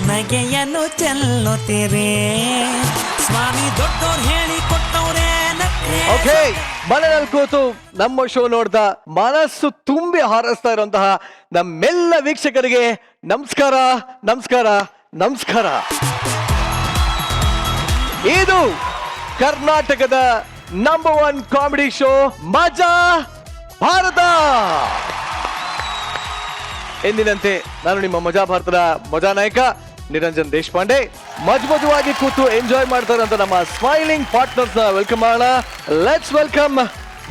ನಗೆಯನ್ನು ಚೆಲ್ಲುತ್ತೀರಿ ಸ್ವಾಮಿ ದೊಡ್ಡೋರ್ ಹೇಳಿ ಕೊಟ್ಟವ್ರೆ ಓಕೆ, ಮನೆಯಲ್ಲಿ ಕೂತು ನಮ್ಮ ಶೋ ನೋಡ್ತಾ ಮನಸ್ಸು ತುಂಬಿ ಹಾರೈಸ್ತಾ ಇರುವಂತಹ ನಮ್ಮೆಲ್ಲ ವೀಕ್ಷಕರಿಗೆ ನಮಸ್ಕಾರ ನಮಸ್ಕಾರ ನಮಸ್ಕಾರ. ಇದು ಕರ್ನಾಟಕದ ನಂಬರ್ 1 ಕಾಮಿಡಿ ಶೋ ಮಜಾ ಭಾರತ. ಎಂದಿನಂತೆ ನಾನು ನಿಮ್ಮ ಮಜಾ ಭಾರತದ ಮಜಾ ನಾಯಕ ನಿರಂಜನ್ ದೇಶಪಾಂಡೆ. ಮಜವಾಗಿ ಕೂತು ಎಂಜಾಯ್ ಮಾಡ್ತಾರಂತ ನಮ್ಮ ಸ್ಮೈಲಿಂಗ್ ಪಾರ್ಟ್ನರ್ಸ್ ನ ವೆಲ್ಕಮ್ ಮಾಡೋಣ. ಲೆಟ್ಸ್ ವೆಲ್ಕಮ್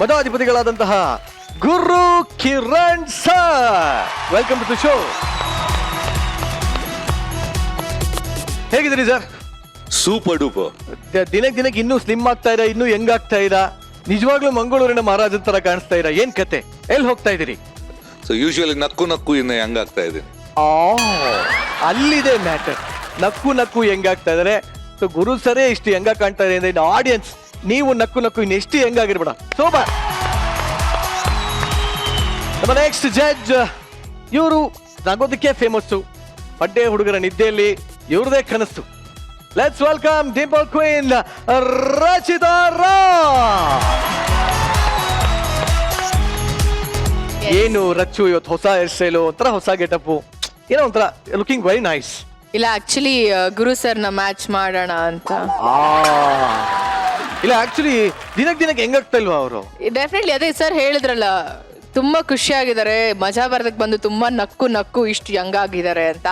ಮಜಾಧಿಪತಿಗಳಾದಂತಹ Guru Kiran sir. Welcome to the show. ಹೇಗಿದ್ದೀರಿ ಸರ್? Super duper. ದಿನಕ್ಕೆ ಇನ್ನೂ ಸ್ಲಿಮ್ ಆಗ್ತಾ ಇರಾ, ಇನ್ನೂ ಯಂಗ್ ಆಗ್ತಾ ಇರಾ. ನಿಜವಾಗ್ಲೂ ಮಂಗಳೂರಿನ ಮಹಾರಾಜನ ತರ ಕಾಣಿಸ್ತಾ ಇರಾ. ಏನ್ ಕತೆ? ಎಲ್ಲಿ ಹೋಗ್ತಾ ಇದ್ದೀರಿ? ಸೊ ಯೂಶುವಲಿ ನಕ್ಕು ಇನ್ನು ಹೆಂಗಾಗ್ತಾ ಇದ್ದೀನಿ. ಅಲ್ಲಿದೆ ಮ್ಯಾಟರ್. ನಕ್ಕು ಹೆಂಗಾಗ್ತಾ ಇದಾರೆ. ಸೊ ಗುರು ಸರೇ ಇಷ್ಟು ಹೆಂಗ ಕಾಣ್ತಾ ಇದೆ ಅಂದ್ರೆ ಆಡಿಯನ್ಸ್ ನೀವು ನಕ್ಕು ಇನ್ನು ಎಷ್ಟು ಹೆಂಗಾಗಿರ್ಬೇಡ. ಸೋಬರ್ ನಮ್ಮ ನೆಕ್ಸ್ಟ್ ಜಡ್ಜ್. ಇವರು ನಗೋದಕ್ಕೆ ಫೇಮಸ್ಸು. ಪಡ್ಡೆ ಹುಡುಗರ ನಿದ್ದೆಯಲ್ಲಿ ಇವ್ರದೇ ಕನಸು. Let's welcome Dimple queen Rachita Rao. ಏನು ರಚ್ಚು ಇವತ್ತು ಹೊಸ ಹೇರ್ ಸ್ಟೈಲು, ಒಂಥರ ಹೊಸ ಗೆಟಪ್, ಏನೋ ಒಂಥರ ಲುಕಿಂಗ್ ವೆರಿ ನೈಸ್. ಇಲ್ಲ ಆಕ್ಚುಲಿ ಗುರು ಸರ್ ನ ಮ್ಯಾಚ್ ಮಾಡೋಣ ಅಂತ. ಇಲ್ಲ ಆಕ್ಚುಲಿ ದಿನಕ್ಕೆ ಹೆಂಗಾಗ್ತಾ ಇಲ್ವಾ ಅವರು? ಡೆಫಿನೆಟ್ಲಿ ಅದೇ ಸರ್ ಹೇಳಿದ್ರಲ್ಲ, ತುಂಬಾ ಖುಷಿಯಾಗಿದ್ದಾರೆ. ಮಜಾ ಬರದಕ್ಕೆ ಬಂದು ತುಂಬಾ ನಕ್ಕು ಇಷ್ಟು ಯಂಗ್ ಆಗಿದ್ದಾರೆ ಅಂತ.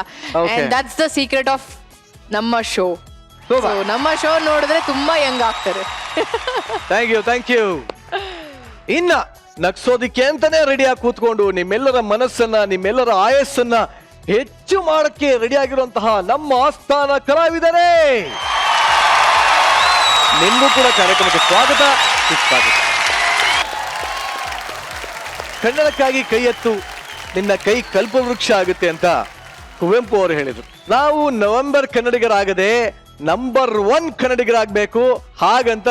And that's the secret of ನಮ್ಮ ಶೋ. ನಮ್ಮ ಶೋ ನೋಡಿದ್ರೆ ತುಂಬಾ ಯಂಗ್ ಆಗ್ತಾರೆ. Thank you. ಇನ್ನ ನಗ್ಸೋದಿಕ್ಕೆ ಅಂತಾನೆ ರೆಡಿಯಾಗಿ ಕೂತ್ಕೊಂಡು ನಿಮ್ಮೆಲ್ಲರ ಮನಸ್ಸನ್ನ, ನಿಮ್ಮೆಲ್ಲರ ಆಯಸ್ಸನ್ನ ಹೆಚ್ಚು ಮಾಡಕ್ಕೆ ರೆಡಿ ಆಗಿರುವಂತಹ ನಮ್ಮ ಆಸ್ಥಾನ ಕಲಾವಿದರೆ, ನಿಮಗೂ ಕೂಡ ಕಾರ್ಯಕ್ರಮಕ್ಕೆ ಸ್ವಾಗತ. ಕನ್ನಡಕ್ಕಾಗಿ ಕೈ ಎತ್ತು, ನಿನ್ನ ಕೈ ಕಲ್ಪವೃಕ್ಷ ಆಗುತ್ತೆ ಅಂತ ಕುವೆಂಪು ಅವರು ಹೇಳಿದ್ರು. ನಾವು ನವೆಂಬರ್ ಕನ್ನಡಿಗರಾಗದೆ ನಂಬರ್ 1 ಕನ್ನಡಿಗರಾಗಬೇಕು. ಹಾಗಂತ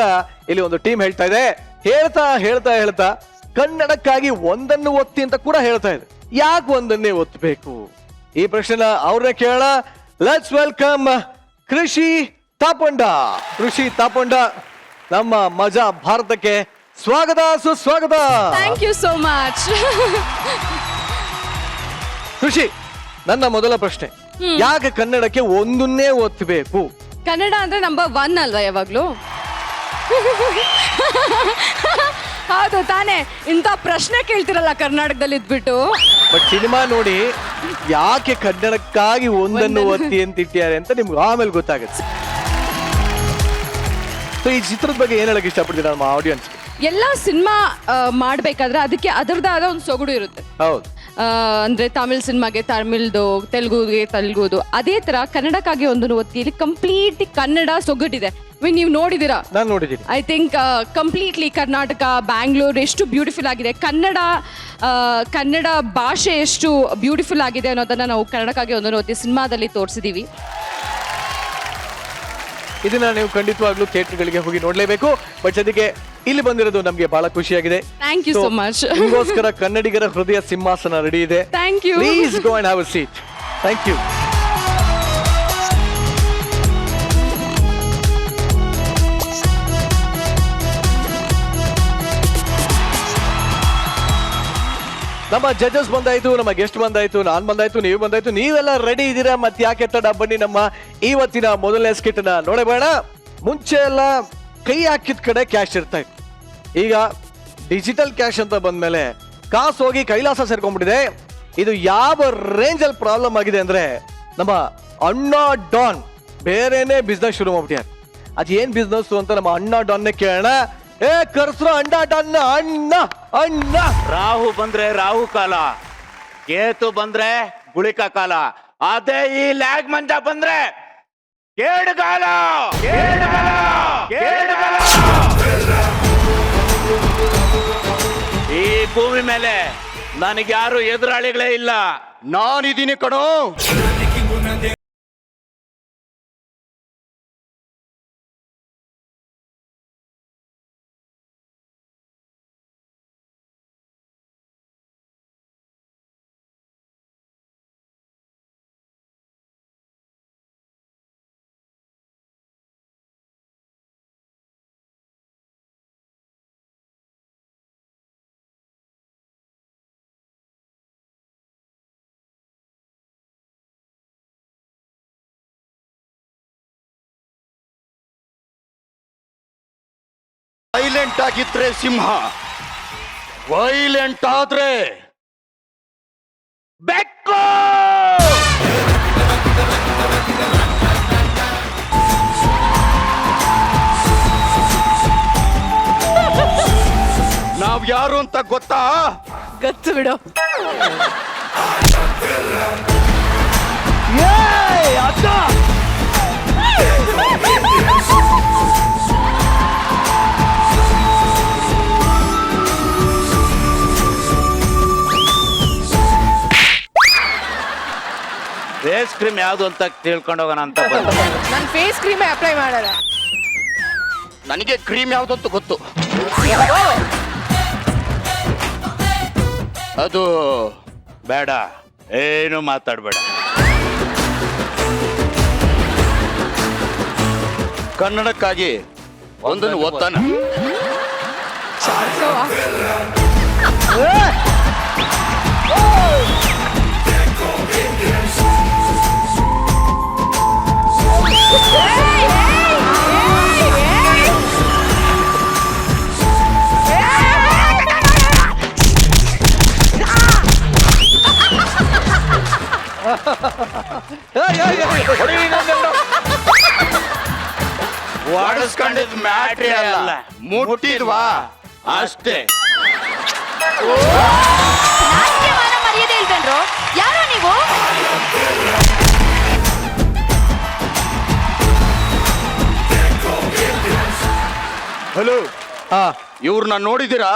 ಇಲ್ಲಿ ಒಂದು ಟೀಮ್ ಹೇಳ್ತಾ ಇದೆ. ಹೇಳ್ತಾ ಕನ್ನಡಕ್ಕಾಗಿ ಒಂದನ್ನು ಒತ್ತಿ ಅಂತ ಕೂಡ ಹೇಳ್ತಾ ಇದೆ. ಯಾಕೆ ಒಂದನ್ನೇ ಒತ್ತಬೇಕು? ಈ ಪ್ರಶ್ನೆನ ಅವ್ರನ್ನೇ ಕೇಳೋಣ. ಲೆಟ್ಸ್ ವೆಲ್ಕಮ್ ಕೃಷಿ ತಾಪಂಡ. ನಮ್ಮ ಮಜಾ ಭಾರತಕ್ಕೆ ಸ್ವಾಗತ, ಸುಸ್ವಾಗತ. Thank you so much. Krishi, ನನ್ನ ಮೊದಲ ಪ್ರಶ್ನೆ, ಯಾಕೆ ಕನ್ನಡಕ್ಕೆ ಒಂದನ್ನೇ ಒತ್ತಬೇಕು? ಕನ್ನಡ ಅಂದ್ರೆ ನಂಬರ್ 1 ಅಲ್ವಾ ಯಾವಾಗ್ಲೂ? ಹೌದು ತಾನೇ. ಇಂಥ ಪ್ರಶ್ನೆ ಕೇಳ್ತಿರಲ್ಲ ಕರ್ನಾಟಕದಲ್ಲಿ ಇದ್ಬಿಟ್ಟು. ಬಟ್ ಸಿನಿಮಾ ನೋಡಿ ಯಾಕೆ ಕನ್ನಡಕ್ಕಾಗಿ ಒಂದನ್ನು ಒತ್ತಿ ಅಂತ ಇಟ್ಟಿದ್ದಾರೆ ಅಂತ ನಿಮ್ಗೆ ಆಮೇಲೆ ಗೊತ್ತಾಗುತ್ತೆ. ಸೊ ಈ ಚಿತ್ರದ ಬಗ್ಗೆ ಏನ್ ಹೇಳಕ್ ಇಷ್ಟಪಡ್ತೀನಿ ನಮ್ಮ ಆಡಿಯನ್ಸ್? ಎಲ್ಲಾ ಸಿನಿಮಾ ಮಾಡ್ಬೇಕಾದ್ರೆ ಅದಕ್ಕೆ ಅದರದ್ದು ಆದ ಒಂದು ಸೊಗಡು ಇರುತ್ತೆ. ಹೌದು. ಅಂದ್ರೆ ತಮಿಳ್ ಸಿನಿಮಾಗೆ ತಮಿಳ್ದು, ತೆಲುಗುದು, ಅದೇ ತರ ಕನ್ನಡಕ್ಕಾಗಿ ಒಂದನ್ನು ಒತ್ತಿಯಲ್ಲಿ ಕಂಪ್ಲೀಟ್ ಕನ್ನಡ ಸೊಗಟಿದೆ. ನೀವು ನೋಡಿದೀರಾ? ನಾನು ನೋಡಿದ್ದೀನಿ. I think completely Karnataka, Bangalore ಎಷ್ಟು ಬ್ಯೂಟಿಫುಲ್ ಆಗಿದೆ. ಕನ್ನಡ ಭಾಷೆ ಎಷ್ಟು ಬ್ಯೂಟಿಫುಲ್ ಆಗಿದೆ ಅನ್ನೋದನ್ನ ನಾವು ಕನ್ನಡಕ್ಕಾಗಿ ಒಂದನ್ನು ಒತ್ತಿ ಸಿನಿಮಾದಲ್ಲಿ ತೋರಿಸಿದೀವಿ. ಇದನ್ನ ನೀವು ಖಂಡಿತವಾಗ್ಲೂ ಥಿಯೇಟರ್ಗಳಿಗೆ ಹೋಗಿ ನೋಡ್ಲೇಬೇಕು. ಬಟ್ ಅದಕ್ಕೆ ಇಲ್ಲಿ ಬಂದಿರೋದು ನಮ್ಗೆ ಬಹಳ ಖುಷಿಯಾಗಿದೆ. Thank you so much. ನಿಮಗೋಸ್ಕರ ಕನ್ನಡಿಗರ ಹೃದಯ ಸಿಂಹಾಸನ ರೆಡಿ ಇದೆ. Thank you. Please go and have a seat. Thank you. ನಮ್ಮ ಜಡ್ಜಸ್ ಬಂದಾಯ್ತು, ನಮ್ಮ ಗೆಸ್ಟ್ ಬಂದಾಯ್ತು, ನಾನ್ ಬಂದಾಯ್ತು, ನೀವು ಬಂದಾಯ್ತು. ನೀವೆಲ್ಲ ರೆಡಿ ಇದ್ದೀರಾ? ಮತ್ತೆ ಯಾಕೆ ತಡ? ಬನ್ನಿ ನಮ್ಮ ಇವತ್ತಿನ ಮೊದಲನೇ ಸ್ಕಿಟ್ ನ ನೋಡಬೇಡ. ಮುಂಚೆ ಎಲ್ಲ ಕೈ ಹಾಕಿದ ಕಡೆ ಕ್ಯಾಶ್ ಇರ್ತಾ ಇತ್ತು. ಈಗ ಡಿಜಿಟಲ್ ಕ್ಯಾಶ್ ಅಂತ ಬಂದ್ಮೇಲೆ ಕಾಸು ಹೋಗಿ ಕೈಲಾಸ ಸೇರ್ಕೊಂಡ್ಬಿಟ್ಟಿದೆ. ಇದು ಯಾವ ರೇಂಜ್ ಅಲ್ಲಿ ಪ್ರಾಬ್ಲಮ್ ಆಗಿದೆ ಅಂದ್ರೆ, ನಮ್ಮ ಅಣ್ಣ ಡಾನ್ ಬೇರೆನೆ ಬಿಸ್ನೆಸ್ ಶುರು ಮಾಡ್ಬಿಟ್ಟಾರೆ. ಅದೇನ್ ಬಿಸ್ನೆಸ್ ಅಂತ ನಮ್ಮ ಅಣ್ಣ ಡಾನ್ನೇ ಕೇಳೋಣ. ಕರ್ಸ್ರು ಅಣ್ಣ ಡಾನ್. ಅಣ್ಣ ರಾಹು ಬಂದ್ರೆ ರಾಹು ಕಾಲ, ಕೇತು ಬಂದ್ರೆ ಗುಳಿಕ ಕಾಲ, ಅದೇ ಈ ಲ್ಯಾಗ್ ಮಂಜ ಬಂದ್ರೆ ಕೇಡುಗಾಲ. ಈ ಭೂಮಿ ಮೇಲೆ ನನಗೆ ಯಾರು ಎದುರಾಳಿಗಳೇ ಇಲ್ಲ. ನಾನಿದ್ದೀನಿ ಕಣೋ. ಸೈಲೆಂಟ್ ಆಗಿದ್ರೆ ಸಿಂಹ, ವೈಲೆಂಟ್ ಆದ್ರೆ ಬೆಕ್ಕು. ನಾವ್ ಯಾರು ಅಂತ ಗೊತ್ತಾ? ಗೊತ್ತು ಬಿಡು. ಫೇಸ್ ಕ್ರೀಮ್ ಯಾವ್ದು ಅಂತ ತಿಳ್ಕೊಂಡು ಹೋಗೋಣ ಅಂತ ಬಂದೆ. ನಾನು ಫೇಸ್ ಕ್ರೀಮೇ ಅಪ್ಲೈ ಮಾಡಲ್ಲ. ನನಗೆ ಕ್ರೀಮ್ ಯಾವ್ದಂತ ಗೊತ್ತು. ಅದು ಬೇಡ, ಏನು ಮಾತಾಡ್ಬೇಡ. ಕನ್ನಡಕ್ಕಾಗಿ ಒಂದನ್ನು ಓದ್ತಾನ. ವಾಡಿಸ್ಕೊಂಡಿದ್ ಮ್ಯಾಟ್ರಿ ಅಲ್ಲ, ಮುಟ್ಟಿದ್ವಾ ಅಷ್ಟೇ. ಮರ್ಯಾದೆ ಇಲ್ವೇನ್ರೋ? ಯಾರೋ ನೀವು? ಹಲೋ, ಹಾ, ಇವ್ರನ್ನ ನೋಡಿದಿರಾ?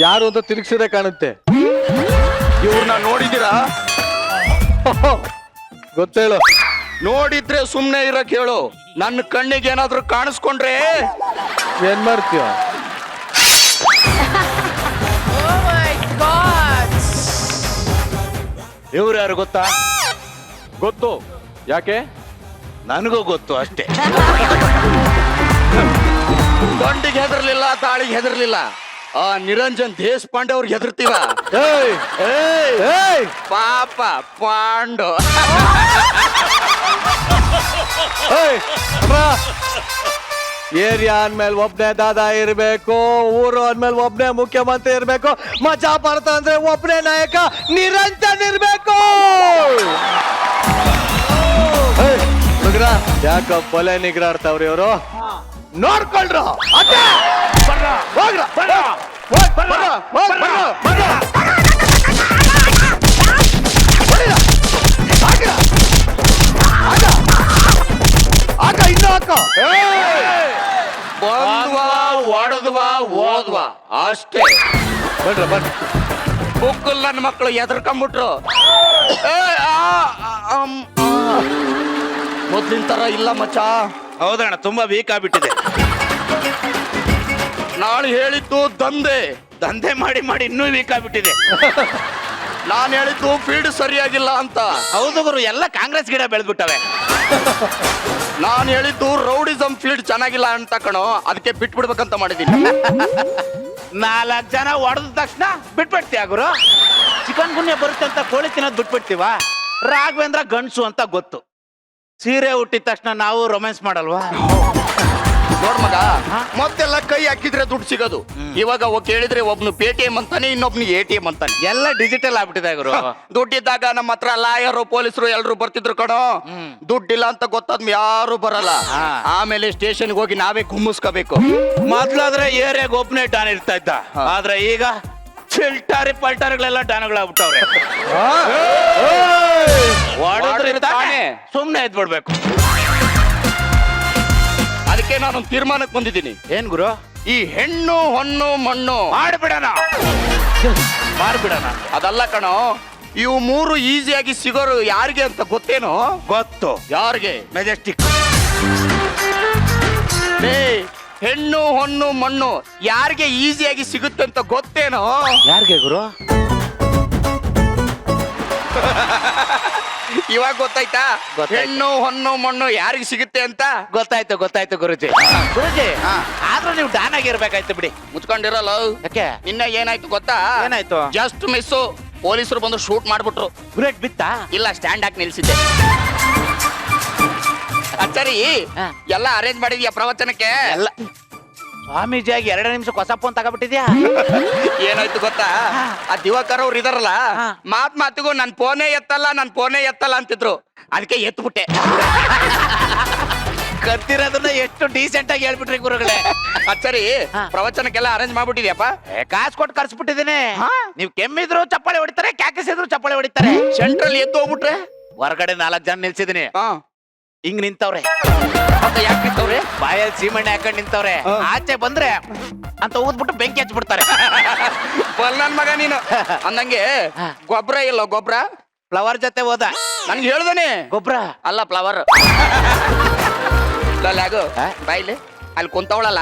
ಯಾರು ಅಂತ ತಿರುಗಿಸಿದ್ರೆ ಕಾಣುತ್ತೆ. ಇವ್ರನ್ನ ನೋಡಿದಿರಾ? ಗೊತ್ತೇಳು. ನೋಡಿದ್ರೆ ಸುಮ್ನೆ ಇರಕ್ ಹೇಳು. ನನ್ನ ಕಣ್ಣಿಗೆ ಏನಾದ್ರೂ ಕಾಣಿಸ್ಕೊಂಡ್ರೆ ಏನ್ ಮಾಡ್ತೀಯ? Oh my God. ಇವ್ರು ಯಾರು ಗೊತ್ತಾ? ಗೊತ್ತು. ಯಾಕೆ? ನನಗೂ ಗೊತ್ತು ಅಷ್ಟೇ. ಗಂಡಿಗೆ ಹೆದರ್ಲಿಲ್ಲ, ತಾಳಿಗೆ ಹೆದರ್ಲಿಲ್ಲ. ಆ ನಿರಂಜನ್ ದೇಶಪಾಂಡೆ ಅವ್ರಿಗೆ ಹೆದರ್ತೀವ? ಏಯ್ ಏಯ್, ಏಯ್ ಪಾಪ ಪಾಂಡು. ಏಯ್, ಅಮ್ಮ. ಏರಿಯಾ ಅಂದ್ಮೇಲೆ ಒಬ್ನೇ ದಾದಾ ಇರ್ಬೇಕು, ಊರು ಅಂದ್ಮೇಲೆ ಒಬ್ನೇ ಮುಖ್ಯಮಂತ್ರಿ ಇರ್ಬೇಕು, ಮಜಾ ಭಾರತ ಅಂದ್ರೆ ಒಬ್ನೇ ನಾಯಕ ನಿರಂಜನ್ ಇರ್ಬೇಕು. ಏಯ್, ಹುಡುಗ್ರ, ಯಾಕ ಬಲೆ ನಿಗ್ರಾಡ್ತಾವ್ರಿ ಇವರು? ನೋಡ್ಕೊಳ್ರ. ಅದೇ ಹೋಗ್ರ, ಬರ್ರ, ಹೋಗ್, ಬರ್ರ, ಹೋಗ್, ಬರ್ರ, ಬರ್ರ. ಹೊಡಿರ, ಹಾಕಿರ, ಹಾಕ, ಹಾಕ, ಇನ್ನೂ ಹಾಕ. ಬಂದ್ವಾ, ಹೊಡೆದ್ವಾ, ಓದ್ವಾ ಅಷ್ಟೇ. ಬನ್ರ, ಬನ್ನಿ. ಬುಕ್ಕಲ್ ನನ್ನ ಮಕ್ಕಳು ಎದರ್ಕೊಂಡ್ಬಿಟ್ರು. ಮೊದ್ಲಿನ ತರ ಇಲ್ಲ ಮಚ್ಚ. ಹೌದಣ್ಣ, ತುಂಬಾ ವೀಕ್ ಆಗ್ಬಿಟ್ಟಿದೆ. ನಾನು ಹೇಳಿದ್ದು ದಂಧೆ. ದಂಧೆ ಮಾಡಿ ಮಾಡಿ ಇನ್ನೂ ವೀಕ್ ಆಗ್ಬಿಟ್ಟಿದೆ. ನಾನು ಹೇಳಿದ್ದು ಫೀಲ್ಡ್ ಸರಿಯಾಗಿಲ್ಲ ಅಂತ. ಹೌದು ಗುರು, ಎಲ್ಲ ಕಾಂಗ್ರೆಸ್ ಗಿಡ ಬೆಳೆದ್ಬಿಟ್ಟವೆ. ನಾನು ಹೇಳಿದ್ದು ರೌಡಿಸಮ್ ಫೀಲ್ಡ್ ಚೆನ್ನಾಗಿಲ್ಲ ಅಂತ ಕಣೋ, ಅದಕ್ಕೆ ಬಿಟ್ಬಿಡ್ಬೇಕಂತ ಮಾಡಿದ್ದೀನಿ. 4 ಜನ ಹೊಡೆದ ತಕ್ಷಣ ಬಿಟ್ಬಿಡ್ತೀಯ ಗುರು? ಚಿಕನ್ ಗುನ್ಯ ಬರುತ್ತೆ ಅಂತ ಕೋಳಿ ತಿನ್ನೋದು ಬಿಟ್ಬಿಡ್ತೀವ? ರಾಘವೇಂದ್ರ ಗಂಡ್ಸು ಅಂತ ಗೊತ್ತು. ಸೀರೆ ಹುಟ್ಟಿದ ತಕ್ಷಣ ನಾವು ರೊಮ್ಯಾನ್ಸ್ ಮಾಡಲ್ವಾ? ನೋಡ್ ಮಗ, ಮೊದಲೆಲ್ಲ ಕೈ ಹಾಕಿದ್ರೆ ದುಡ್ಡು ಸಿಗೋದು. ಇವಾಗ ಕೇಳಿದ್ರೆ ಒಬ್ನು ಪೇಟಿಎಂ ಅಂತಾನೆ, ಇನ್ನೊಬ್ನು ATM ಅಂತಾನೆ. ಎಲ್ಲ ಡಿಜಿಟಲ್ ಆಗ್ಬಿಟ್ಟಿದೆ ಗುರು. ದುಡ್ಡಿದ್ದಾಗ ನಮ್ಮ ಹತ್ರ ಲಾಯರು, ಪೊಲೀಸರು ಎಲ್ರು ಬರ್ತಿದ್ರು ಕಣೋ. ದುಡ್ಡಿಲ್ಲ ಅಂತ ಗೊತ್ತಾದ್ಮೇಲೆ ಯಾರು ಬರಲ್ಲ. ಆಮೇಲೆ ಸ್ಟೇಷನ್ಗೆ ಹೋಗಿ ನಾವೇ ಗುಮ್ಮಿಸ್ಕೋಬೇಕು. ಮೊದ್ಲಾದ್ರೆ ಏರಿಯಾಗ ಒಬ್ಬನೇ ಡಾನ್ ಇರ್ತಾ ಇದ್ದ, ಆದ್ರೆ ಈಗ ಫಿಲ್ಟರ್ ಪಲ್ಟರ್ಗಳೆಲ್ಲ ಡಾನ್ಗಳಾಗ್ಬಿಟ್ಟವ್ರೆ. ತಾನೇ ಸುಮ್ನೆ ಎದ್ಬಿಡ್ಬೇಕು. ಅದಕ್ಕೆ ನಾನೊಂದು ತೀರ್ಮಾನಕ್ಕೆ ಬಂದಿದ್ದೀನಿ. ಏನ್ ಗುರು? ಈ ಹೆಣ್ಣು ಹೊನ್ನು ಮಣ್ಣು ಮಾಡ್ಬಿಡಣ, ಮಾಡ್ಬಿಡಣ. ಅದಲ್ಲ ಕಣೋ, ಇವು 3 ಈಸಿಯಾಗಿ ಸಿಗೋರು ಯಾರಿಗೆ ಅಂತ ಗೊತ್ತೇನೋ? ಗೊತ್ತು. ಯಾರಿಗೆ? ಮೆಜೆಸ್ಟಿಕ್. ಹೆಣ್ಣು ಹೊನ್ನು ಮಣ್ಣು ಯಾರಿಗೆ ಈಸಿಯಾಗಿ ಸಿಗುತ್ತೆ ಅಂತ ಗೊತ್ತೇನೋ? ಯಾರಿಗೆ ಗುರು? ಇವಾಗ ಗೊತ್ತಾಯ್ತಾ? ಗೊತ್ತಾಯ್ತು. ಹೆಣ್ಣು ಹೊನ್ನು ಮಣ್ಣು ಯಾರಿಗೆ ಸಿಗುತ್ತೆ ಅಂತ ಗೊತ್ತಾಯ್ತು, ಗೊತ್ತಾಯ್ತು ಗುರುಜಿ. ಗುರುಜಿ, ಆದ್ರೂ ನೀವು ಡಾನ್ ಆಗಿರ್ಬೇಕಾಯ್ತು ಬಿಡಿ. ಮುಚ್ಕೊಂಡಿರಲ್ಲ. ಯಾಕೆ? ನಿನ್ನ ಏನಾಯ್ತು ಗೊತ್ತಾ? ಏನಾಯ್ತು? Just miss. ಪೊಲೀಸರು ಬಂದು ಶೂಟ್ ಮಾಡ್ಬಿಟ್ರು. ಬುಲೆಟ್ ಬಿತ್ತಾ? ಇಲ್ಲ, ಸ್ಟ್ಯಾಂಡ್ ಹಾಕಿ ನಿಲ್ಸಿದ್ದೆ. ಸರಿ, ಎಲ್ಲ ಅರೇಂಜ್ ಮಾಡಿದ್ಯಾ ಪ್ರವಚನಕ್ಕೆ? ಎಲ್ಲ ಸ್ವಾಮೀಜಿಯಾಗಿ 2 ನಿಮಿಷಕ್ಕೆ ಹೊಸ ಫೋನ್ ತಗೊಬಿಟ್ಟಿದ್ಯಾ? ಏನಾಯ್ತು ಗೊತ್ತಾ, ಆ ದಿವಾಕರ್ ಅವ್ರು ಇದಾರಲ್ಲ, ಮಾತಿಗೂ ನನ್ ಫೋನೇ ಎತ್ತಲ್ಲ ಅಂತಿದ್ರು. ಅದಕ್ಕೆ ಎತ್ಬಿಟ್ಟೆ. ಕತ್ತಿರೋದನ್ನ ಎಷ್ಟು ಡೀಸೆಂಟ್ ಆಗಿ ಹೇಳ್ಬಿಟ್ರಿ ಗುರುಗಳೇ. ಸರಿ, ಪ್ರವಚನಕ್ಕೆಲ್ಲ ಅರೇಂಜ್ ಮಾಡ್ಬಿಟ್ಟಿದ್ಯಪ್ಪ? ಕಾಸು ಕೊಟ್ಟು ಕರ್ಸ್ಬಿಟ್ಟಿದ್ದೀನಿ. ನೀವ್ ಕೆಮ್ಮಿದ್ರು ಚಪ್ಪಾಳೆ ಹೊಡಿತಾರೆ, ಕ್ಯಾಕಿಸಿದ್ರು ಚಪ್ಪಾಳೆ ಹೊಡಿತಾರೆ. ಸೆಂಟ್ರಲ್ ಎದ್ದು ಹೋಗ್ಬಿಟ್ರೆ ಹೊರಗಡೆ 4 ಜನ ನಿಲ್ಸಿದೀನಿ. ಹಿಂಗ್ ನಿಂತವ್ರೆ. ಯಾಕೆ ನಿಂತವ್ರೆ? ಬಾಯಲ್ಲಿ ಸೀಮೆಣ್ಣೆ ಹಾಕೊಂಡ್ ನಿಂತವ್ರೆ. ಆಚೆ ಬಂದ್ರೆ ಅಂತ ಊದ್ಬಿಟ್ಟು ಬೆಂಕಿ ಹಚ್ಬಿಡ್ತಾರೆ. ನನ್ ಮಗ ನೀನು ಅಂದಂಗೆ ಗೊಬ್ಬರ ಇಲ್ಲ, ಗೊಬ್ಬರ ಫ್ಲವರ್ ಜೊತೆ ಹೋದ. ನನ್ಗೆ ಹೇಳ್ದಾನೆ. ಗೊಬ್ಬರ ಅಲ್ಲ, ಫ್ಲವರ್. ಆಗು ಬಾಯ್ಲಿ ಅಲ್ಲಿ ಕುಂತವಳಲ್ಲ,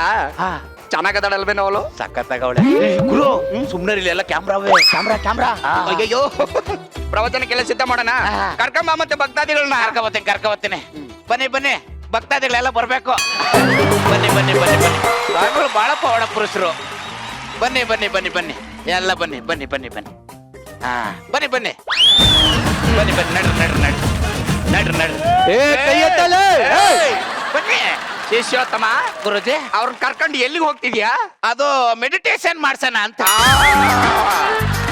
ಚೆನ್ನಾಗದಾಳಲ್ವೇನೋ ಅವಳು? ಸಖತ್ತಾಗವಳೆ. ಗುರು ಸುಮ್ನೆ ಎಲ್ಲ ಕ್ಯಾಮ್ರಾವೇ. ಕ್ಯಾಮ್ರಾ. ಅಯ್ಯೋ, ಪ್ರವಚನಕ್ಕೆಲ್ಲ ಸಿದ್ಧ ಮಾಡೋಣ. ಕರ್ಕಂಬ ಮತ್ತೆ ಭಕ್ತಾದಿಗಳನ್ನ. ಕರ್ಕಬತ್ತೀನಿ. ಬನ್ನಿ ಭಕ್ತಾದಿಗಳೆಲ್ಲ ಬರ್ಬೇಕು. ಬನ್ನಿ ಸ್ವಾಮಿಗಳು ಬಹಳ ಪವಾಡ ಪುರುಷರು. ಬನ್ನಿ ಎಲ್ಲ ಬನ್ನಿ. ಹಾ ಬನ್ನಿ ನಡ್ರಿ. ಏ ಕೈ ಎತ್ತಲೇ. ಬನ್ನಿ ಶಿಷ್ಯೋತ್ತಮ ಗುರುಜಿ. ಅವ್ರನ್ನ ಕರ್ಕೊಂಡು ಎಲ್ಲಿಗೆ ಹೋಗ್ತಿದ್ಯಾ? ಅದು ಮೆಡಿಟೇಷನ್ ಮಾಡ್ಸೋಣ ಅಂತ.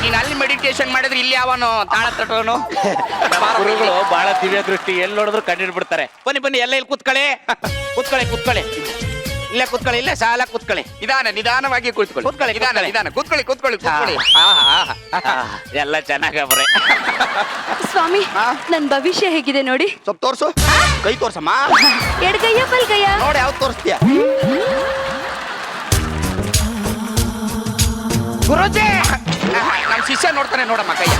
ನೀನ್ ಅಲ್ಲಿ ಮೆಡಿಟೇಷನ್ ಮಾಡಿದ್ರೆ ಇಲ್ಲಿ ಯಾವನು ತಾಳ ತಟ್ಟೋನು? ಗುರುಗಳು ಬಹಳ ದಿವ್ಯ ದೃಷ್ಟಿ, ಎಲ್ಲಿ ನೋಡಿದ್ರು ಕಂಡಿಡ್ಬಿಡ್ತಾರೆ. ಬನ್ನಿ ಎಲ್ಲ ಇಲ್ಲಿ ಕೂತ್ಕೊಳ್ಳಿ. ಇಲ್ಲೇ ಕೂತ್ಕೊಳ್ಳಿ, ಇಲ್ಲೇ ಸಾಲ ಕೂತ್ಕೊಳ್ಳಿ. ನಿಧಾನವಾಗಿ ಕೂತ್ಕೊಳ್ಳಿ. ಕೂತ್ಕೊಳ್ಳಿ. ಎಲ್ಲ ಚೆನ್ನಾಗವ್ರೆ. ಸ್ವಾಮಿ, ನನ್ ಭವಿಷ್ಯ ಹೇಗಿದೆ ನೋಡಿ. ಸ್ವಲ್ಪ ತೋರ್ಸು. ಕೈ ತೋರ್ಸಮ್ಮ. ಎಡಗೈಯ ಬಲ್ಗೈಯ? ನೋಡಿ ಯಾವ್ದು ತೋರಿಸ್ತೀಯ? ಗುರುಜಿ ನಮ್ ಶಿಷ್ಯ ನೋಡ್ತಾನೆ, ನೋಡಮ್ಮ ಕೈಯ.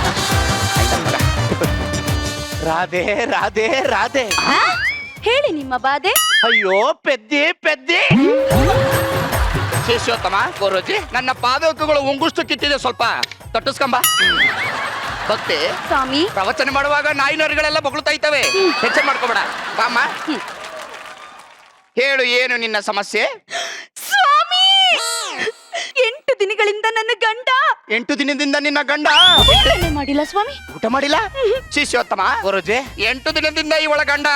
ರಾಧೆ. ಆ? ಹೇಳಿ ನಿಮ್ಮ ಬಾಧೆ. ಅಯ್ಯೋ ಪೆದ್ದಿ. ಶಿಷ್ಯೋತ್ತಮ ಗುರುಜಿ ನನ್ನ ಪಾದಕಗಳು ಉಂಗುಷ್ಟು ಕಿತ್ತಿದೆ, ಸ್ವಲ್ಪ ತಟ್ಟಿಸ್ಕೊಂಬ. ಭಕ್ತಿ, ಸ್ವಾಮಿ, ಪ್ರವಚನ ಮಾಡುವಾಗ ನಾಯಿನರಿಗಳೆಲ್ಲ ಬೊಗಳ್ತಾ ಇರ್ತವೆ. ಹೆಚ್ಚು ಮಾಡ್ಕೋಬೇಡ. ಬಾಮ್ಮ, ಹೇಳು, ಏನು ನಿನ್ನ ಸಮಸ್ಯೆ? ಸ್ವಾಮಿ, 8 ದಿನಗಳಿಂದ ನನ್ನ ಗಂಡ 8 ದಿನದಿಂದ ನಿನ್ನ ಗಂಡ ಊಟನೇ ಮಾಡಿಲ್ಲ ಸ್ವಾಮಿ. ಊಟ ಮಾಡಿಲ್ಲ? ಶಿಷ್ಯೋತ್ತಮ ಗುರುಜಿ 8 ದಿನದಿಂದ ಇವಳ ಗಂಡ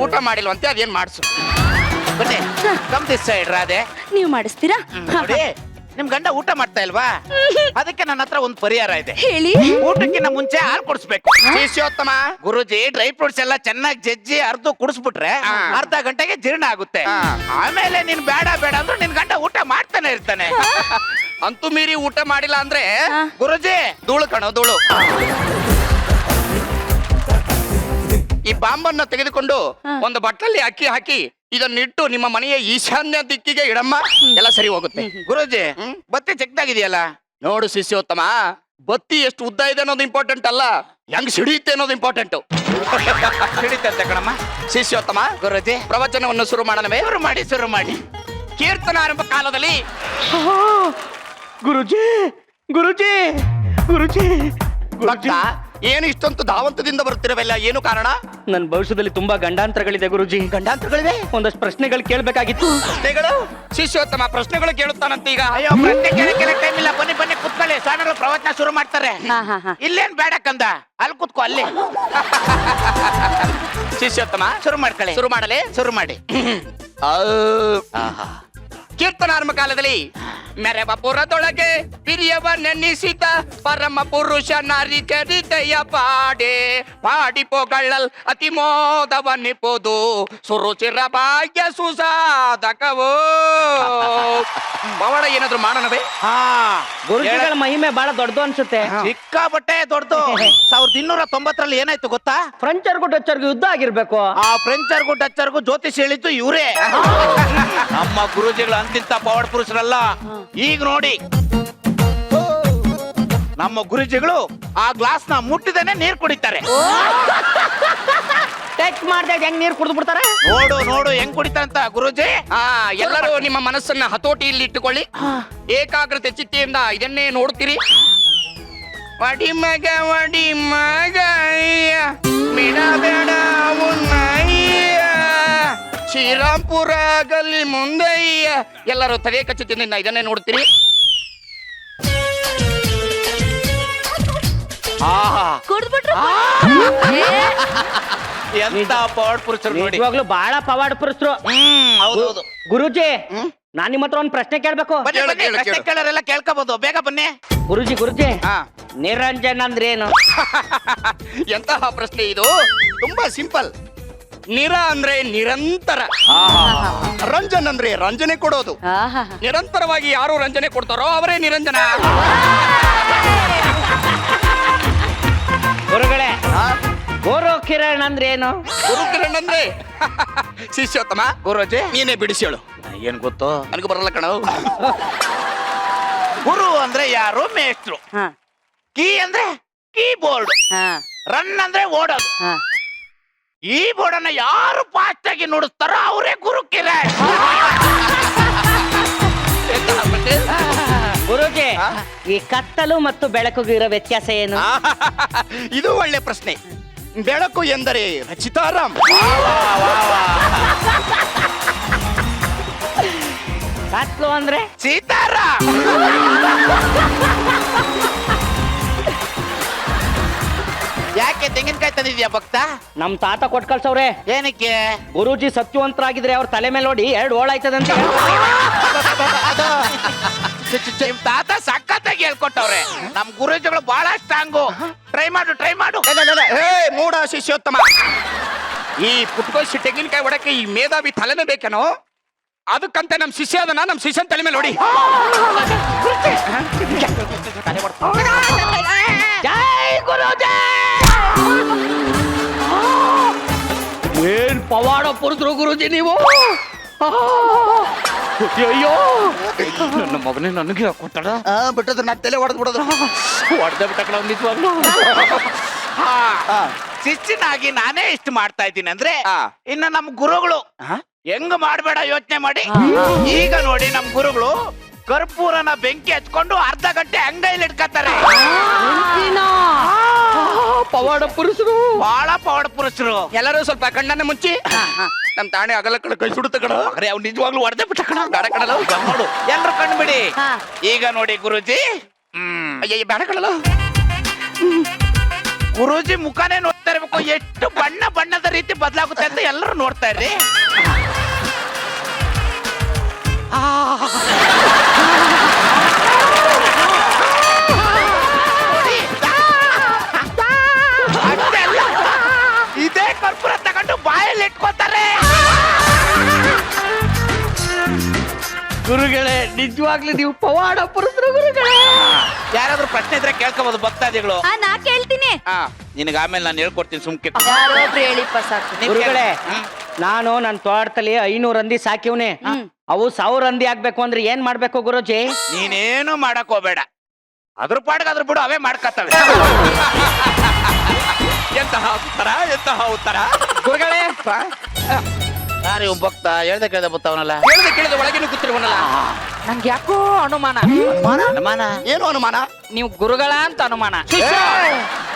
ಊಟ ಮಾಡಿಲ್ವಂತೆ, ಅದೇನ್ ಮಾಡ್ಸು. ಬನ್ನಿ ಕಮ್ ದಿಸ್ ಸೈಡ್. ರಾಧೆ, ನೀವು ಮಾಡಿಸ್ತೀರಾ? ನೋಡಿ ನಿಮ್ ಗಂಡ ಊಟ ಮಾಡ್ತಾ ಇಲ್ವಾ? ಅದಕ್ಕೆ ನನ್ನ ಹತ್ರ ಒಂದು ಪರಿಹಾರ ಇದೆ. ಹೇಳಿ. ಊಟಕ್ಕಿಂತ ಮುಂಚೆ ಹಾಲು ಕುಡಿಸ್ಬೇಕು. ಶಿಷ್ಯೋತ್ತಮ ಗುರುಜಿ ಡ್ರೈ ಫ್ರೂಟ್ಸ್ ಎಲ್ಲ ಚೆನ್ನಾಗಿ ಜಜ್ಜಿ ಅರ್ಧ ಕುಡಿಸ್ಬಿಟ್ರೆ ಅರ್ಧ ಗಂಟೆಗೆ ಜೀರ್ಣ ಆಗುತ್ತೆ. ಆಮೇಲೆ ನೀನ್ ಬೇಡ ಅಂದ್ರೆ ನಿನ್ ಗಂಡ ಊಟ ಮಾಡ್ತಾನೆ ಇರ್ತಾನೆ. ಅಂತೂ ಮೀರಿ ಊಟ ಮಾಡಿಲ್ಲ ಅಂದ್ರೆ ಗುರುಜಿ ಧೂಳು ಕಣೋ, ಧೂಳು. ಈ ಬಾಂಬನ್ನ ತೆಗೆದುಕೊಂಡು ಒಂದು ಬಟ್ಟಲಲ್ಲಿ ಅಕ್ಕಿ ಹಾಕಿ ಇದನ್ನಿಟ್ಟು ನಿಮ್ಮ ಮನೆಯ ಈಶಾನ್ಯ ದಿಕ್ಕಿಗೆ ಇಡಮ್ಮ, ಎಲ್ಲ ಸರಿ ಹೋಗುತ್ತೆ. ಗುರುಜಿ ಬತ್ತಿ ಚಿಕ್ಕದಾಗಿದೆಯಲ್ಲ. ನೋಡು ಶಿಷ್ಯೋತ್ತಮ, ಬತ್ತಿ ಎಷ್ಟು ಉದ್ದ ಇದೆ ಅನ್ನೋದು ಇಂಪಾರ್ಟೆಂಟ್ ಅಲ್ಲ, ಹೆಂಗ್ ಸಿಡಿಯುತ್ತೆ ಅನ್ನೋದು ಇಂಪಾರ್ಟೆಂಟ್. ಹಿಡಿತಂತೆ ಕಣಮ್ಮ. ಶಿಷ್ಯೋತ್ತಮ, ಗುರುಜಿ ಪ್ರವಚನವನ್ನು ಶುರು ಮಾಡೋಣವೇ? ಶುರು ಮಾಡಿ. ಕೀರ್ತನಾರಂಭ ಕಾಲದಲ್ಲಿ ಗುರುಜಿ ಭಕ್ತ, ಏನು ಇಷ್ಟೊಂದು ಧಾವಂತದಿಂದ ಬರುತ್ತಿರವೆಲ್ಲ, ಏನು ಕಾರಣ? ನನ್ನ ಭವಿಷ್ಯದಲ್ಲಿ ತುಂಬಾ ಗಂಡಾಂತರಗಳಿದೆ ಗುರುಜಿ. ಗಂಡಾಂತರಗಳಿವೆ? ಒಂದಷ್ಟು ಪ್ರಶ್ನೆಗಳು ಕೇಳ್ಬೇಕಾಗಿತ್ತು. ಪ್ರಶ್ನೆಗಳು? ಶಿಷ್ಯೋತ್ತಮ ಪ್ರಶ್ನೆಗಳು ಕೇಳುತ್ತಾನಂತ ಈಗ. ಅಯ್ಯೋ ಪ್ರಶ್ನೆ ಕೇಳಕ್ಕೆ ಟೈಮ್ ಇಲ್ಲ. ಬನ್ನಿ ಕುತ್ಕೊಳ್ಳಿ. ಸ್ವಾಮಿಗಳು ಪ್ರವಚನ ಶುರು ಮಾಡ್ತಾರೆ. ಇಲ್ಲೇನ್ ಬೇಡ ಕಂದ, ಅಲ್ಲಿ ಕುತ್ಕೋ. ಅಲ್ಲಿ ಶಿಷ್ಯೋತ್ತಮ ಶುರು ಮಾಡ್ಕೊಳ್ಳಿ. ಶುರು ಮಾಡಿ. ಕೀರ್ತನಾರಂಭ ಕಾಲದಲ್ಲಿ ಮೆರವ ಪುರದೊಳಗೆ ಹಿರಿಯವ ನೆನ್ನಿಸಿದ ಪರಮ ಪುರುಷ ನಾರಿ ಚರಿತೆಯ ಪಾಡಿ ಪೊಗಳಲ್ ಅತಿ ಮೋದವನ್ನಿಪೋದು ಸುರುಚಿರ ಭಾಗ್ಯ ಸುಸಾಧಕವೋ. ಪವಾಡ ಏನಾದ್ರು ಮಾಡೋಣವೇ? ಗುರುಜಿಗಳ ಮಹಿಮೆ ಬಹಳ ದೊಡ್ಡದು ಅನ್ಸುತ್ತೆ. ಸಿಕ್ಕಾಪಟ್ಟೆ ದೊಡ್ಡದು. 1290ರಲ್ಲಿ ಏನಾಯ್ತು ಗೊತ್ತಾ? ಫ್ರೆಂಚರ್ಗೂ ಡಚ್ಚರ್ಗೂ ಯುದ್ಧ ಆಗಿರ್ಬೇಕು. ಆ ಫ್ರೆಂಚರ್ಗೂ ಡಚ್ಚರ್ಗೂ ಜ್ಯೋತಿಷ್ ಹೇಳಿದ್ದು ಇವರೇ. ನಮ್ಮ ಗುರುಜಿಗಳು ಅಂತಿಂತ ಪವಾಡ ಪುರುಷರಲ್ಲ. ಈಗ ನೋಡಿ, ನಮ್ಮ ಗುರುಜಿಗಳು ಆ ಗ್ಲಾಸ್ ನ ಮುಟ್ಟಿದೇನೆ ನೀರ್ ಕುಡಿತಾರೆ. ಟಚ್ ಮಾಡ್ದಾಗ ಹೆಂಗ್ ನೀರು ಕುಡಿದು ಬಿಡ್ತಾರೆ. ನೋಡು ಹೆಂಗ್ ಕುಡಿತಾರಂತ ಗುರುಜಿ. ಎಲ್ಲರೂ ನಿಮ್ಮ ಮನಸ್ಸನ್ನ ಹತೋಟಿಯಲ್ಲಿ ಇಟ್ಟುಕೊಳ್ಳಿ. ಏಕಾಗ್ರತೆ ಚಿತ್ತಿಯಿಂದ ಇದನ್ನೇ ನೋಡ್ತೀರಿ. ವಡಿ ಮಗ ಬಿಡಬೇಡ ಉನ್ನಯ್ಯ, ಶ್ರೀರಾಮ್ಪುರ ಗಲ್ಲಿ ಮುಂದಯ್ಯ. ಎಲ್ಲರೂ ತದೇಕ ಚಿತ್ತಿನಿಂದ ಇದನ್ನೇ ನೋಡ್ತೀರಿ. ಕುಡ್ದ್ಬಿಟ್ರು. ಎಂತ ಪವಾಡ ಪುರುಷರು ನೋಡಿ. ನಿಜವಾಗ್ಲೂ ಬಹಳ ಪವಾಡ ಪುರುಷರು. ಹೌದೌದು. ಗುರುಜಿ, ನಾನ್ ನಿಮ್ಮ ಹತ್ರ ಒಂದ್ ಪ್ರಶ್ನೆ ಕೇಳ್ಬೇಕು. ಬನ್ನಿ ಕೇಳು, ಬನ್ನಿ ಕೇಳು, ಪ್ರಶ್ನೆ ಕೇಳು. ಕೇಳೋರೆಲ್ಲ ಕೇಳ್ಕೋಬಹುದು, ಬೇಗ ಬನ್ನಿ. ಗುರುಜಿ ಹಾ. ನಿರಂಜನ್ ಅಂದ್ರೆ ಏನು? ಎಂತಹ ಪ್ರಶ್ನೆ ಇದು? ತುಂಬಾ ಸಿಂಪಲ್. ನಿರ ಅಂದ್ರೆ ನಿರಂತರ, ರಂಜನ್ ಅಂದ್ರೆ ರಂಜನೆ ಕೊಡೋದು. ಆಹಾ. ನಿರಂತರವಾಗಿ ಯಾರು ರಂಜನೆ ಕೊಡ್ತಾರೋ ಅವರೇ ನಿರಂಜನ. ಗುರುಗಳೇ, ಗುರು ಕಿರಣ್ ಅಂದ್ರೆ ಏನು? ಗುರುಕಿರಣ್ ಅಂದ್ರೆ ಶಿಷ್ಯೋತ್ತಮ. ಗುರುಜಿ ನೀನೇ ಬಿಡಿಸಿ ಹೇಳು. ಏನ್ ಗೊತ್ತು? ನನಗೂ ಬರಲ್ಲ ಕಣ. ಗುರು ಅಂದ್ರೆ ಯಾರು? ಮೇಷ್ಟ್ರು. ಹಾ, ಕೀ ಅಂದ್ರೆ ಕೀಬೋರ್ಡ್. ಹಾ, ರನ್ ಅಂದ್ರೆ ಓಡೋದು. ಹಾ. ಈ ಬೋರ್ಡ್ ಅನ್ನ ಯಾರು ಫಾಸ್ಟ್ ಆಗಿ ನುಡಿಸ್ತಾರೋ ಅವರೇ ಗುರು ಕಿರಣ್. ಗುರುಜಿ, ಈ ಕತ್ತಲು ಮತ್ತು ಬೆಳಕಿಗೂ ಇರೋ ವ್ಯತ್ಯಾಸ ಏನು? ಇದು ಒಳ್ಳೆ ಪ್ರಶ್ನೆ. ಬೆಳಕು ಎಂದರೆ ರಚಿತಾರಾಮ್, ಕತ್ಲು ಅಂದ್ರೆ ಸೀತಾರಾಮ್. ಯಾಕೆ ತೆಂಗಿನಕಾಯಿ ತಂದಿದ್ಯಾ ಭಕ್ತ? ನಮ್ ತಾತ ಕೊಟ್ ಕಳ್ಸವ್ರೆ. ಏನಕ್ಕೆ? ಗುರೂಜಿ ಸತ್ಯವಂತರಾಗಿದ್ರೆ ಅವ್ರ ತಲೆ ಮೇಲೆ ನೋಡಿ 2 ಓಳಾಯ್ತದಂತ. ನಿಮ್ ತಾತ ಸಖತ್ತಾಗಿ ಹೇಳ್ಕೊಟ್ಟವ್ರೆ. ನಮ್ ಗುರುಜಿಗಳು ಬಹಳ ಸ್ಟ್ರಾಂಗು. ಟ್ರೈ ಮಾಡು, ಟ್ರೈ ಮಾಡು. ಹೇ ಮೂಡ ಶಿಷ್ಯೋತ್ತಮ, ಈ ಪುಟ್ಕೋಶಿ ತೆಂಗಿನಕಾಯಿ ಹೊಡಕ್ಕೆ ಈ ಮೇಧಾವಿ ತಲೆನೇ ಬೇಕೇನೋ? ಅದಕ್ಕಂತೆ ನಮ್ ಶಿಷ್ಯ ಅದನ್ನ ನಮ್ ಶಿಷ್ಯನ್ ತಲೆ ಮೇಲೆ ನೋಡಿ. ಜೈ ಗುರೂಜಿ! ಏನ್ ಪವಾಡ ಪುರುಷರು ಗುರೂಜಿ ನೀವು. ಅಯ್ಯೋ, ನನ್ನ ಮಗನೇ ನನಗೆ ಕೊಟ್ಟಡ ಬಿಟ್ಟದ ನಾ ತಲೆ ಹೊಡೆದ್ ಬಿಡೋದು. ಹೊಡೆದ ಬಿಟ್ಟ ಕಣ ನಿಜವಾಗ್ಲು. ಶಿಷ್ಯನಾಗಿ ನಾನೇ ಇಷ್ಟು ಮಾಡ್ತಾ ಇದ್ದೀನಿ ಅಂದ್ರೆ ಇನ್ನು ನಮ್ ಗುರುಗಳು ಹೆಂಗ್ ಮಾಡ್ಬೇಡ ಯೋಚನೆ ಮಾಡಿ. ಈಗ ನೋಡಿ ನಮ್ ಗುರುಗಳು ಕರ್ಪೂರನ ಬೆಂಕಿ ಹಚ್ಕೊಂಡು ಅರ್ಧ ಗಂಟೆ ಅಂಗೈಲಿ ಇಟ್ಕೋತಾರೆ. ಪವಾಡ ಪುರುಷರು, ಬಹಳ ಪವಾಡ ಪುರುಷರು. ಎಲ್ಲರೂ ಸ್ವಲ್ಪ ಕಣ್ಣನ್ನ ಮುಚ್ಚಿ. ನಮ್ ತಾಣೆ ಅಗಲ ಕಡೆ ಕೈ ಸುಡುತ್ತ ಕಣ. ಅರೆ ಅವ್ನು ನಿಜವಾಗ್ಲೂ ಹೊಡೆದ ಬಿಟ್ಟ ಕಣ. ಬೇಡ ಕಣಲ್ಲ, ನೋಡು ಎಲ್ರು ಕಣ್ಣು ಬಿಡಿ. ಈಗ ನೋಡಿ ಗುರುಜಿ, ಅಯ್ಯ ಬೇಡ ಕಣಲ್ಲ. ಗುರೂಜಿ ಮುಖಾನೇ ನೋಡ್ತಾ ಇರ್ಬೇಕು. ಎಷ್ಟು ಬಣ್ಣ ಬಣ್ಣದ ರೀತಿ ಬದಲಾಗುತ್ತೆ ಅಂತ ಎಲ್ಲರೂ ನೋಡ್ತಾ ಇರ್ರಿ. ಅಷ್ಟೇ ಅಲ್ಲ, ಇದೇ ಕರ್ಪೂರ ತಗೊಂಡು ಬಾಯಲ್ಲಿ ಇಟ್ಕೋತಾರೆ. ಗುರುಗಳೇ ನಿಜವಾಗ್ಲೂ ನೀವು ಪವಾಡ ಪುರುಷರು ಗುರುಗಳೇ. ಯಾರಾದ್ರೂ ಪ್ರಶ್ನೆ ಇದ್ರೆ ಕೇಳ್ಕೋಬಹುದು ಭಕ್ತಾದಿಗಳು. ನಾ ಕೇಳ್ತೀನಿ. ನಿನಗೆ ಆಮೇಲೆ ನಾನು ಹೇಳ್ಕೊಡ್ತೀನಿ, ಸುಮ್ಕೆ. ಯಾರೊಬ್ರು ಹೇಳಿಪ್ಪ ಸಾಕು. ಗುರುಗಳೇ, ನಾನು ನನ್ನ ತೋಟದಲ್ಲಿ 500 ಹಂದಿ ಸಾಕಿವ್ನೆ. ಅವು 1000 ಹಂದಿ ಆಗ್ಬೇಕು ಅಂದ್ರೆ ಏನ್ ಮಾಡ್ಬೇಕು ಗುರುಜಿ? ನೀನೇನು ಮಾಡಕ್ ಹೋಗ್ಬೇಡ, ಅದ್ರ ಪಾಡ್ಗ ಅದ್ರ ಬಿಡು, ಅವೇ ಮಾಡ್ಕತ್ತವೆ. ಎಂತಹ ಉತ್ತರ, ಎಂತಹ ಉತ್ತರ. ಗುರುಗಳೇ, ಯಾರು ಭಕ್ತ ಹೇಳ್ದೆ ಕೇಳ್ದೆ ಬತ್ತವನಲ್ಲ. ಕೇಳಿದ ಒಳಗೇನು ಕೂತಿರುವನಲ್ಲ. ನಂಗೆ ಯಾಕೋ ಅನುಮಾನ. ಅನುಮಾನ? ಏನು ಅನುಮಾನ? ನೀವು ಗುರುಗಳ ಅಂತ ಅನುಮಾನ.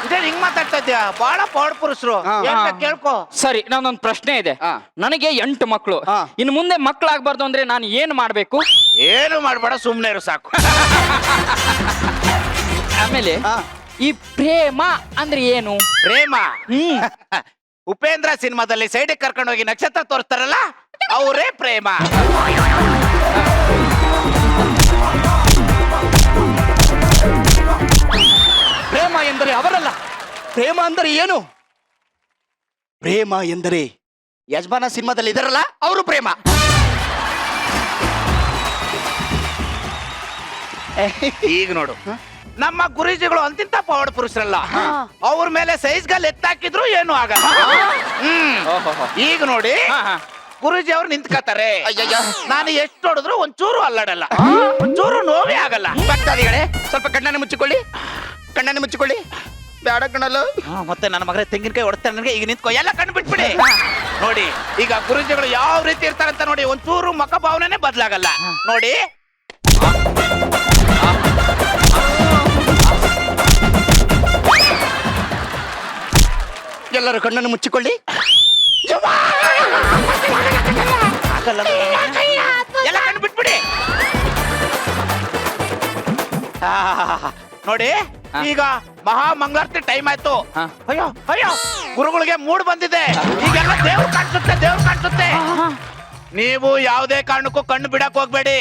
ಇದೇ ಹಿಂಗ್ ಮಾತಾಡ್ತಾ ಇದ್ಯಾ? ಬಹಳ ಪವಾಡ ಪುರುಷರು. ಕೇಳ್ಕೊ. ಸರಿ, ನಾನೊಂದು ಪ್ರಶ್ನೆ ಇದೆ. ನನಗೆ 8 ಮಕ್ಕಳು. ಇನ್ನು ಮುಂದೆ ಮಕ್ಕಳಾಗಬಾರ್ದು ಅಂದ್ರೆ ನಾನು ಏನ್ ಮಾಡ್ಬೇಕು? ಏನು ಮಾಡ್ಬೇಡ, ಸುಮ್ನೆ ಇರು ಸಾಕು. ಆಮೇಲೆ ಈ ಪ್ರೇಮ ಅಂದ್ರೆ ಏನು? ಪ್ರೇಮ ಉಪೇಂದ್ರ ಸಿನಿಮಾದಲ್ಲಿ ಸೈಡ್ ಕರ್ಕೊಂಡು ಹೋಗಿ ನಕ್ಷತ್ರ ತೋರಿಸ್ತಾರಲ್ಲ, ಅವರೇ ಪ್ರೇಮ. ಪ್ರೇಮ ಎಂದರೆ ಅವರಲ್ಲ. ಪ್ರೇಮ ಅಂದರೆ ಏನು? ಪ್ರೇಮ ಎಂದರೆ ಯಜಮಾನ ಸಿನಿಮಾದಲ್ಲಿ ಇದರಲ್ಲ, ಅವರು ಪ್ರೇಮ. ಈಗ ನೋಡು, ನಮ್ಮ ಗುರುಜಿಗಳು ಅಂತಿಂತ ಪವಾಡ ಪುರುಷರಲ್ಲ. ಅವ್ರ ಮೇಲೆ ಸೈಜ್ ಗಲ್ ಎತ್ತಾಕಿದ್ರು ಏನು ಆಗಲ್ಲ. ಈಗ ನೋಡಿ, ಗುರುಜಿ ಅವ್ರು ನಿಂತ್ಕತಾರೆ. ನಾನು ಎಷ್ಟು ಹೊಡೆದ್ರು ಒಂಚೂರು ಅಲ್ಲಾಡಲ್ಲ, ಒಂಚೂರು ನೋವೇ ಆಗಲ್ಲ. ಭಕ್ತಾದಿಗಳೇ, ಸ್ವಲ್ಪ ಕಣ್ಣನ್ನು ಮುಚ್ಚಿಕೊಳ್ಳಿ, ಕಣ್ಣನ್ನು ಮುಚ್ಚಿಕೊಳ್ಳಿ. ಬೇಡ ಕಣ್ಣಲ್ಲ. ಮತ್ತೆ ನನ್ನ ಮಗನ ತೆಂಗಿನಕಾಯಿ ಹೊಡ್ತಾರೆ ನನಗೆ. ಈಗ ನಿಂತ್ಕೊ, ಎಲ್ಲ ಕಣ್ಣು ಬಿಟ್ಬಿಡಿ. ನೋಡಿ ಈಗ ಗುರುಜಿಗಳು ಯಾವ ರೀತಿ ಇರ್ತಾರಂತ ನೋಡಿ, ಒಂಚೂರು ಮುಖ ಭಾವನೆ ಬದಲಾಗಲ್ಲ ನೋಡಿ. ಎಲ್ಲರೂ ಕಣ್ಣನ್ನು ಮುಚ್ಚಿಕೊಳ್ಳಿ. ಎಲ್ಲ ಕಣ್ಣು ಬಿಟ್ಬಿಡಿ. ನೋಡಿ ಈಗ ಮಹಾ ಮಂಗಳಾರತಿ ಟೈಮ್ ಆಯ್ತು. ಅಯ್ಯೋ ಅಯ್ಯೋ, ಗುರುಗಳಿಗೆ ಮೂಡ್ ಬಂದಿದೆ. ಈಗೆಲ್ಲ ದೇವ್ರು ಕಾಣಿಸುತ್ತೆ, ದೇವ್ರು ಕಾಣಿಸುತ್ತೆ. ನೀವು ಯಾವುದೇ ಕಾರಣಕ್ಕೂ ಕಣ್ಣು ಬಿಡಕ್ ಹೋಗ್ಬೇಡಿ.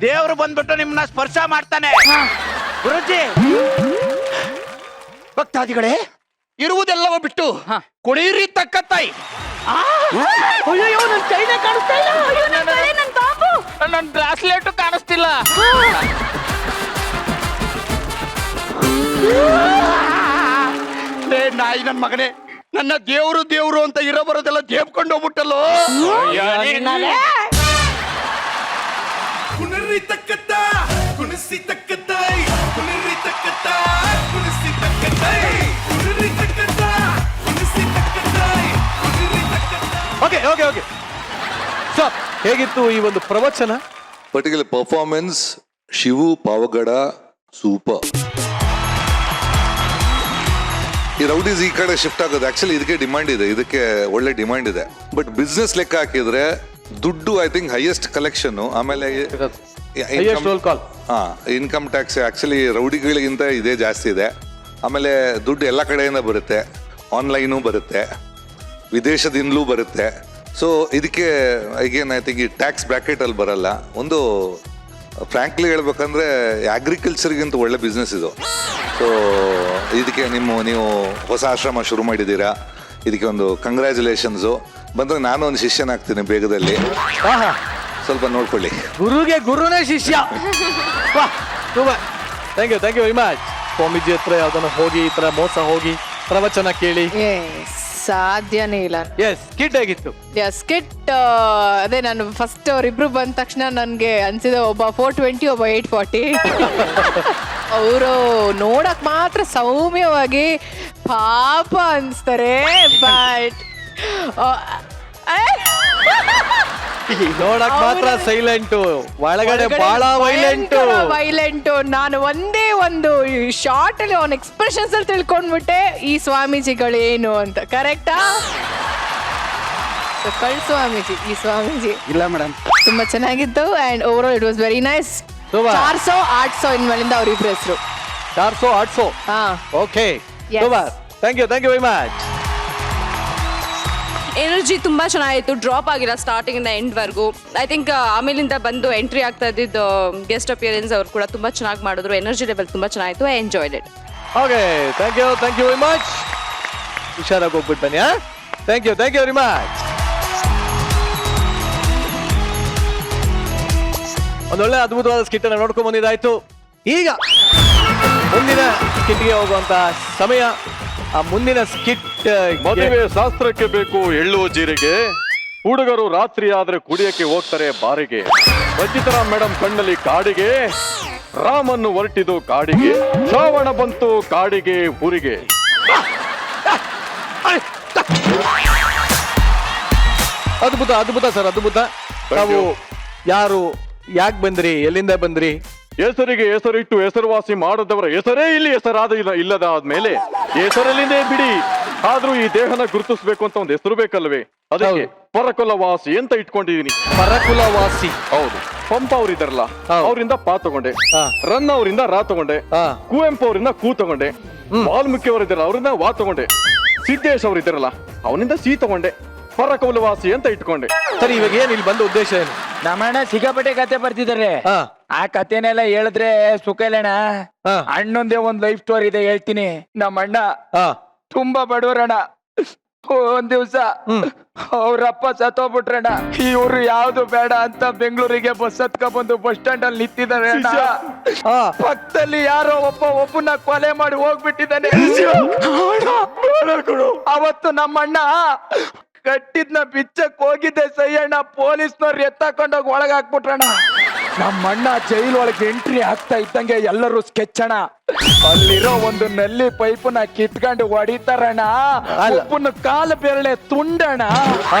ದೇವ್ರು ಬಂದ್ಬಿಟ್ಟು ನಿಮ್ನ ಸ್ಪರ್ಶ ಮಾಡ್ತಾನೆ. ಗುರುಜಿ, ಭಕ್ತಾದಿಗಳೇ, ಇರುವುದೆಲ್ಲವ ಬಿಟ್ಟು ಕುಡಿಯಿರಿ ತಕ್ಕ ತಾಯಿ. ನನ್ ಕೈನೇ ಕಾಣಿಸ್ತಾ ಇಲ್ಲ. ನನ್ ಬ್ರಾಸ್ಲೆಟ್ ಕಾಣಿಸ್ತಿಲ್ಲ. ಲೇ ನಾಯಿ ನನ್ ಮಗನೇ, ನನ್ನ ದೇವ್ರು ದೇವ್ರು ಅಂತ ಇರೋ ಬರೋದೆಲ್ಲ ದೇವ್ಕೊಂಡು ಹೋಗ್ಬಿಟ್ಟಲ್ಲೋ. ಓಕೆ ಓಕೆ ಓಕೆ ಸರ್, ಹೇಗಿತ್ತು ಈ ಒಂದು ಪ್ರವಚನ? Particular performance Shivu Pavagada super. ಈ ರೌಡೀಸ್ ಈ ಕಡೆ ಶಿಫ್ಟ್ ಆಗೋದು ಆಕ್ಚುಲಿ ಇದಕ್ಕೆ ಡಿಮಾಂಡ್ ಇದೆ, ಇದಕ್ಕೆ ಒಳ್ಳೆ ಡಿಮಾಂಡ್ ಇದೆ. ಬಟ್ ಬಿಸ್ನೆಸ್ ಲೆಕ್ಕ ಹಾಕಿದ್ರೆ ದುಡ್ಡು ಐ ಥಿಂಕ್ ಹೈಯೆಸ್ಟ್ ಕಲೆಕ್ಷನ್. ಆಮೇಲೆ ಇನ್ಕಮ್ ಟ್ಯಾಕ್ಸ್ ಆಕ್ಚುಲಿ ರೌಡಿಗಳಿಗಿಂತ ಇದೇ ಜಾಸ್ತಿ ಇದೆ. ಆಮೇಲೆ ದುಡ್ಡು ಎಲ್ಲ ಕಡೆಯಿಂದ ಬರುತ್ತೆ, ಆನ್ಲೈನು ಬರುತ್ತೆ, ವಿದೇಶದಿಂದಲೂ ಬರುತ್ತೆ. ಸೊ ಇದಕ್ಕೆ ಈಗೇನು ಐ ಥಿಂಕ್ ಈ ಟ್ಯಾಕ್ಸ್ ಬ್ರ್ಯಾಕೆಟಲ್ಲಿ ಬರಲ್ಲ. ಒಂದು ಫ್ರ್ಯಾಂಕ್ಲಿ ಹೇಳ್ಬೇಕಂದ್ರೆ ಅಗ್ರಿಕಲ್ಚರ್ಗಿಂತ ಒಳ್ಳೆ ಬಿಸ್ನೆಸ್ ಇದು. ಸೊ ಇದಕ್ಕೆ ನೀವು ಹೊಸ ಆಶ್ರಮ ಶುರು ಮಾಡಿದ್ದೀರಾ, ಇದಕ್ಕೆ ಒಂದು ಕಂಗ್ರ್ಯಾಚುಲೇಷನ್ಸು. ಬಂದಾಗ ನಾನು ಒಂದು ಶಿಷ್ಯನಾಗ್ತೀನಿ ಬೇಗದಲ್ಲಿ, ಸ್ವಲ್ಪ ನೋಡ್ಕೊಳ್ಳಿ. ಗುರುಗೆ ಗುರುನೇ ಶಿಷ್ಯ. Thank you very much. Swamiji ಹತ್ರ ಯಾವ್ದನ್ನ ಹೋಗಿ ಈ ತರ ಮೋಸ ಹೋಗಿ ಪ್ರವಚನ ಕೇಳಿ ಸಾಧ್ಯನೇ ಇಲ್ಲ. ಎಸ್, ಕಿಡ್ ಆಗಿತ್ತು. ಸ್ಕಿಟ್ ಅದೇ ನಾನು ಫಸ್ಟ್ ಅವರಿಬ್ರು ಬಂದ ತಕ್ಷಣ ನನ್ಗೆ ಅನ್ಸಿದ ಒಬ್ಬ 420 ಒಬ್ಬ 840. ಅವರು ನೋಡಕ್ ಮಾತ್ರ ಸೌಮ್ಯವಾಗಿ ಪಾಪ ಅನ್ಸ್ತಾರೆ, ಬಟ್ ನೋಡಕ್ ಮಾತ್ರ ಸೈಲೆಂಟ್, ಒಳಗಡೆ ಬಹಳ ವೈಲೆಂಟ್. ನಾನು ಒಂದೇ ಒಂದು ಶಾರ್ಟ್ ಅಲ್ಲಿ ಅವನ ಎಕ್ಸ್ಪ್ರೆಷನ್ಸ್ ಅಲ್ಲಿ ತಿಳ್ಕೊಂಡ್ಬಿಟ್ಟೆ ಈ ಸ್ವಾಮೀಜಿಗಳೇನು ಅಂತ. ಕರೆಕ್ಟಾ? ಸ್ವಾಮೀಜಿ, ಈ ಸ್ವಾಮೀಜಿ ಇಲ್ಲ ಮೇಡಮ್, ತುಂಬಾ ಚೆನ್ನಾಗಿತ್ತು. And over all it was very nice. 400 800 ಇನ್ಮೇಲಿಂದ ಅವ್ರಿಬ್ರು ಹೆಸರು 400 800. ಹಾ, okay, thank you very much. Energy ತುಂಬಾ ಚೆನ್ನಾಗಿತ್ತು, ಡ್ರಾಪ್ ಆಗಿಲ್ಲ ಸ್ಟಾರ್ಟಿಂಗ್ ಇಂದ ಎಂಡ್ ವರ್ಗೂ. ಐ ಥಿಂಕ್ ಆಮೇಲಿಂದ ಬಂದು ಎಂಟ್ರಿ ಆಗ್ತಾ ಇದ್ದಿದ್ದು ಗೆಸ್ಟ್ ಅಪಿಯರೆನ್ಸ್ ಅವ್ರು ಕೂಡ ತುಂಬಾ ಚೆನ್ನಾಗಿ ಮಾಡಿದ್ರು. ಎನರ್ಜಿ ಲೆವೆಲ್ ತುಂಬಾ ಚೆನ್ನಾಗಿತ್ತು. I enjoyed it. Okay, thank you very much. ಹುಷಾರಾಗಿ ಹೋಗ್ಬಿಟ್ಟು ಬನ್ನಿ. Thank you very much. ಒಂದೊಳ್ಳೆ ಅದ್ಭುತವಾದ ಸ್ಕಿಟ್ ಅನ್ನು ನೋಡ್ಕೊಂಡ್ ಬಂದಿದ್ದಾಯ್ತು. ಈಗ ಮುಂದಿನ ಸ್ಕಿಟ್ಗೆ ಹೋಗುವಂತ ಸಮಯ. ಆ ಮುಂದಿನ ಸ್ಕಿಟ್ ಮದುವೆ ಶಾಸ್ತ್ರಕ್ಕೆ ಬೇಕು ಎಳ್ಳು ಜೀರಿಗೆ, ಹುಡುಗರು ರಾತ್ರಿ ಆದ್ರೆ ಕುಡಿಯಕ್ಕೆ ಹೋಗ್ತಾರೆ ಬಾರಿಗೆ. ರಚಿತರಾಮ್ ಮೇಡಮ್ ಕಣ್ಣಲ್ಲಿ ಕಾಡಿಗೆ, ರಾಮನ್ನು ಹೊರಟಿದು ಕಾಡಿಗೆ, ಶ್ರಾವಣ ಬಂತು ಕಾಡಿಗೆ ಊರಿಗೆ. ಅದ್ಭುತ ಸರ್, ಅದ್ಭುತ. ತಾವು ಯಾರು, ಯಾಕೆ ಬಂದ್ರಿ, ಎಲ್ಲಿಂದ ಬಂದ್ರಿ? ಹೆಸರಿಗೆ ಹೆಸರಿಟ್ಟು ಹೆಸರುವಾಸಿ ಮಾಡದವರ ಹೆಸರೇ ಇಲ್ಲಿ ಹೆಸರಾದ ಇಲ್ಲದ ಆದ್ಮೇಲೆ ಹೆಸರಲ್ಲಿಂದೇ ಬಿಡಿ. ಆದ್ರೂ ಈ ದೇಹನ ಗುರುತಿಸ್ಬೇಕು ಅಂತ ಒಂದು ಹೆಸರು ಬೇಕಲ್ವೇ? ಅದಕ್ಕೆ ಪರಕುಲವಾಸಿ ಅಂತ ಇಟ್ಕೊಂಡಿದೀನಿ. ಪರಕುಲವಾಸಿ? ಹೌದು. ಪಂಪ ಅವರಿದ್ದಾರಲ್ಲ, ಅವರಿಂದ ಪಾ ತಗೊಂಡೆ, ರನ್ನ ಅವರಿಂದ ರಾ ತಗೊಂಡೆ, ಕುವೆಂಪು ಅವರಿಂದ ಕು ತಗೊಂಡೆ, ವಾಲ್ಮೀಕಿ ಅವರಿದ್ದಾರಲ್ಲ ಅವರಿಂದ ವಾ ತಗೊಂಡೆ, ಸಿದ್ದೇಶ್ ಅವರಿದ್ದಾರಲ್ಲ ಅವನಿಂದ ಸಿ ತಗೊಂಡೆ. ಪರಕುಲವಾಸಿ ಅಂತ ಇಟ್ಕೊಂಡೆ. ಸರಿ, ಇವಾಗ ಏನ್ ಇಲ್ಲಿ ಬಂದ ಉದ್ದೇಶ ಏನು? ನಮ್ಮಣ್ಣ ಸಿಕ್ಕಾಪಟ್ಟೆ ಕತೆ ಬರ್ತಿದ್ದಾರೆ. ಆ ಕತೆನೆಲ್ಲ ಹೇಳಿದ್ರೆ ಸುಖ ಇಲ್ಲಣ್ಣ. ಅಣ್ಣೊಂದೇ ಒಂದ್ ಲೈಫ್ ಸ್ಟೋರಿ ಇದೆ, ಹೇಳ್ತೀನಿ. ನಮ್ಮಣ್ಣ ತುಂಬಾ ಬಡವರಣ್ಣ. ಒಂದ್ ದಿವ್ಸ ಅವ್ರಪ್ಪ ಸತ್ತೋಗ್ಬಿಟ್ರಣ್ಣ. ಇವ್ರು ಯಾವ್ದು ಬೇಡ ಅಂತ ಬೆಂಗಳೂರಿಗೆ ಬಸ್ ಹತ್ಕೊಂಡ್ಬಂದು ಬಸ್ ಸ್ಟ್ಯಾಂಡ್ ಅಲ್ಲಿ ನಿಂತಿದ್ದಾರೆ ಅಣ್ಣ. ಪಕ್ಕದಲ್ಲಿ ಯಾರೋ ಒಬ್ಬನ ಕೊಲೆ ಮಾಡಿ ಹೋಗ್ಬಿಟ್ಟಿದ್ದಾನೆ. ಅವತ್ತು ನಮ್ಮಣ್ಣ ಕಟ್ಟಿದ್ನ ಬಿಚ್ಚಕ್ ಹೋಗಿದ್ದೆ ಸೈಯಣ್ಣ, ಪೊಲೀಸ್ನವ್ರು ಎತ್ತಾಕೊಂಡೋಗಿ ಒಳಗೆ ಹಾಕ್ಬಿಟ್ರಣ್ಣ. ನಮ್ಮಣ್ಣ ಜೈಲ್ ಒಳಗೆ ಎಂಟ್ರಿ ಆಗ್ತಾ ಇದ್ದಂಗೆ ಎಲ್ಲರೂ ಸ್ಕೆಚ್ ಅಣ್ಣ. ಅಲ್ಲಿರೋ ಒಂದು ನಲ್ಲಿ ಪೈಪನ್ನ ಕಿತ್ಕೊಂಡು ಹೊಡಿತಾರಣ್ಣ. ಒಬ್ಬನ ಕಾಲು ಬೆರಳೆ ತುಂಡಣ್ಣ.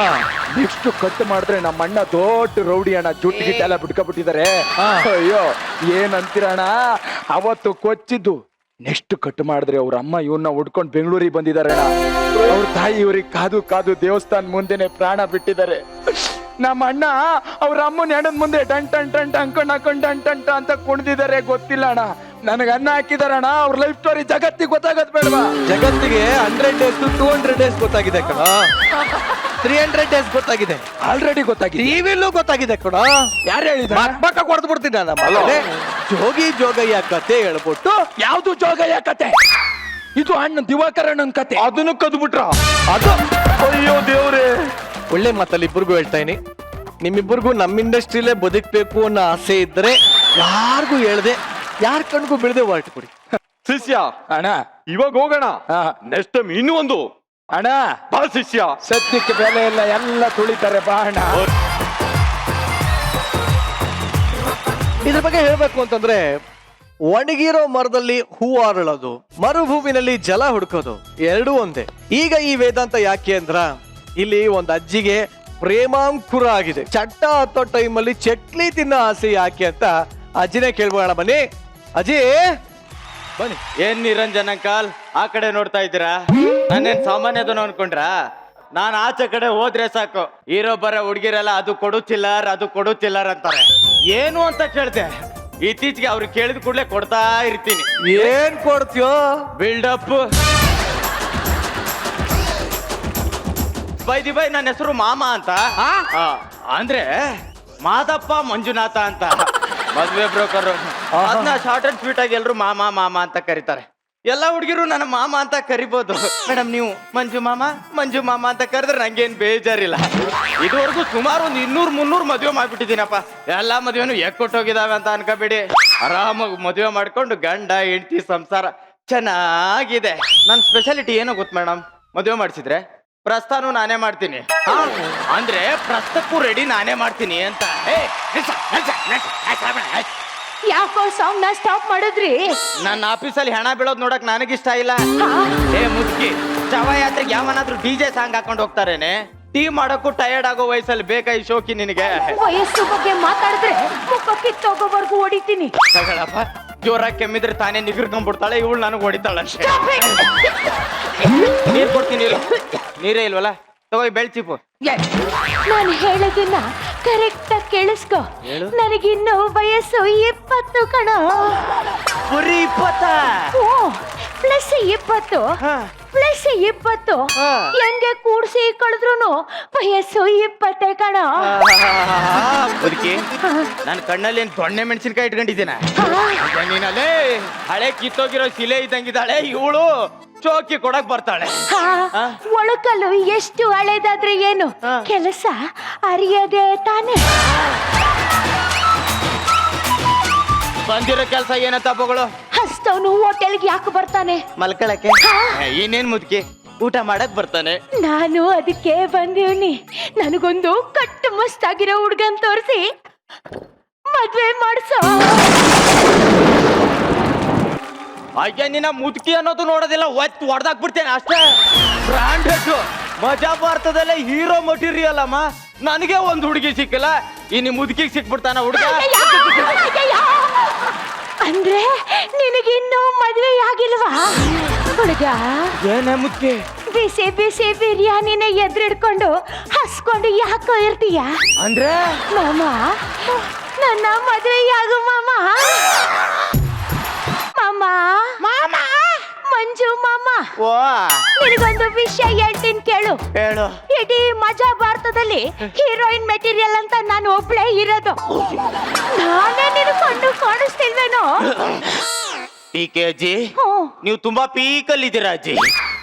ನೆಕ್ಸ್ಟ್ ಕಟ್ ಮಾಡಿದ್ರೆ ನಮ್ಮಣ್ಣ ದೊಡ್ಡ ರೌಡಿ ಅಣ್ಣ, ಜುಟ್ಟು ಗಿಟ್ಟೆಲ್ಲ ಬಿಟ್ಕೊಬಿಟ್ಟಿದ್ದಾರೆ. ಅಯ್ಯೋ ಏನಂತೀರಣ್ಣ, ಅವತ್ತು ಕೊಚ್ಚಿದ್ದು. ನೆಕ್ಸ್ಟ್ ಕಟ್ ಮಾಡಿದ್ರೆ ಅವ್ರ ಅಮ್ಮ ಇವನ್ನ ಹುಡ್ಕೊಂಡು ಬೆಂಗಳೂರಿಗೆ ಬಂದಿದ್ದಾರೆ. ಅವ್ರ ತಾಯಿ ಇವ್ರಿಗೆ ಕಾದು ದೇವಸ್ಥಾನ ಮುಂದೆನೆ ಪ್ರಾಣ ಬಿಟ್ಟಿದ್ದಾರೆ. ನಮ್ಮ ಅಣ್ಣ ಅವ್ರ ಅಮ್ಮನ ಹೆಣದ ಮುಂದೆ ಟನ್ ಹಾಕೊಂಡ್ ಟಂಟ ಅಂತ ಕುಣಿದಿದ್ದಾರೆ. ಗೊತ್ತಿಲ್ಲ ಅಣ್ಣ, ನನಗೆ ಅನ್ನ ಹಾಕಿದಾರಣ್ಣ. ಅವ್ರ ಲೈಫ್ ಸ್ಟೋರಿ ಜಗತ್ತಿಗೆ ಗೊತ್ತಾಗದ್ ಬೇಡವಾ? ಜಗತ್ತಿಗೆ 100 days 200 days ಗೊತ್ತಾಗಿದೆ ಕಣ. 300 ಡೇಸ್ ಗೊತ್ತಾಗಿದೆ, ಆಲ್ರೆಡಿ ಗೊತ್ತಾಗಿದೆ. ಟಿವಿಲೂ ಗೊತ್ತಾಗಿದೆ ಕೂಡ. ಯಾರು ಹೇಳಿದ? ಮಕ್ಕ ಕೊಡ್ದು ಬಿಡ್ತೀನಿ ನಾನು ಮಗನೇ. ಜೋಗಿ ಜೋಗಯ್ಯ ಕತೆ ಹೇಳ್ಬಿಟ್ಟು ಯಾವ್ದು ಜೋಗಯ್ಯ ಕತೆ? ಇದು ಅಣ್ಣ ದಿವಾಕರಣ್ಣನ ಕತೆ. ಅದನ್ನು ಕದ್ಬಿಟ್ರ? ಅದು ಅಯ್ಯೋ ದೇವ್ರೆ. ಒಳ್ಳೆ ಮಾತಲ್ಲಿ ಇಬ್ಬರಿಗೂ ಹೇಳ್ತಾ ಇದೀನಿ, ನಿಮ್ಮಿಬ್ಬರಿಗೂ ನಮ್ಮ ಇಂಡಸ್ಟ್ರಿಲೇ ಬದುಕಬೇಕು ಅನ್ನೋ ಆಸೆ ಇದ್ರೆ ಯಾರಿಗೂ ಹೇಳ್ದೆ, ಯಾರ ಕಣ್ಗೂ ಬಿಡದೆ ಹೊರಟು ಕೊಡಿ. ಶಿಷ್ಯ ಅಣ್ಣ ಇವಾಗ ಹೋಗೋಣ, ಹಾ. ನೆಕ್ಸ್ಟ್ ಟೈಮ್ ಇನ್ನೂ ಒಂದು. ಅಣ್ಣ ಬಾ ಶಿಷ್ಯ. ಸತ್ಯಕ್ಕೆ ಬೆಲೆ ಇಲ್ಲ, ಎಲ್ಲ ತುಳಿತಾರೆ ಬಾ ಅಣ್ಣ. ಇದ್ರ ಬಗ್ಗೆ ಹೇಳ್ಬೇಕು ಅಂತಂದ್ರೆ, ಒಣಗಿರೋ ಮರದಲ್ಲಿ ಹೂ ಅರಳೋದು, ಮರುಭೂಮಿನಲ್ಲಿ ಜಲ ಹುಡುಕೋದು ಎರಡೂ ಒಂದೇ. ಈಗ ಈ ವೇದಾಂತ ಯಾಕೆ ಅಂದ್ರ, ಇಲ್ಲಿ ಒಂದ್ ಅಜ್ಜಿಗೆ ಪ್ರೇಮಾಂಕುರ ಆಗಿದೆ. ಚಟ್ಟ ಹತ್ತೋ ಟೈಮಲ್ಲಿ ಚಕ್ಲಿ ತಿನ್ನೋ ಆಸೆ ಯಾಕೆ ಅಂತ ಅಜ್ಜಿನೇ ಕೇಳ್ಬೋಣ. ಬನ್ನಿ ಅಜ್ಜಿ, ಬನ್ನಿ. ಏನ್ ನಿರಂಜನ್ ಅಂಕಲ್ ಆ ಕಡೆ ನೋಡ್ತಾ ಇದ್ದೀರಾ? ನಾನೇನ್ ಸಾಮಾನ್ಯದನು ಅನ್ಕೊಂಡ್ರ? ನಾನ್ ಆಚೆ ಕಡೆ ಹೋದ್ರೆ ಸಾಕು, ಹೀರೋ ಬರೋ ಹುಡುಗಿರೆಲ್ಲ ಅದು ಕೊಡು ಚಿಲ್ಲರ್, ಅದು ಕೊಡು ಚಿಲ್ಲರ್ ಅಂತಾರೆ. ಏನು ಅಂತ ಕೇಳ್ದೆ, ಇತ್ತೀಚೆಗೆ ಅವ್ರು ಕೇಳಿದ ಕೂಡಲೇ ಕೊಡ್ತಾ ಇರ್ತೀನಿ. ಏನ್ ಕೊಡ್ತೀಯೋ? ಬಿಲ್ಡಪ್. ಬೈದಿ ಬೈ, ನನ್ನ ಹೆಸರು ಮಾಮ ಅಂತ. ಅಂದ್ರೆ ಮಾದಪ್ಪ ಮಂಜುನಾಥ ಅಂತ, ಮದ್ವೆ ಬ್ರೋಕರ್. ಅದನ್ನ ಶಾರ್ಟ್ ಅಂಡ್ ಸ್ವೀಟ್ ಆಗಿ ಎಲ್ರು ಮಾಮ ಮಾಮ ಅಂತ ಕರೀತಾರೆ. ಎಲ್ಲ ಹುಡುಗಿರು ನನ್ನ ಮಾಮ ಅಂತ ಕರಿಬೋದು. ಮೇಡಮ್ ನೀವು ಮಂಜು ಮಾಮ ಅಂತ ಕರೆದ್ರೆ ನಂಗೇನ್ ಬೇಜಾರಿಲ್ಲ. ಇದುವರೆಗೂ ಸುಮಾರು ಒಂದು 200-300 ಮದುವೆ ಮಾಡ್ಬಿಟ್ಟಿದ್ದೀನಪ್ಪ. ಎಲ್ಲಾ ಮದುವೆನು ಎಕ್ಕೊಟ್ಟೋಗಿದಾವೆ ಅಂತ ಅನ್ಕೋಬೇಡಿ. ಆರಾಮಾಗಿ ಮದುವೆ ಮಾಡ್ಕೊಂಡು ಗಂಡ ಹೆಂಡತಿ ಸಂಸಾರ ಚೆನ್ನಾಗಿದೆ. ನನ್ನ ಸ್ಪೆಷಾಲಿಟಿ ಏನೋ ಗೊತ್ತು ಮೇಡಮ್, ಮದುವೆ ಮಾಡಿಸಿದ್ರೆ ಪ್ರಸ್ಥಾನು ನಾನೇ ಮಾಡ್ತೀನಿ. ಅಂದ್ರೆ ಪ್ರಸ್ತಕ್ಕೂ ರೆಡಿ ನಾನೇ ಮಾಡ್ತೀನಿ ಅಂತ. ಯಾಕೋ ಸಾಂಗ್ ನ ಸ್ಟಾಪ್ ಮಾಡಿದ್ರಿ? ನನ್ನ ಆಫೀಸಲ್ಲಿ ಹಣ ಬೀಳೋದ್ ನೋಡಕ್ ನನಗಿಷ್ಟ ಇಲ್ಲ. ಮುದುಕಿ, ಶವಯಾತ್ರೆಗೆ ಯಾವನಾದ್ರೂ DJ ಸಾಂಗ್ ಹಾಕೊಂಡು ಹೋಗ್ತಾರೇನೆ? ಟೀ ಮಾಡೋಕ್ಕೂ ಟಯರ್ಡ್ ಆಗೋ ವಯಸ್ಸಲ್ಲಿ ಬೇಕಾ ಈ ಶೋಕಿ ನಿನಗೆ? ವಯಸ್ಸು ಬಗ್ಗೆ ಮಾತಾಡಿದ್ರೆ ಮುಖ ಕಿತ್ತೋಗೋವರೆಗೂ ಹೊಡಿತೀನಿ. ತಗೊಳಪ್ಪ, ಜೋರಾಗಿ ಕೆಮ್ಮಿದ್ರೆ ತಾನೇ ನಿಗರ್ಕೊಂಡ್ಬಿಡ್ತಾಳೆ, ಇವಳು ನನಗೆ ಹೊಡಿತಾಳೆ. ನೀರ್ ಕೊಡ್ತೀನಿ, ನೀರೇ ಇಲ್ವಲ್ಲ, ತಗೋ ಬೆಳ್ಚಿಪು. ನಾನು ಹೇಳೋದನ್ನ ಕರೆಕ್ಟ್ ಆಗಿ ಕೇಳಿಸ್ಕೊ. ನನಗಿನ್ನು ವಯಸ್ಸು 20 ಕಣ. ಬರೀ 20? ಪ್ಲಸ್ 20 ಪ್ಲಸ್ 20 ಹೆಂಗೆ ಕೂಡ್ಸಿ ಕಳೆದ್ರು ವಯಸ್ಸು 20 ಕಣ. ಬದುಕಿ, ನನ್ನ ಕಣ್ಣಲ್ಲಿ ಏನ್ ದೊಣ್ಣೆ ಮೆಣಸಿನ್ಕಾಯಿ ಇಟ್ಕೊಂಡಿದ್ದೀನ? ನೀನಲ್ಲೇ ಹಳೆ ಕಿತ್ತೋಗಿರೋ ಶಿಲೆ ಇದ್ದಂಗಿದ್ದಾಳೆ ಇವಳು. ಚೋಕಿ ಕೊಡಕ್ ಬರ್ತಾಳೆ. ಒಳಕಲ್ಲು ಎಷ್ಟು ಹಳೇದಾದ್ರೆ ಏನು, ಕೆಲಸ ಅರಿಯದೆ ತಾನೆ. ಬಂದಿರೋ ಕೆಲಸ ಏನಂತ ಬಗಳು? ಹಸ್ತವನು ಹೋಟೆಲ್ಗೆ ಯಾಕೆ ಬರ್ತಾನೆ? ಮಲ್ಕೊಳಕ್ಕೆ. ಇನ್ನೇನ್ ಮುದ್ಕಿ, ಊಟ ಮಾಡಕ್ ಬರ್ತಾನೆ. ನಾನು ಅದಕ್ಕೆ ಬಂದೀನಿ. ನನಗೊಂದು ಕಟ್ಟು ಮಸ್ತಾಗಿರೋ ಹುಡ್ಗನ್ ತೋರಿಸಿ ಮದ್ವೆ ಮಾಡ್ಸೋ. ಅಯ್ಯ, ನಿನ್ನ ಮುದುಕಿ ಅನ್ನೋದು ನೋಡೋದಿಲ್ಲ, ಒತ್ತು ಹೊಡೆದಾಕ್ಬಿಡ್ತೇನೆ ಅಷ್ಟೇ. ಬ್ರಾಂಡೆಡ್ ಮಜಾ ಭಾರತದಲ್ಲೇ ಹೀರೋ ಮಟೀರಿಯಲ್ ಅಮ್ಮ. ನನಗೆ ಒಂದು ಹುಡುಗಿ ಸಿಕ್ಕಿಲ್ಲ, ಇನ್ನು ಮುದುಕಿಗೆ ಸಿಕ್ಬಿಡ್ತಾನ ಹುಡುಗ. ಅಂದ್ರೆ ನಿನಗಿನ್ನೂ ಮದ್ವೆ ಆಗಿಲ್ವಾ ಹುಡುಗ? ಏನೇ ಮುದುಕಿ, ಬಿಸಿ ಬಿಸಿ ಬಿರಿಯಾನಿನ ಎದುರಿಡ್ಕೊಂಡು ಹಸ್ಕೊಂಡು ಯಾಕೋ ಇರ್ತೀಯ? ಅಂದ್ರೆ ಮಾಮ, ನನ್ನ ಮದುವೆಯಾಗು ಮಾಮ. ಮಾಮ ಮಾಮ ಮಂಜು ಮಾಮ, ನಿನಗೊಂದು ವಿಷಯ ಹೇಳ್ತೀನಿ ಕೇಳು. ಹೇಳು. ಇಡೀ ಮಜಾ ಭಾರತದಲ್ಲಿ ಹೀರೋಯಿನ್ ಮೆಟೀರಿಯಲ್ ಅಂತ ನಾನು ಒಬ್ಳೇ ಇರೋದು. ನಾನೇ ನಿನ್ ಕಣ್ಣು ಕಾಣಿಸ್ತಿಲ್ವೇನೋ? ಅಜ್ಜಿ, ನೀವು ತುಂಬಾ ಪೀಕಲ್ ಇದ್ದೀರಾ ಅಜ್ಜಿ.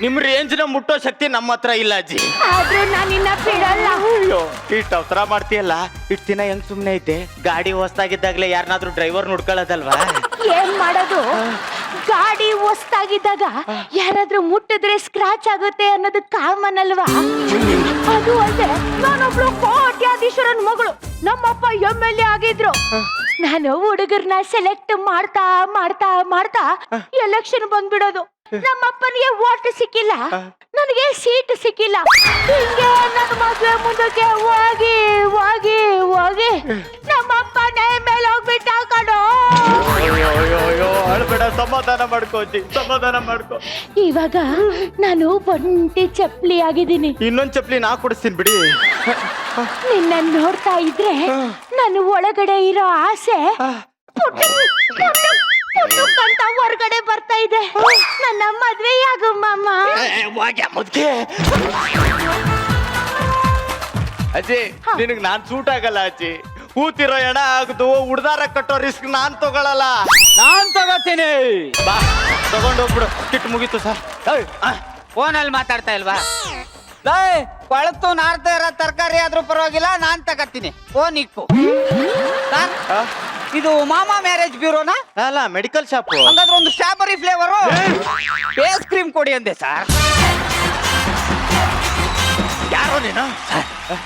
ನಿಮ್ ರೇಂಜ್ ನ ಮುಟ್ಟೋ ಶಕ್ತಿ ನಮ್ಮ ಹತ್ರ ಇಲ್ಲ ಅಜ್ಜಿ. ಆದ್ರೂ ನಾನು ನಿನ್ನ ಬಿಡಲ್ಲ. ಇಷ್ಟ ಅವಸರ ಮಾಡ್ತೀಯಲ್ಲ, ಇಷ್ಟ ದಿನ ಹೆಂಗ್ ಸುಮ್ನೆ ಐತೆ? ಗಾಡಿ ಹೊಸ್ತಾಗಿದ್ದಾಗ್ಲೇ ಯಾರನ್ನಾದ್ರೂ ಡ್ರೈವರ್ ನೋಡ್ಕೊಳ್ಳೋದಲ್ವಾ? ಏನ್ ಮಾಡೋದು, ಗಾಡಿ ಹೊಸ್ತಾಗಿದ್ದಾಗ ಯಾರಾದ್ರೂ ಮುಟ್ಟಿದ್ರೆ ಸ್ಕ್ರಾಚ್ ಆಗುತ್ತೆ ಅನ್ನೋದು ಕಾಮನ್ ಅಲ್ವಾ? ಅದು ಅಲ್ಲದೆ ನಾನೊಬ್ಳು ಕೋಟ್ಯಾಧೀಶ್ವರನ್ ಮಗಳು, ನಮ್ಮಪ್ಪ MLA ಆಗಿದ್ರು. ನಾನು ಹುಡುಗರ್ನ ಸೆಲೆಕ್ಟ್ ಮಾಡ್ತಾ ಮಾಡ್ತಾ ಮಾಡ್ತಾ ಎಲೆಕ್ಷನ್ ಬಂದ್ಬಿಡೋದು. ನಮ್ಮಪ್ಪನಿಗೆ ವೋಟ್ ಸಿಕ್ಕಿಲ್ಲ, ನನಗೆ ಸೀಟ್ ಸಿಕ್ಕಿಲ್ಲ. ಹಿಂಗೆ ನನ್ನ ಮದುವೆ ಮುಂದಕ್ಕೆ ಹೋಗಿ ಹೋಗಿ ಹೋಗಿ ನಮ್ಮಪ್ಪನೇ ಮೇಲೆ ಹೋಗ್ಬಿಟ್ಟ ಕಣೋ. ಅಳ್ಬೇಡ, ಸಮಾಧಾನ ಮಾಡ್ಕೋ ಅಜ್ಜಿ, ಸಮಾಧಾನ ಮಾಡ್ಕೋ. ಇವಾಗ ನಾನು ಒಂಟಿ ಚಪ್ಲಿ ಆಗಿದ್ದೀನಿ. ಇನ್ನೊಂದ್ ಚಪ್ಲಿ ನಾ ಕೊಡಿಸ್ತೀನಿ ಬಿಡಿ. ನಿನ್ನ ನೋಡ್ತಾ ಇದ್ರೆ ನಾನು ಒಳಗಡೆ ಇರೋ ಆಸೆ ಅಂತ ಹೊರಗಡೆ ಬರ್ತಾ ಇದೆ. ನನ್ನ ಮದ್ವೆಯಾಗು ಮಾಮ. ಅಜ್ಜಿ ನಿನಗ್ ನಾನ್ ಸೂಟ್ ಆಗಲ್ಲ ಅಜ್ಜಿ. ಕೂತಿರೋ ಎಣ ಆಗದು ಉಡ್ದಾರ ಕಟ್ಟೋ ರಿಸ್ಕ್ ನಾನ್ ತಗೊಳಲ್ಲ. ನಾನ್ ತಗೋತೀನಿ. ಬಾ ತಗೊಂಡೋಗ್ಬಿಡು. ಕಿಟ್ ಮುಗೀತು ಸರ್. ಫೋನಲ್ಲಿ ಮಾತಾಡ್ತಾ ಇಲ್ವಾ? ಕೊಳತು ನಾರ್ತಾ ಇರೋ ತರಕಾರಿ ಆದ್ರೂ ಪರವಾಗಿಲ್ಲ, ನಾನ್ ತಗತ್ತೀನಿ. ಫೋನ್ ಇಕ್ಕು. ಇದು ಮಾಮಾ ಮ್ಯಾರೇಜ್ ಬ್ಯೂರೋನಾ? ಅಲ್ಲ, ಮೆಡಿಕಲ್ ಶಾಪ್. ಹಂಗಾದ್ರೆ ಒಂದು ಸ್ಟ್ರಾಬೆರಿ ಫ್ಲೇವರು ಫೇಸ್ ಕ್ರೀಮ್ ಕೊಡಿ ಅಂದೆ ಸರ್. ಯಾರೋ ನೀನು?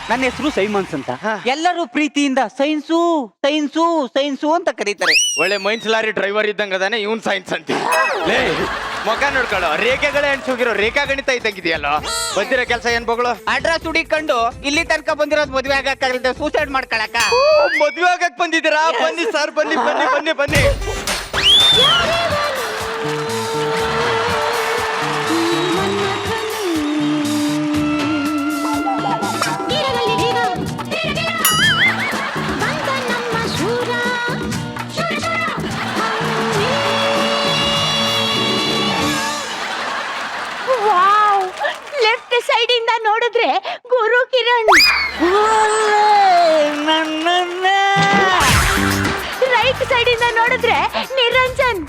ನನ್ನ ಹೆಸರು ಸೈಮನ್ಸ್ ಅಂತ. ಎಲ್ಲರೂ ಪ್ರೀತಿಯಿಂದ ಸೈನ್ಸು ಸೈನ್ಸು ಸೈನ್ಸು ಅಂತ ಕರೀತಾರೆ. ಒಳ್ಳೆ ಮೈನ್ಸ್ ಲಾರಿ ಡ್ರೈವರ್ ಇದ್ದಂಗ ಅದಾನೆ ಇವನ್ ಸೈನ್ಸ್ ಅಂತ. ಲೇ ಮುಖ ನೋಡ್ಕೊಳ್ಳೋ, ರೇಖೆಗಳೇ ಅನ್ಸೋಗಿರೋ ರೇಖಾ ಗಣಿತ ಇದ್ದಂಗಿದೆಯಲ್ಲ. ಬಂದಿರೋ ಕೆಲಸ ಏನ್ ಬಗಳು? ಅಡ್ರೆಸ್ ಹುಡಿಕೊಂಡು ಇಲ್ಲಿ ತನಕ ಬಂದಿರೋದು ಮದುವೆ ಆಗಕ್ಕಾಗಲ್ದೆ ಸೂಸೈಡ್ ಮಾಡ್ಕೊಳಕ. ಮದುವೆ ಆಗಕ್ ಬಂದಿದ್ದೀರಾ? ಬನ್ನಿ ಸರ್, ಬನ್ನಿ ಬನ್ನಿ ಬನ್ನಿ ಬನ್ನಿ. ಲೆಫ್ಟ್ ಸೈಡ್ ಇಂದ ನೋಡಿದ್ರೆ ಗುರು ಕಿರಣ್, ರೈಟ್ ಸೈಡ್ ಇಂದ ನೋಡಿದ್ರೆ ನಿರಂಜನ್.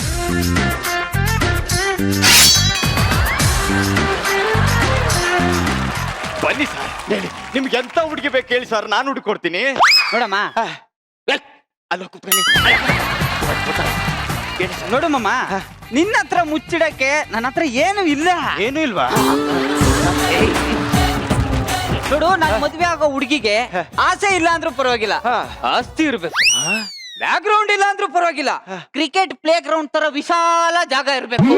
ಬನ್ನಿ ಸರ್, ಹೇಳಿ ನಿಮ್ಗೆ ಎಂತ ಹುಡುಗಿ ಬೇಕು ಹೇಳಿ ಸರ್, ನಾನು ಹುಡುಕೊಡ್ತೀನಿ. ನೋಡಮ್ಮ, ಅಲ್ಲೋ ಕೂತ್ಕೊಳ್ಳಿ. ನೋಡಮ್ಮ, ನಿನ್ನ ಹತ್ರ ಮುಚ್ಚಿಡಕ್ಕೆ ನನ್ನ ಹತ್ರ ಏನು ಇಲ್ಲ. ಏನು ಇಲ್ವಾ? ನೋಡು, ನಾನು ಮದ್ವೆ ಆಗೋ ಹುಡುಗಿಗೆ ಆಸೆ ಇಲ್ಲ ಅಂದ್ರೂ ಪರವಾಗಿಲ್ಲ, ಆಸ್ತಿ ಇರ್ಬೇಕು. ಬ್ಯಾಕ್ ಗ್ರೌಂಡ್ ಇಲ್ಲ ಅಂದ್ರೂ ಪರವಾಗಿಲ್ಲ, ಕ್ರಿಕೆಟ್ ಪ್ಲೇ ಗ್ರೌಂಡ್ ತರ ವಿಶಾಲ ಜಾಗ ಇರ್ಬೇಕು.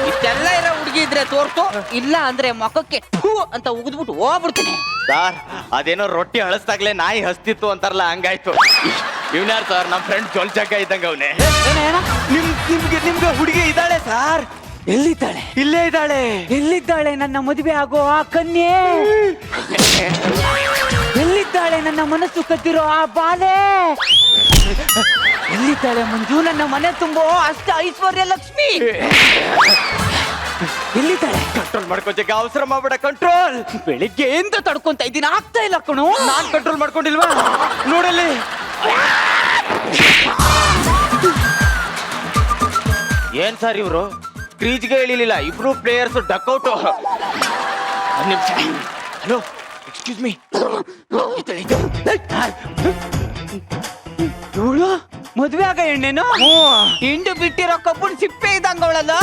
ಇಷ್ಟೆಲ್ಲ ಇರೋ ಹುಡುಗಿ ಇದ್ರೆ ತೋರ್ತು, ಇಲ್ಲ ಅಂದ್ರೆ ಮಖಕ್ಕೆ ಥೂ ಅಂತ ಉಗಿದ್ಬಿಟ್ಟು ಹೋಗ್ಬಿಡ್ತೀನಿ. ಸರ್, ಅದೇನೋ ರೊಟ್ಟಿ ಹಳಸ್ದಾಗ್ಲೇ ನಾಯಿ ಹಸ್ತಿತ್ತು ಅಂತಾರಲ್ಲ, ಹಂಗಾಯ್ತು. ಇವ್ನ್ಯಾರು ಸರ್? ನಮ್ ಫ್ರೆಂಡ್ ಜೊಲ್ ಜಗ್ಗ ಇದ್ದಂಗ ಅವನೇ. ನಿಮ್ಗೆ ಹುಡುಗಿ ಇದ್ದಾಳೆ ಸರ್. ಎಲ್ಲಿದ್ದಾಳೆ? ಇಲ್ಲೇ ಇದ್ದಾಳೆ. ಎಲ್ಲಿದ್ದಾಳೆ ನನ್ನ ಮದುವೆ ಆಗೋ ಆ ಕನ್ಯೆ? ಎಲ್ಲಿದ್ದಾಳೆ ನನ್ನ ಮನಸ್ಸು ಕದ್ದಿರೋ ಆ ಬಾಲೆ? ಎಲ್ಲಿದ್ದಾಳೆ ಮಂಜು ನನ್ನ ಮನೆ ತುಂಬೋ ಅಷ್ಟ ಐಶ್ವರ್ಯ ಲಕ್ಷ್ಮಿ? ಎಲ್ಲಿದ್ದಾಳೆ? ಕಂಟ್ರೋಲ್ ಮಾಡ್ಕೋ ಜಗ್ಗ, ಅವಸರ ಮಾಡ್ಬೇಡ. ಕಂಟ್ರೋಲ್. ಬೆಳಿಗ್ಗೆಯಿಂದ ತಡ್ಕೊಂತ ಇದ್ದೀನಿ, ಆಗ್ತಾ ಇಲ್ಲ ಕಣು. ನಾನ್ ಕಂಟ್ರೋಲ್ ಮಾಡ್ಕೊಂಡಿಲ್ವಾ? ನೋಡಲ್ಲಿ. ಏನ್ ಸರ್ ಇವ್ರು ಕ್ರೀಜ್ಗೆ ಇಳಿಲಿಲ್ಲ, ಇಬ್ರು players duck out. Hello, excuse me. ಇವಳು ಮದ್ವೆ ಆಗ ಎಣ್ಣೆನು ಹಿಂಡು ಬಿಟ್ಟಿರೋ ಕಬ್ಬುಣ್ ಸಿಪ್ಪೆ ಇದ್ದಂಗ ಅವಳಲ್ಲ.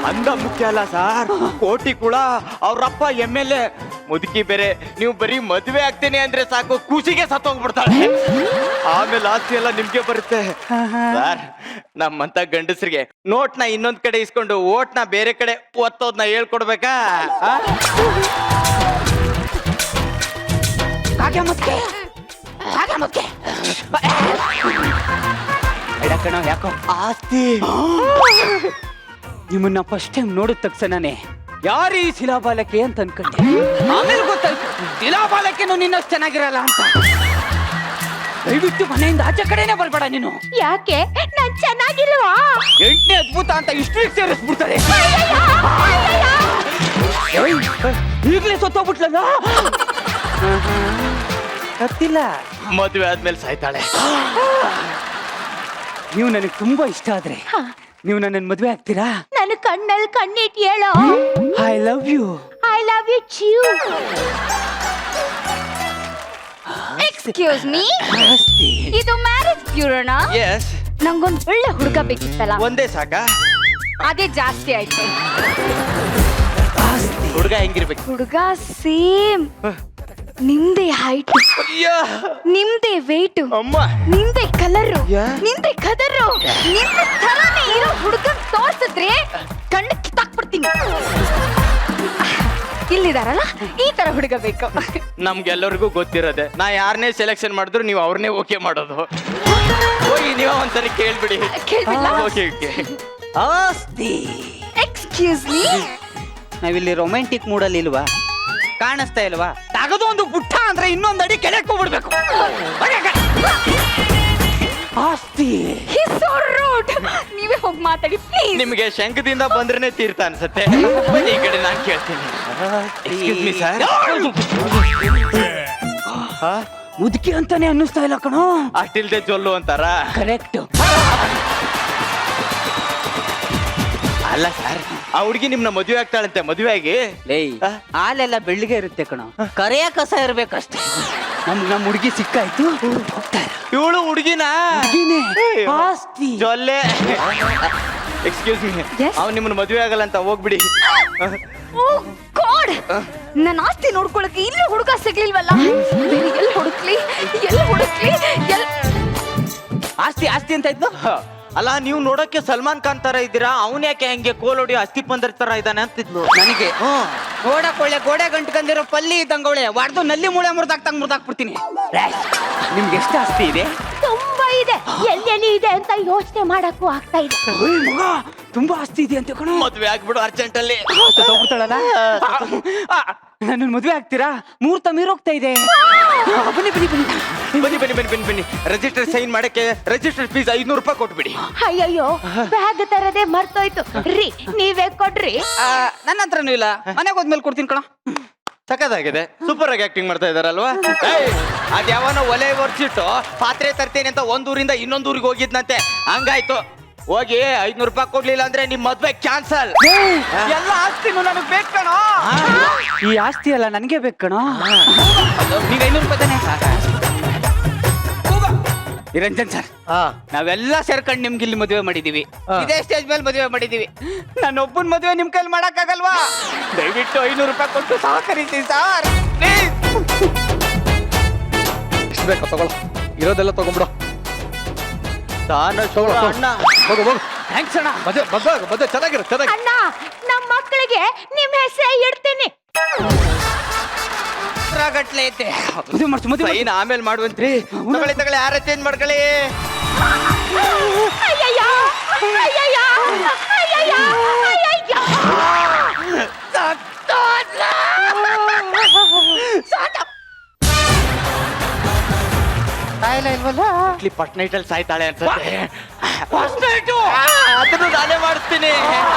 ಅಂದ ಮುಖ್ಯ ಅಲ್ಲ ಸರ್, ಕೋಟಿ ಕುಳ ಅವ್ರಪ್ಪ MLA ಮುದುಕಿ ಬೇರೆ. ನೀವು ಬರೀ ಮದ್ವೆ ಆಗ್ತೇನೆ ಅಂದ್ರೆ ಸಾಕು, ಖುಷಿಗೆ ಸತ್ತೋಗ್ಬಿಡ್ತಾಳೆ. ಆಮೇಲೆ ಆಸ್ತಿ ಎಲ್ಲ ನಿಮ್ಗೆ ಬರುತ್ತೆ ಸರ್. ನಮ್ಮಂತ ಗಂಡಸರಿಗೆ ನೋಟ್ನ ಇನ್ನೊಂದ್ ಕಡೆ ಇಸ್ಕೊಂಡು ಓಟ್ನ ಬೇರೆ ಕಡೆ ಒತ್ತೋದ್ನ ಹೇಳ್ಕೊಡ್ಬೇಕಾ? ಯಾಕೋ ಆಸ್ತಿ ನಿಮ್ಮನ್ನ ಫಸ್ಟ್ ಟೈಮ್ ನೋಡಿದ ತಕ್ಷಣನೇ ಯಾರು ಈ ಶಿಲಾಬಾಲಕೆ ಅಂತ ಅನ್ಕೊಂಡೆ. ಆಮೇಲೆ ಗೊತ್ತಾಯ್ತು ಶಿಲಾಬಾಲಕೆನು ನಿನ್ನಷ್ಟು ಚೆನ್ನಾಗಿರಲ್ಲ ಅಂತ. ದಯವಿಟ್ಟು ಮನೆಯಿಂದ ಆಚೆ ಕಡೆನೆ ಬರ್ಬೇಡ ನೀನು. ಯಾಕೆ? ನಾನ್ ಚೆನ್ನಾಗಿಲ್ವಾ? 8ನೇ ಅದ್ಭುತ ಅಂತ ಇಷ್ಟು ಸೇರಿಸ್ಬಿಡ್ತಾರೆ. ಈಗಲೇ ಸತ್ತೋಗ್ಬಿಟ್ಲಲ್ಲ. ಗೊತ್ತಿಲ್ಲ, ಮದ್ವೆ ಆದ್ಮೇಲೆ ಸಾಯ್ತಾಳೆ. ನೀವು ನನಗೆ ತುಂಬಾ ಇಷ್ಟ ಆದ್ರೆ ನೀವು ನನ್ನ ಮದ್ವೆ ಆಗ್ತೀರಾ? ನನ್ನ ಕಣ್ಣಲ್ಲಿ ಕಣ್ಣಿಟ್ಟು ಹೇಳೋ. I love you. I love you ಚ್ಯೂ. ಎಕ್ಸ್ಕ್ಯೂಸ್ ಮೀ, ಇದು ಮ್ಯಾರೇಜ್ ಬ್ಯೂರೋನಾ? ಎಸ್. ನಂಗೊಂದು ಒಳ್ಳೆ ಹುಡುಗ ಬೇಕಿತ್ತಲ್ಲ. ಒಂದೇ ಸಾಕ? ಅದೇ ಜಾಸ್ತಿ ಆಯ್ತು. ಹುಡುಗ ಹೆಂಗಿರ್ಬೇಕು? ಹುಡುಗ ಸೇಮ್ ನಿಮ್ದೇ ಹೈಟ್, ನಿಮ್ದೇ ವೇಟ್, ನಿಮ್ದೇ ಕಲರ್, ನಿಮ್ದೇ ಕದರು, ನಿಮ್ದೇ ತರಾನೇ ಇರೋ ಹುಡುಗ ತೋರ್ಸಿದ್ರೆ ಕಣ್ಣು ಕಿತ್ತಾಕ್ಬಿಡ್ತೀನಿ. ಇಲ್ಲಿದಾರಲ್ಲ, ಈ ತರ ಹುಡುಗ ಬೇಕು. ನಮ್ಗೆಲ್ಲರಿಗೂ ಗೊತ್ತಿರೋದೆ, ನಾ ಯಾರನ್ನೇ ಸೆಲೆಕ್ಷನ್ ಮಾಡಿದ್ರು ನೀವು ಅವ್ರನ್ನೇ ಓಕೆ ಮಾಡೋದು. ಹೋಗಿ ನೀವ ಒಂದ್ಸರಿ ಕೇಳ್ಬಿಡಿ. Okay okay. ಆಸ್ತಿ. ಎಕ್ಸ್ಕ್ಯೂಸ್ ಮೀ, ನಾವಿಲ್ಲಿ ರೊಮ್ಯಾಂಟಿಕ್ ಮೂಡಲ್ಲಿ ಇಲ್ವಾ? ಕಾಣಿಸ್ತಾ ಇಲ್ವಾ? ತಗದು ಒಂದು ಪುಟ್ಟ ಅಂದ್ರೆ ಇನ್ನೊಂದು ಅಡಿ ಕೆಳಕ್ಕೆ ಹೋಗ್ಬಿಡ್ಬೇಕು. ಆಸ್ತಿ. ನೀವೇ ಹೋಗಿ ಮಾತಾಡಿ ಪ್ಲೀಸ್. ನಿಮ್ಗೆ ಶಂಕದಿಂದ ಬಂದ್ರೇನೆ ತೀರ್ಥ ಅನ್ಸತ್ತೆ. ಬನ್ನಿ ಈ ಕಡೆ, ನಾನು ಕೇಳ್ತೀನಿ. Excuse me sir. ಮುದುಕಿ ಅಂತಾನೆ ಅನ್ನಿಸ್ತಾ ಇಲ್ಲ ಕಣೋ. ಅಷ್ಟಿಲ್ದೆ ಜೊಲ್ಲು ಅಂತಾರ. ಕರೆಕ್ಟ್. ಅಲ್ಲ ಸರ್, ಆ ಹುಡುಗಿ ನಿಮ್ನ ಮದುವೆ ಆಗ್ತಾಳಂತೆ. ಮದುವೆ ಆಗಿ ಲೇ ಹಾಲೆಲ್ಲ ಬೆಳ್ಳಿಗೆ ಇರುತ್ತೆ ಕಣೋ, ಕರೆಯ ಕಸ ಇರ್ಬೇಕಷ್ಟೇ. ನಮ್ಮ ಹುಡುಗಿ ಸಿಕ್ಕಾಯ್ತು, ಇವಳು ಹುಡುಗಿನ ಆಸ್ತಿ ಜೊಲ್ಲೆ. ಎಕ್ಸ್ಕ್ಯೂಸ್ ಮೀ, ಅವ್ನು ನಿಮ್ಮನ್ನ ಮದುವೆ ಆಗಲ್ಲ ಅಂತ ಹೋಗ್ಬಿಡಿ. ಓ ಗಾಡ್, ನನ್ನ ಆಸ್ತಿ ನೋಡ್ಕೊಳಕ್ಕೆ ಇಲ್ಲೂ ಹುಡುಗ ಸಿಗ್ಲಿಲ್ವಲ್ಲ. ಬೇರೆ ಎಲ್ಲಿ ಹುಡುಕ್ಲಿ, ಆಸ್ತಿ ಆಸ್ತಿ ಅಂತ ಇದ್ದು. ಅಲ್ಲ, ನೀವು ನೋಡಕ್ಕೆ ಸಲ್ಮಾನ್ ಖಾನ್ ತರ ಇದ್ದೀರಾ, ಅವನ್ ಯಾಕೆ ಹಂಗೆ ಕೋಲೋಡಿ ಅಸ್ಥಿ ಪಂದರ್ ತರ ಇದ್ದಾನೆ ಅಂತಿದ್ಲು ನನಗೆ. ನೋಡಕ್ ಒಳ್ಳೆ ಗೋಡೆ ಗಂಟ್ಕಂದಿರೋ ಪಲ್ಲಿ ಇದ್ದಂಗವಳೆ, ವಾಡ್ದು ನಲ್ಲಿ ಮೂಳೆ ಮುರ್ದಾಕ್ಬಿಡ್ತೀನಿ. ನಿಮ್ಗೆ ಎಷ್ಟು ಆಸ್ತಿ ಇದೆ? ತುಂಬಾ ಇದೆ. ಎಲ್ಲೆಲ್ಲಿ ಇದೆ ಅಂತ ಯೋಚನೆ ಮಾಡಕ್ಕೂ ಆಗ್ತಾ ಇದೆ. ಮಗ ತುಂಬಾ ಆಸ್ತಿ ಇದೆ ಅಂತ ಕಣೋ. ಮದುವೆ ಆಗ್ಬಿಡು ಅರ್ಜೆಂಟ್ ಅಲ್ಲಿ. ನನ್ನ ಮದುವೆ ಆಗ್ತೀರಾ? ಮುಹೂರ್ತ ಮೀರೋಗ್ತಾ ಇದೆ. ಬನ್ನಿ ಬನ್ನಿ ಬನ್ನಿ ಬನ್ನಿ ಬನ್ನಿ ಬನ್ನಿ ಬನ್ನಿ ಬನ್ನಿ. ರಿಜಿಸ್ಟರ್ ಸೈನ್ ಮಾಡಕ್ಕೆ ರಿಜಿಸ್ಟರ್ ಫೀಸ್ 500 ರೂಪಾಯಿ ಕೊಟ್ಬಿಡಿ. ಅಯ್ಯಯ್ಯೋ, ಬ್ಯಾಗ್ ತರದೇ ಮರ್ತೋಯ್ತು ರೀ. ನೀವೇ ಕೊಡ್ರಿ. ನನ್ನ ಹತ್ರನೂ ಇಲ್ಲ, ಮನೆಗೆ ಹೋದ್ಮೇಲೆ ಕೊಡ್ತೀನಿ ಕಣ. ಸಖತ್ತಾಗಿದೆ, ಸೂಪರ್ ಆಗಿ ಆಕ್ಟಿಂಗ್ ಮಾಡ್ತಾ ಇದಾರಲ್ವಾ? ಅದ್ ಯಾವನೋ ಒಲೆ ಒರ್ಸಿಟ್ಟು ಪಾತ್ರೆ ತರ್ತೇನೆ ಅಂತ ಒಂದೂರಿಂದ ಇನ್ನೊಂದು ಊರಿಗೆ ಹೋಗಿದ್ನಂತೆ. ಹಂಗಾಯ್ತು, ಹೋಗಿ 500 ರೂಪಾಯಿ ಕೊಡ್ಲಿಲ್ಲ ಅಂದ್ರೆ ನಿಮ್ ಮದ್ವೆ ಕ್ಯಾನ್ಸಲ್. ಎಲ್ಲ ಆಸ್ತಿನೂ ನನಗೆ ಬೇಕು ಕಣೋ. ಈ ಆಸ್ತಿ ಎಲ್ಲ ನನಗೆ ಬೇಕು ಕಣೋ. ನೀವ್ 500 ರೂಪಾಯಿ ತಾನೆ? ನಿರಂಜನ್ ಸರ್, ನಾವೆಲ್ಲ ಸೇರ್ಕೊಂಡು ನಿಮ್ಗೆ ಇಲ್ಲಿ ಮದುವೆ ಮಾಡಿದೀವಿ, ಇದೇ ಸ್ಟೇಜ್ ಮೇಲೆ ಮದುವೆ ಮಾಡಿದೀವಿ. ನನ್ನ ಒಬ್ಬನ ಮದುವೆ ನಿಮ್ ಕೈಲಿ ಮಾಡಕ್ ಆಗಲ್ವಾ? ದಯವಿಟ್ಟು 500 ರೂಪಾಯಿ ಕೊಟ್ಟು ಸಹಕರಿಸಿ ಸರ್, ಪ್ಲೀಸ್. ಎಷ್ಟು ಬೇಕಾ ತಗೊಳ್ಳೋ, ಇರೋದೆಲ್ಲ ತಗೊಂಡ್ಬಿಡು. ಅಣ್ಣ ಹೋಗು ಹೋಗು. ಥ್ಯಾಂಕ್ಸ್ ಅಣ್ಣ. ಮದುವೆ ಚೆನ್ನಾಗಿರೋ. ಅಣ್ಣ, ನಮ್ಮ ಮಕ್ಕಳಿಗೆ ನಿಮ್ ಹೆಸರೇ ಇಡ್ತೀನಿ. ಗಟ್ಲೆ ಐತೆ. ಮದುವೆ ಸೈನ್ ಆಮೇಲೆ ಮಾಡುವಂತ್ರಿ. ತಗೊಳ್ಳಿ, ಯಾರ ಚೇಂಜ್ ಮಾಡ್ಕೊಳ್ಳಿ. ಅಯ್ಯಯ್ಯೋ, ಅಯ್ಯಯ್ಯೋ, ಅಯ್ಯಯ್ಯೋ, ಅಯ್ಯಯ್ಯೋ. ಫಸ್ಟ್ ನೈಟ್ ಅಲ್ಲಿ ಸಾಯ್ತಾಳೆ ಅನ್ಸುತ್ತೆ. ಅದನ್ನು ನಾನೇ ಮಾಡಿಸ್ತೀನಿ.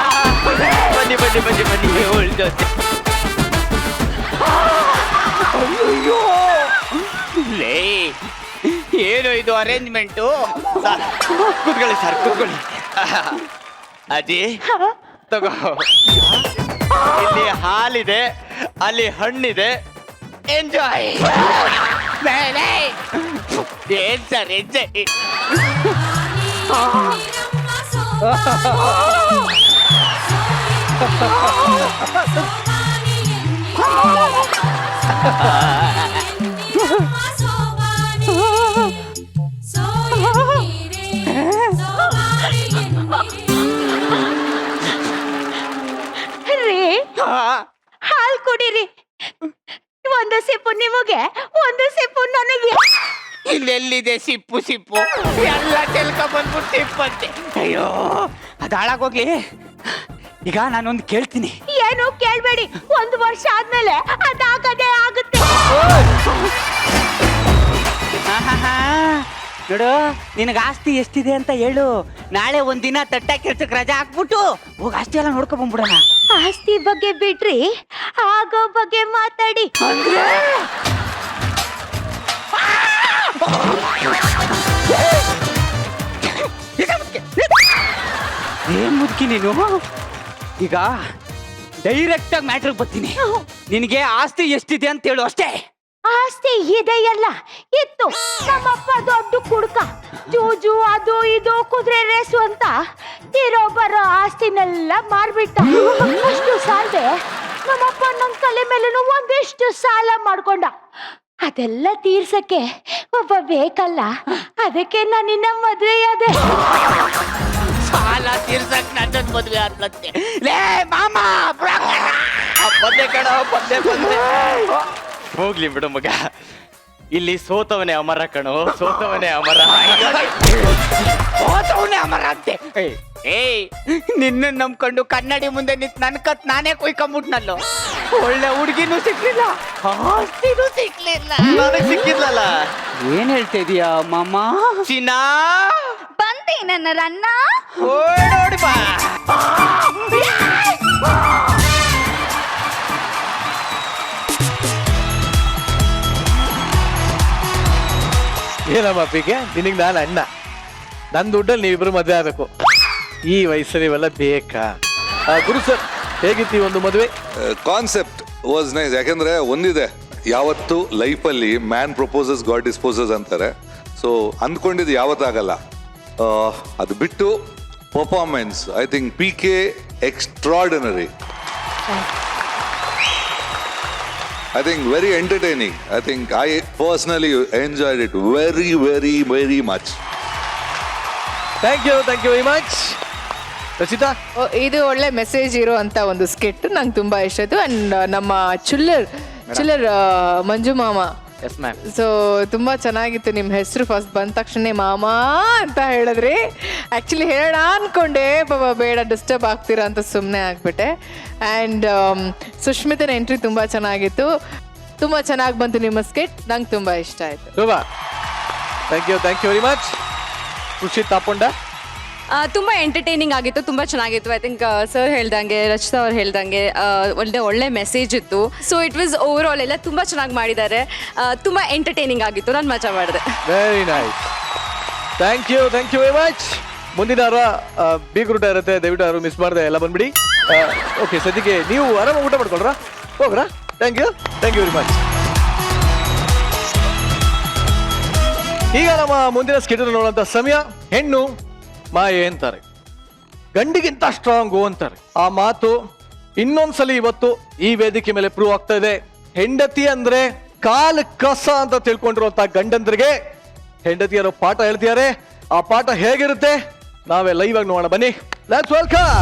ಬನ್ನಿ ಬನ್ನಿ ಬನ್ನಿ ಬನ್ನಿ ಅವಳ ಜೊತೆ. ಲೇ, ಏನು ಇದು ಅರೇಂಜ್ಮೆಂಟು? ಕೂತ್ಕೊಳ್ಳಿ ಸರ್, ಕೂತ್ಕೊಳ್ಳಿ. ಅಜ್ಜಿ ತಗೋ, ಇಲ್ಲಿ ಹಾಲಿದೆ, ಅಲ್ಲಿ ಹಣ್ಣಿದೆ, ಎಂಜಾಯ್. ಏನ್ ಸರ್ ಎಂಜಾಯ್? ರೀ, ಹಾಲ್ ಕುಡೀರಿ. ಒಂದು ಸಿಪ್ಪು ನಿಮಗೆ, ಒಂದು ಸಿಪ್ಪು ನನಗೆ. ಇಲ್ಲೆಲ್ಲಿದೆ ಸಿಪ್ಪು ಸಿಪ್ಪು? ಎಲ್ಲ ಚೆಲ್ಕ ಬಂದ್ಬಿಟ್ಟು ಸಿಪ್ಪಂತೆ. ಅಯ್ಯೋ, ಅದು ಹಾಳಾಗೋಗ್ಲಿ. ಈಗ ನಾನೊಂದು ಕೇಳ್ತೀನಿ. ಏನು ಕೇಳ್ಬೇಡಿ, 1 ವರ್ಷ ಆದ್ಮೇಲೆ ಅದಾಗದೇ ಆಗುತ್ತೆ. ನೋಡು, ನಿನಗೆ ಆಸ್ತಿ ಎಷ್ಟಿದೆ ಅಂತ ಹೇಳು. ನಾಳೆ ಒಂದಿನ ತಟ್ಟ ಕೆಲ್ಸಕ್ಕೆ ರಜಾ ಹಾಕ್ಬಿಟ್ಟು ಹೋಗಿ ಆಸ್ತಿ ಎಲ್ಲ ನೋಡ್ಕೊ ಬಂದ್ಬಿಡೋಣ. ಆಸ್ತಿ ಬಗ್ಗೆ ಬಿಡ್ರಿ, ಆಗೋ ಬಗ್ಗೆ ಮಾತಾಡಿ. ಏನ್ ಮುದುಕಿ ನೀನು? ಈಗ ಡೈರೆಕ್ಟ್ ಆಗಿ ಮ್ಯಾಟ್ರಿಗೆ ಬರ್ತೀನಿ. ನಿನಗೆ ಆಸ್ತಿ ಎಷ್ಟಿದೆ ಅಂತ ಹೇಳು ಅಷ್ಟೇ. ಆಸ್ತಿ ಇದೆಯಲ್ಲ, ಇತ್ತು. ನಮ್ಮಪ್ಪ ದೊಡ್ಡ ಕುಡ್ಕ, ಜೂಜು ಅದು ಇದು ಕುದುರೆ ರೇಸು ಅಂತ ಇರೋ ಬರೋ ಆಸ್ತಿನೆಲ್ಲ ಮಾರ್ಬಿಟ್ಟ. ಅಷ್ಟು ಸಾಲದೆ ನಮ್ಮಪ್ಪ ನನ್ನ ತಲೆ ಮೇಲೂ ಒಂದಿಷ್ಟು ಸಾಲ ಮಾಡ್ಕೊಂಡ. ಅದೆಲ್ಲ ತೀರ್ಸಕ್ಕೆ ಒಬ್ಬ ಬೇಕಲ್ಲ, ಅದಕ್ಕೆ ನಾನು ನಿನ್ನ ಮದುವೆಯಾದೆ. ಸಾಲ ತೀರ್ಸಕ್ ನನ್ನ ಮದುವೆ ಆಗ್ಲತ್ತೆ. ಲೇ ಮಾಮ, ಬಂದೆ ಕಣ, ಬಂದೆ. ಹೋಗ್ಲಿ ಬಿಡು ಮಗ, ಇಲ್ಲಿ ಸೋತವನೇ ಅಮರ ಕಣೋ, ಸೋತವನೇ ಅಮರ. ಸೋತವನೇ ಅಮರ ಅಂತೆ. ಏಯ್, ನಿನ್ನ ನಂಬ್ಕೊಂಡು ಕನ್ನಡಿ ಮುಂದೆ ನಿಂತು ನನ್ನ ಕತ್ ನಾನೇ ಕೊಯ್ಕೊಂಬಿಟ್ನಲ್ಲೋ. ಒಳ್ಳೆ ಹುಡುಗಿನೂ ಸಿಕ್ಲಿಲ್ಲ, ಆಸ್ತಿನೂ ಸಿಕ್ಲಿಲ್ಲ. ನನಗ್ ಸಿಕ್ಕಿದ್ಲಲ್ಲ. ಏನ್ ಹೇಳ್ತಾ ಇದೀಯಾ ಮಾಮ? ಚಿನ್ನ ಬಂದೆ ನನ್ನ ರನ್ನ. ಓಡೋಡಿ ಬಾ. ಏನಮ್ಮ ಪಿಕೆ, ನಿನಗೆ ನಾನು ಅಣ್ಣ, ನನ್ನ ದುಡ್ಡಲ್ಲಿ ನೀವಿಬ್ರು ಮದುವೆ ಆಗಬೇಕು. ಈ ವಯಸ್ಸಲ್ಲಿ ಇವೆಲ್ಲ ಬೇಕಾ? ಗುರು ಸರ್, ಹೇಗಿತ್ತು ಈ ಒಂದು ಮದುವೆ? Concept was nice. ಯಾಕಂದ್ರೆ ಒಂದಿದೆ, ಯಾವತ್ತು ಲೈಫಲ್ಲಿ ಮ್ಯಾನ್ ಪ್ರಪೋಸಸ್ ಗಾಡ್ ಡಿಸ್ಪೋಸಸ್ ಅಂತಾರೆ. ಸೊ ಅಂದ್ಕೊಂಡಿದ್ದು ಯಾವತ್ತಾಗಲ್ಲ. ಅದು ಬಿಟ್ಟು performance, I think PK extraordinary. I think very entertaining. I think I personally enjoyed it very, very, very much. Thank you very much. Rachita, ಇದು ಒಳ್ಳೆ message ಇರೋ ಅಂತ ಒಂದು ಸ್ಕಿಟ್ ನಂಗೆ ತುಂಬಾ ಇಷ್ಟ ಆಯ್ತು. ಅಂಡ್ ನಮ್ಮ ಚಿಲ್ಲರ್ ಮಂಜು ಮಾಮ, ಎಸ್ ಮ್ಯಾಮ್. ಸೊ ತುಂಬಾ ಚೆನ್ನಾಗಿತ್ತು. ನಿಮ್ಮ ಹೆಸರು ಫಸ್ಟ್ ಬಂದ ತಕ್ಷಣ ಮಾಮಾ ಅಂತ ಹೇಳಿದ್ರಿ. ಆ್ಯಕ್ಚುಲಿ ಹೇಳೋಣ ಅನ್ಕೊಂಡೆ, ಬಾಬಾ ಬೇಡ ಡಿಸ್ಟರ್ಬ್ ಆಗ್ತೀರಾ ಅಂತ ಸುಮ್ಮನೆ ಆಗ್ಬಿಟ್ಟೆ. ಆ್ಯಂಡ್ ಸುಷ್ಮಿತನ ಎಂಟ್ರಿ ತುಂಬ ಚೆನ್ನಾಗಿತ್ತು, ತುಂಬ ಚೆನ್ನಾಗಿ ಬಂತು ನಿಮ್ಮ ಸ್ಕಿಟ್, ನಂಗೆ ತುಂಬ ಇಷ್ಟ ಆಯಿತು. Shobha, thank you very much. ಖುಷಿ ತಾಪೊಂಡ ತುಂಬ ಎಂಟರ್ಟೈನಿಂಗ್ ಆಗಿತ್ತು, ತುಂಬ ಚೆನ್ನಾಗಿತ್ತು. ಐ ಥಿಂಕ್ ಸರ್ ಹೇಳ್ದಂಗೆ, ರಚಿತಾ ಅವ್ರು ಹೇಳ್ದಂಗೆ ಒಳ್ಳೆ ಮೆಸೇಜ್ ಇತ್ತು. So it was over all ಎಲ್ಲ ತುಂಬ ಚೆನ್ನಾಗಿ ಮಾಡಿದ್ದಾರೆ, ತುಂಬ ಎಂಟರ್ಟೈನಿಂಗ್ ಆಗಿತ್ತು, ನಾನು ಮಜಾ ಮಾಡಿದೆ. Very nice. Thank you very much. ಮುಂದಿನ ವಾರ ಬೀಗ್ರೂಟ ಇರುತ್ತೆ, ದಯವಿಟ್ಟು ಯಾರು ಮಿಸ್ ಮಾಡಿದೆ ಎಲ್ಲ ಬಂದ್ಬಿಡಿ. ಓಕೆ, ಸದ್ಯಕ್ಕೆ ನೀವು ಆರಾಮಾಗಿ ಊಟ ಮಾಡ್ಕೊಳ್ರಾ, ಹೋಗ್ರಾ. Thank you very much. ಈಗ ನಮ್ಮ ಮುಂದಿನ ಸ್ಕಿಟರ್ ನೋಡುವಂತ ಸಮಯ. ಹೆಣ್ಣು ಮಾಯೆ ಅಂತಾರೆ, ಗಂಡಿಗಿಂತ ಸ್ಟ್ರಾಂಗು ಅಂತಾರೆ. ಆ ಮಾತು ಇನ್ನೊಂದ್ಸಲಿ ಇವತ್ತು ಈ ವೇದಿಕೆ ಮೇಲೆ ಪ್ರೂವ್ ಆಗ್ತಾ ಇದೆ. ಹೆಂಡತಿ ಅಂದ್ರೆ ಕಾಲ್ ಕಸ ಅಂತ ತಿಳ್ಕೊಂಡಿರುವಂತ ಗಂಡಂದ್ರಿಗೆ ಹೆಂಡತಿಯರು ಪಾಠ ಹೇಳ್ತಿದ್ದಾರೆ. ಆ ಪಾಠ ಹೇಗಿರುತ್ತೆ ನಾವೇ ಲೈವ್ ಆಗಿ ನೋಡೋಣ, ಬನ್ನಿ. Let's welcome.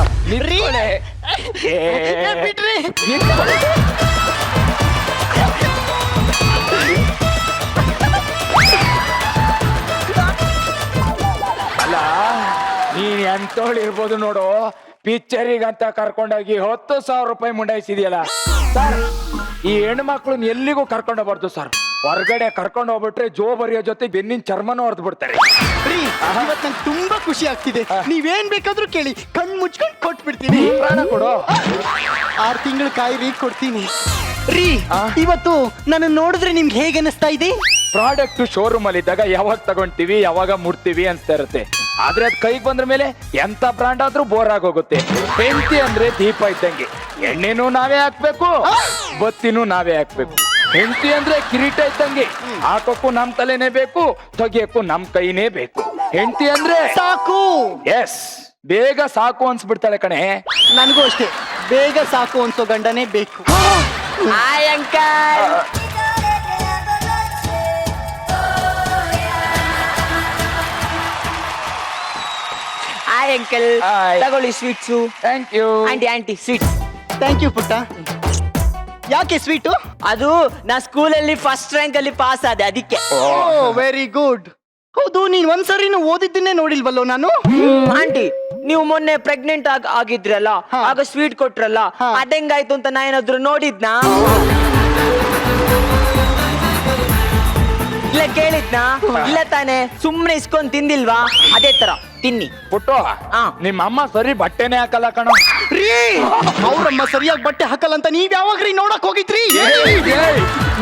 ಅಲ್ಲ, ನೀನ್ ಎಂತೋಳು ಇರ್ಬೋದು ನೋಡು, ಪಿಕ್ಚರಿಗಂತ ಕರ್ಕೊಂಡೋಗಿ 10,000 ರೂಪಾಯಿ ಮುಂಡಾಯಿಸಿದ್ಯಲ್ಲ ಸರ್. ಈ ಹೆಣ್ಮಕ್ಳನ್ನ ಎಲ್ಲಿಗೂ ಕರ್ಕೊಂಡೋಗ್ಬಾರ್ದು ಸರ್. ಹೊರಗಡೆ ಕರ್ಕೊಂಡು ಹೋಗ್ಬಿಟ್ರೆ ಜೋ ಬರಿಯೋ ಜೊತೆ ಬೆನ್ನಿನ ಚರ್ಮನೂ ಹೊಡೆದು ಬಿಡ್ತಾರೆ. ಇವತ್ತು ನಂಗೆ ತುಂಬಾ ಖುಷಿ ಆಗ್ತಿದೆ. ನೀವೇನ್ ಬೇಕಾದ್ರೂ ಕೇಳಿ, ಕಣ್ ಮುಚ್ಕೊಂಡು ಕೊಟ್ಬಿಡ್ತೀನಿ. ಪ್ರಾಣ ಕೊಡು. 6 ತಿಂಗಳು ಕಾಯಿರಿ ಕೊಡ್ತೀನಿ ರೀ. ಇವತ್ತು ನಾನು ನೋಡಿದ್ರೆ ನಿಮ್ಗೆ ಹೇಗೆ ಅನಿಸ್ತಾ ಇದೆ? ಪ್ರಾಡಕ್ಟ್ ಶೋರೂಮ್ ಅಲ್ಲಿ ಇದ್ದಾಗ ಯಾವಾಗ ತಗೊಂತೀವಿ ಯಾವಾಗ ಮುಡ್ತೀವಿ ಅನ್ಸ್ತಾ ಇರುತ್ತೆ. ಆದ್ರೆ ಅದ್ ಕೈಗೆ ಬಂದ್ರ ಮೇಲೆ ಎಂತ ಬ್ರಾಂಡ್ ಆದ್ರೂ ಬೋರ್ ಆಗೋಗುತ್ತೆ. ಹೆಂಡತಿ ಅಂದ್ರೆ ದೀಪ ಇದ್ದಂಗೆ, ಎಣ್ಣೆನೂ ನಾವೇ ಹಾಕ್ಬೇಕು, ಬತ್ತಿನೂ ನಾವೇ ಹಾಕ್ಬೇಕು. ಹೆಂಡತಿ ಅಂದ್ರೆ ಕಿರೀಟ ಇದ್ದಂಗೆ, ಹಾಕೋಕ್ಕೂ ನಮ್ ತಲೆನೇ ಬೇಕು, ತೆಗಿಯಕ್ಕೂ ನಮ್ ಕೈನೇ ಬೇಕು. ಹೆಂಡತಿ ಅಂದ್ರೆ ಸಾಕು. ಎಸ್, ಬೇಗ ಸಾಕು ಅನ್ಸ್ಬಿಡ್ತಾಳೆ ಕಣೆ. ನನಗೂ ಅಷ್ಟೇ, ಬೇಗ ಸಾಕು ಅನ್ಸೋ ಗಂಡನೇ ಬೇಕು. Hi uncle. Hi uncle, Hi. ತಗೊಳ್ಳಿ sweets. Thank you. Aunty sweets. Thank you ಪುಟ್ಟ. ಯಾಕೆ ಸ್ವೀಟು? ಅದು ನಾ ಸ್ಕೂಲಲ್ಲಿ ಫಸ್ಟ್ ರ್ಯಾಂಕ್ ಅಲ್ಲಿ ಪಾಸ್ ಆದೆ, ಅದಕ್ಕೆ. Very good. ಹೌದು, ನೀನ್ ಒಂದ್ಸರಿನೂ ಓದಿದ್ದನ್ನೇ ನೋಡಿಲ್ವಲ್ಲೋ ನಾನು. ಆಂಟಿ, ನೀವು ಮೊನ್ನೆ ಪ್ರೆಗ್ನೆಂಟ್ ಆಗಿದ್ರಲ್ಲ, ಆಗ ಸ್ವೀಟ್ ಕೊಟ್ರಲ್ಲ, ಅದೆಂಗಾಯ್ತು ಅಂತ ನಾ ಏನಾದ್ರು ನೋಡಿದ್ನಾ? ಇಲ್ಲ ಕೇಳಿದ್ನಾ? ಇಲ್ಲ ತಾನೆ, ಸುಮ್ನೆ ಇಸ್ಕೊಂಡ್ ತಿಂದಿಲ್ವಾ? ಅದೇ ತರ ತಿನ್ನಿ. ಪುಟ್ಟು, ನಿಮ್ಮ ಅಮ್ಮ ಸರಿ ಬಟ್ಟೆನೆ ಹಾಕಲ್ಲ ಕಣೋ. ರೀ, ಅವ್ರಮ್ಮ ಸರಿಯಾಗಿ ಬಟ್ಟೆ ಹಾಕಲ್ಲ ಅಂತ ನೀವ್ ಯಾವಾಗ್ರಿ ನೋಡಕ್ ಹೋಗಿದ್ರಿ?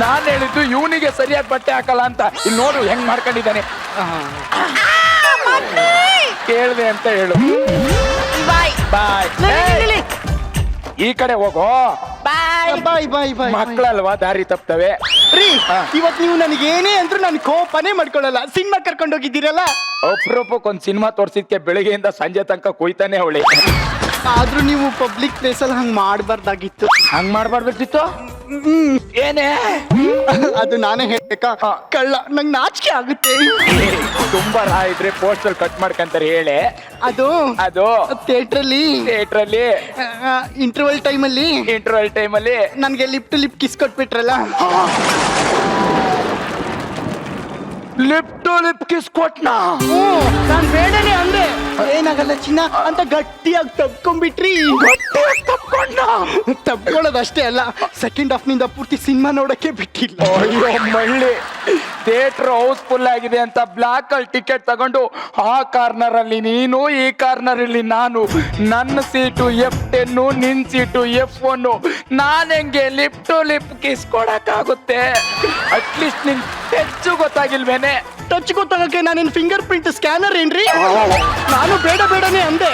ನಾನ್ ಹೇಳಿದ್ದು ಇವನಿಗೆ ಸರಿಯಾಗಿ ಬಟ್ಟೆ ಹಾಕಲ್ಲ ಅಂತ. ಇಲ್ಲಿ ನೋಡು ಹೆಂಗ್ ಮಾಡ್ಕೊಂಡಿದ್ದಾನೆ. ಕೇಳ್ದೆ ಅಂತ ಹೇಳು. ಬಾಯ್ ಬಾಯ್. ಈ ಕಡೆ ಹೋಗೋ. ಬಾಯ್. ಬಾಯ್ ಬಾಯ್ ಬಾಯ್. ಮಕ್ಕಳಲ್ವಾ, ದಾರಿ ತಪ್ತವೆ. ರೀ, ಇವತ್ ನೀವು ನನಗೆ ಏನೇ ಅಂದ್ರೂ ನನ್ ಕೋಪನೇ ಮಾಡ್ಕೊಳ್ಳಲ್ಲ. ಸಿನಿಮಾ ಕರ್ಕೊಂಡು ಹೋಗಿದ್ದೀರಲ್ಲ, ಅಪ್ರೂಪಕ್ಕೊಂದ್ ಸಿನಿಮಾ ತೋರ್ಸಿದ್ಕೆ ಬೆಳಿಗ್ಗೆಯಿಂದ ಸಂಜೆ ತನಕ ಕೊಯ್ತಾನೆ ಅವಳಿ. ಆದ್ರೂ ನೀವು ಪಬ್ಲಿಕ್ ಪ್ಲೇಸ್ ಅಲ್ಲಿ ಹಂಗ್ ಮಾಡ್ಬಾರ್ದಾಗಿತ್ತು. ಹಂಗ್ ಮಾಡ್ಬಾರ್ದಿತ್ತು. ಏನೇ ಅದು ನಾನೇ ಹೇಳ್ಬೇಕಾ? ಕಳ್ಳ, ನಂಗ್ ನಾಚಿಕೆ ಆಗುತ್ತೆ. ತುಂಬಾ ರಾ ಇದ್ರೆ ಪೋಸ್ಟಲ್ ಕಟ್ ಮಾಡ್ಕಂತಾರೆ ಹೇಳಿ. ಅದು ಥಿಯೇಟ್ರಲ್ಲಿ ಇಂಟರ್ವಲ್ ಟೈಮಲ್ಲಿ ನನ್ಗೆ ಲಿಪ್ ಟು ಲಿಪ್ ಕಿಸ್ ಕೊಟ್ಬಿಟ್ರಲ್ಲ. ಲಿಪ್ ಟು ಲಿಪ್ ಕಿಸ್ ಕೊಟ್ನಾ? ನಾನ್ ಬೇಡನೆ ಅಂದೆ. ಏನಾಗಲ್ಲ ಚಿನ್ನ ಅಂತ ಗಟ್ಟಿಯಾಗಿ ತಪ್ಕೊಂಡ್ಬಿಟ್ರಿ. ತಪ್ಕೊಳ್ಳೋದಷ್ಟೇ ಅಲ್ಲ, ಸೆಕೆಂಡ್ ಹಾಫ್ ನಿಂದ ಪೂರ್ತಿ ಸಿನಿಮಾ ನೋಡಕ್ಕೆ ಬಿಟ್ಟಿಲ್ಲ. ಅಯ್ಯೋ ಮಳ್ಳಿ, ಥಿಯೇಟರ್ ಹೌಸ್ಫುಲ್ ಆಗಿದೆ ಅಂತ ಬ್ಲಾಕ್ ಅಲ್ಲಿ ಟಿಕೆಟ್ ತಗೊಂಡು ಆ ಕಾರ್ನರ್ ಅಲ್ಲಿ ನೀನು, ಈ ಕಾರ್ನರ್ ಅಲ್ಲಿ ನಾನು, ನನ್ನ ಸೀಟು F10, ನಿನ್ ಸೀಟು F1. ನಾನ್ ಹೆಂಗೆ ಲಿಪ್ ಟು ಲಿಪ್ ಕಿಸ್ ಕೊಡಕ್ಕಾಗುತ್ತೆ? ಅಟ್ಲೀಸ್ಟ್ ನಿನ್ ಹೆಚ್ಚು ಗೊತ್ತಾಗಿಲ್ವೇನೆ? ಟಚ್ ಗೊತ್ತಾಗಕ್ಕೆ ನಾನೇನ್ ಫಿಂಗರ್ ಪ್ರಿಂಟ್ ಸ್ಕ್ಯಾನರ್ ಏನ್ರಿ ನಾನು ಬೇಡನೇ ಅಂದೆ